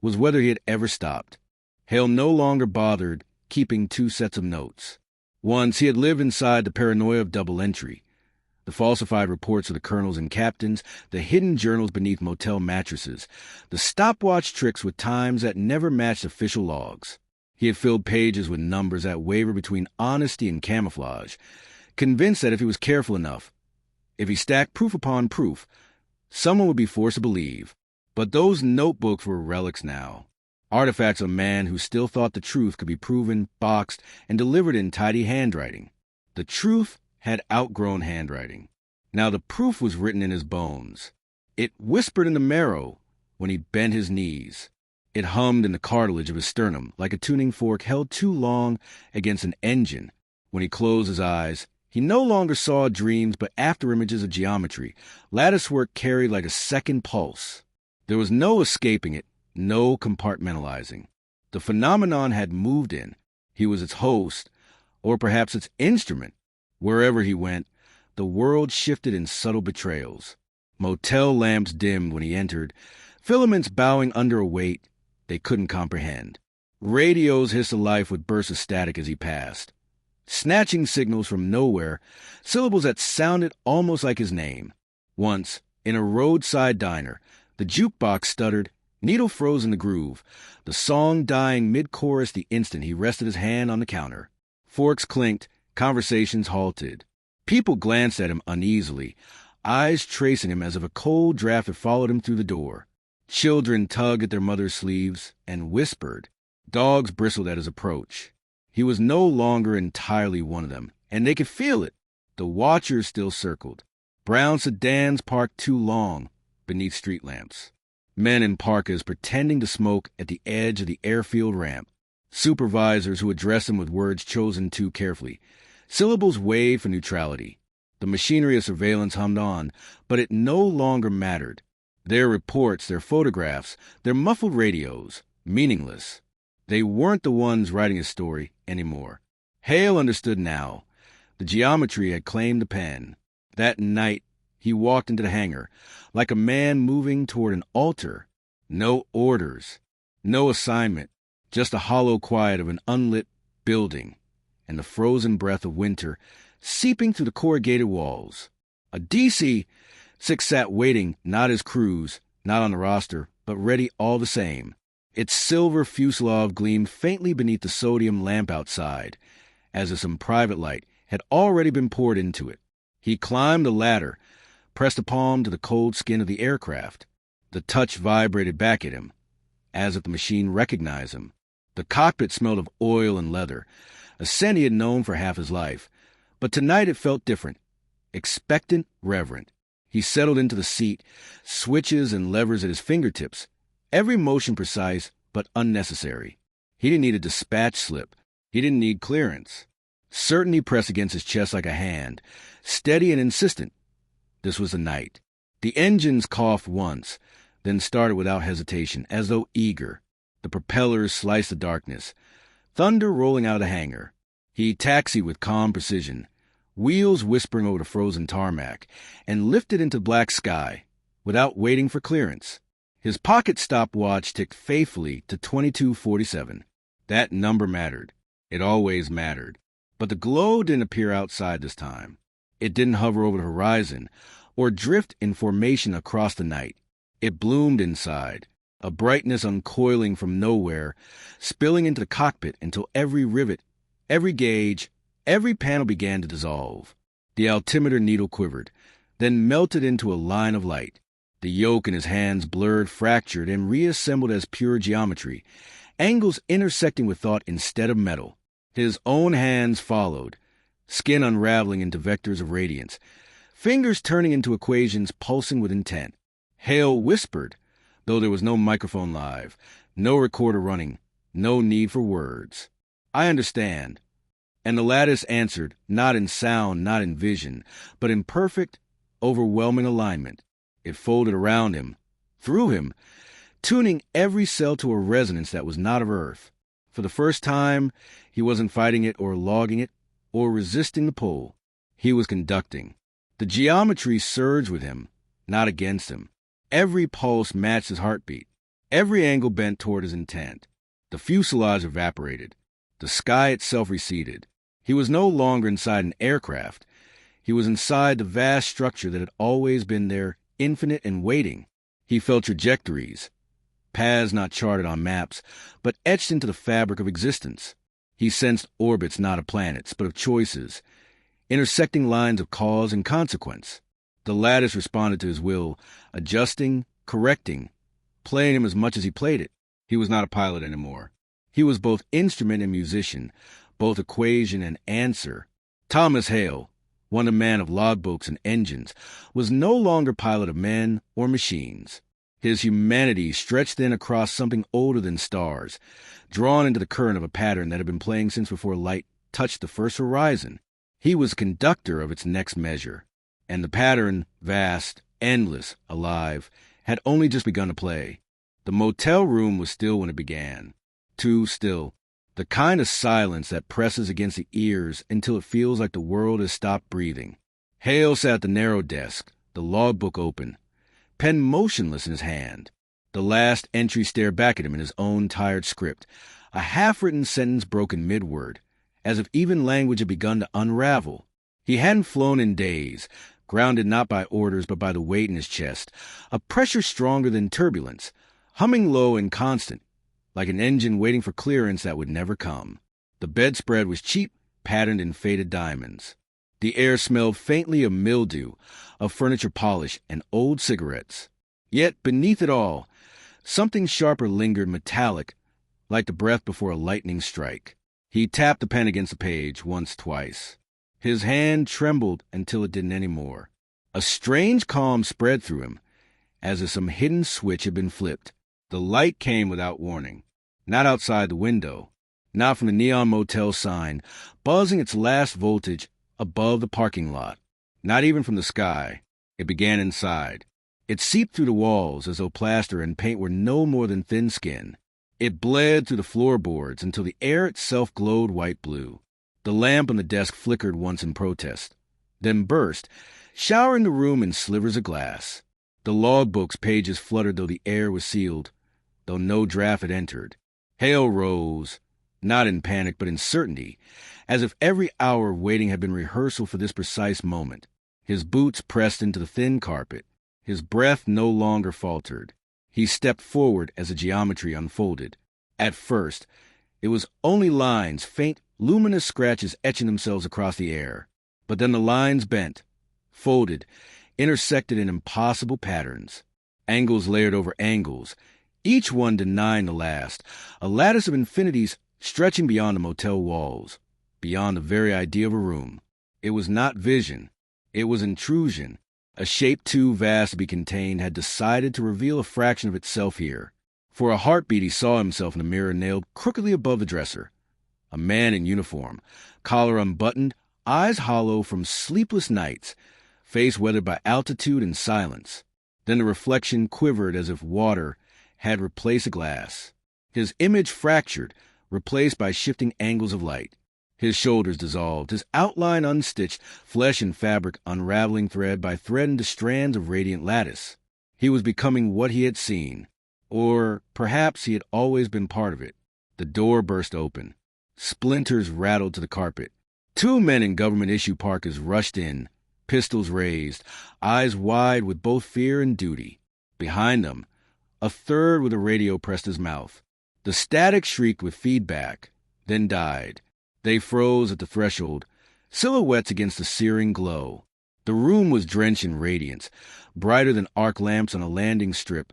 was whether he had ever stopped. Hale no longer bothered keeping two sets of notes. Once he had lived inside the paranoia of double entry, the falsified reports of the colonels and captains, the hidden journals beneath motel mattresses, the stopwatch tricks with times that never matched official logs. He had filled pages with numbers that wavered between honesty and camouflage, convinced that if he was careful enough, if he stacked proof upon proof, someone would be forced to believe. But those notebooks were relics now, artifacts of a man who still thought the truth could be proven, boxed, and delivered in tidy handwriting. The truth had outgrown handwriting. Now the proof was written in his bones. It whispered in the marrow when he bent his knees. It hummed in the cartilage of his sternum like a tuning fork held too long against an engine. When he closed his eyes, he no longer saw dreams but after-images of geometry, latticework carried like a second pulse. There was no escaping it, no compartmentalizing. The phenomenon had moved in. He was its host, or perhaps its instrument. Wherever he went, the world shifted in subtle betrayals. Motel lamps dimmed when he entered, filaments bowing under a weight they couldn't comprehend. Radios hissed alife with bursts of static as he passed. snatching signals from nowhere, syllables that sounded almost like his name. Once, in a roadside diner, the jukebox stuttered, needle froze in the groove, the song dying mid-chorus the instant he rested his hand on the counter. Forks clinked, conversations halted. People glanced at him uneasily, eyes tracing him as if a cold draft had followed him through the door. Children tugged at their mother's sleeves and whispered. Dogs bristled at his approach. He was no longer entirely one of them, and they could feel it. The watchers still circled. Brown sedans parked too long beneath street lamps. Men in parkas pretending to smoke at the edge of the airfield ramp. Supervisors who addressed him with words chosen too carefully. Syllables waved for neutrality. The machinery of surveillance hummed on, but it no longer mattered. Their reports, their photographs, their muffled radios, meaningless. They weren't the ones writing his story anymore. Hale understood now. The geometry had claimed the pen. That night, he walked into the hangar, like a man moving toward an altar. No orders, no assignment, just the hollow quiet of an unlit building, and the frozen breath of winter seeping through the corrugated walls. A DC-6 sat waiting, not as crews, not on the roster, but ready all the same. Its silver fuselage gleamed faintly beneath the sodium lamp outside, as if some private light had already been poured into it. He climbed the ladder, pressed a palm to the cold skin of the aircraft. The touch vibrated back at him, as if the machine recognized him. The cockpit smelled of oil and leather, a scent he had known for half his life. But tonight it felt different, expectant, reverent. He settled into the seat, switches and levers at his fingertips, every motion precise but unnecessary. He didn't need a dispatch slip. He didn't need clearance. Certainty pressed against his chest like a hand, steady and insistent. This was the night. The engines coughed once, then started without hesitation, as though eager. The propellers sliced the darkness. Thunder rolling out of the hangar. He taxied with calm precision, wheels whispering over the frozen tarmac, and lifted into black sky, without waiting for clearance. His pocket stopwatch ticked faithfully to 22:47. That number mattered. It always mattered. But the glow didn't appear outside this time. It didn't hover over the horizon, or drift in formation across the night. It bloomed inside, a brightness uncoiling from nowhere, spilling into the cockpit until every rivet, every gauge, every panel began to dissolve. The altimeter needle quivered, then melted into a line of light. The yoke in his hands blurred, fractured, and reassembled as pure geometry, angles intersecting with thought instead of metal. His own hands followed, skin unraveling into vectors of radiance, fingers turning into equations pulsing with intent. Hale whispered, though there was no microphone live, no recorder running, no need for words. "I understand." And the lattice answered, not in sound, not in vision, but in perfect, overwhelming alignment. It folded around him, through him, tuning every cell to a resonance that was not of Earth. For the first time, he wasn't fighting it or logging it or resisting the pull. He was conducting. The geometry surged with him, not against him. Every pulse matched his heartbeat. Every angle bent toward his intent. The fuselage evaporated. The sky itself receded. He was no longer inside an aircraft. He was inside the vast structure that had always been there, infinite and waiting. He felt trajectories, paths not charted on maps, but etched into the fabric of existence. He sensed orbits not of planets, but of choices, intersecting lines of cause and consequence. The lattice responded to his will, adjusting, correcting, playing him as much as he played it. He was not a pilot anymore. He was both instrument and musician, both equation and answer. Thomas Hale, one a man of logbooks and engines, was no longer pilot of men or machines. His humanity stretched then across something older than stars, drawn into the current of a pattern that had been playing since before light touched the first horizon. He was conductor of its next measure, and the pattern, vast, endless, alive, had only just begun to play. The motel room was still when it began. Too still. The kind of silence that presses against the ears until it feels like the world has stopped breathing. Hale sat at the narrow desk, the logbook open, pen motionless in his hand. The last entry stared back at him in his own tired script, a half-written sentence broken mid-word, as if even language had begun to unravel. He hadn't flown in days, grounded not by orders but by the weight in his chest, a pressure stronger than turbulence, humming low and constant, like an engine waiting for clearance that would never come. The bedspread was cheap, patterned in faded diamonds. The air smelled faintly of mildew, of furniture polish, and old cigarettes. Yet, beneath it all, something sharper lingered, metallic, like the breath before a lightning strike. He tapped the pen against the page once, twice. His hand trembled until it didn't any more. A strange calm spread through him, as if some hidden switch had been flipped. The light came without warning. Not outside the window, not from the neon motel sign, buzzing its last voltage above the parking lot. Not even from the sky. It began inside. It seeped through the walls as though plaster and paint were no more than thin skin. It bled through the floorboards until the air itself glowed white-blue. The lamp on the desk flickered once in protest, then burst, showering the room in slivers of glass. The logbook's pages fluttered though the air was sealed, though no draft had entered. Hale rose, not in panic but in certainty, as if every hour of waiting had been rehearsal for this precise moment. His boots pressed into the thin carpet. His breath no longer faltered. He stepped forward as the geometry unfolded. At first, it was only lines, faint, luminous scratches etching themselves across the air. But then the lines bent, folded, intersected in impossible patterns. Angles layered over angles, each one denying the last, a lattice of infinities stretching beyond the motel walls, beyond the very idea of a room. It was not vision. It was intrusion. A shape too vast to be contained had decided to reveal a fraction of itself here. For a heartbeat he saw himself in a mirror nailed crookedly above the dresser. A man in uniform, collar unbuttoned, eyes hollow from sleepless nights, face weathered by altitude and silence. Then the reflection quivered as if water had replaced a glass. His image fractured, replaced by shifting angles of light. His shoulders dissolved, his outline unstitched, flesh and fabric unraveling thread by thread into strands of radiant lattice. He was becoming what he had seen. Or perhaps he had always been part of it. The door burst open. Splinters rattled to the carpet. 2 men in government-issue parkas rushed in, pistols raised, eyes wide with both fear and duty. Behind them, a third with a radio pressed to his mouth. The static shrieked with feedback, then died. They froze at the threshold, silhouettes against the searing glow. The room was drenched in radiance, brighter than arc lamps on a landing strip,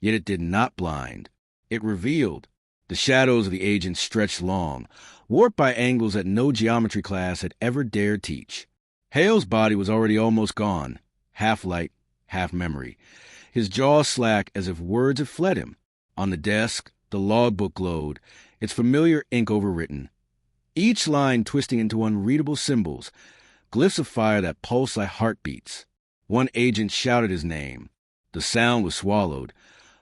yet it did not blind. It revealed. The shadows of the agents stretched long, warped by angles that no geometry class had ever dared teach. Hale's body was already almost gone, half light, half memory. His jaw slack as if words had fled him. On the desk, the logbook glowed, its familiar ink overwritten. Each line twisting into unreadable symbols, glyphs of fire that pulsed like heartbeats. One agent shouted his name. The sound was swallowed,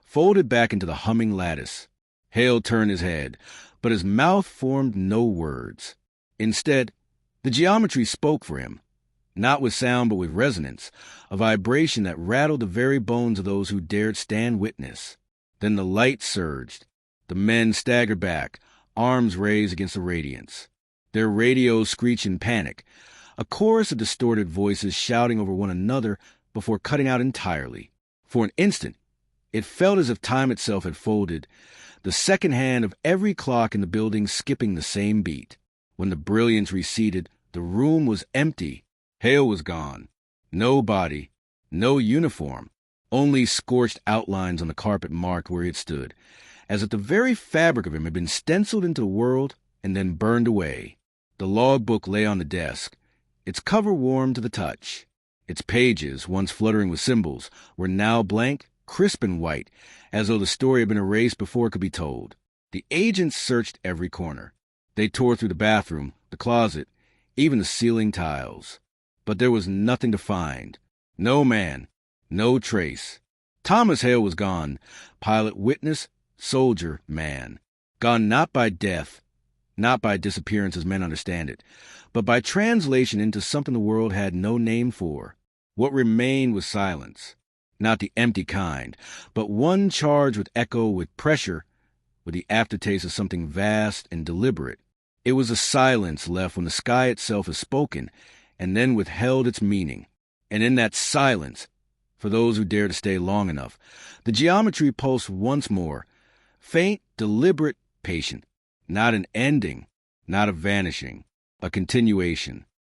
folded back into the humming lattice. Hale turned his head, but his mouth formed no words. Instead, the geometry spoke for him, not with sound but with resonance, a vibration that rattled the very bones of those who dared stand witness. Then the light surged. The men staggered back, arms raised against the radiance. Their radios screeched in panic, a chorus of distorted voices shouting over one another before cutting out entirely. For an instant, it felt as if time itself had folded, the second hand of every clock in the building skipping the same beat. When the brilliance receded, the room was empty. Hale was gone. No body, no uniform, only scorched outlines on the carpet marked where he had stood, as if the very fabric of him had been stenciled into the world and then burned away. The logbook lay on the desk, its cover warm to the touch. Its pages, once fluttering with symbols, were now blank, crisp and white, as though the story had been erased before it could be told. The agents searched every corner. They tore through the bathroom, the closet, even the ceiling tiles. But there was nothing to find. No man, no trace. Thomas Hale was gone, pilot, witness, soldier, man. Gone not by death, not by disappearance as men understand it, but by translation into something the world had no name for. What remained was silence. Not the empty kind, but one charged with echo, with pressure, with the aftertaste of something vast and deliberate. It was a silence left when the sky itself has spoken, and then withheld its meaning. And in that silence, for those who dare to stay long enough, the geometry pulsed once more, faint, deliberate, patient. Not an ending, not a vanishing, a continuation.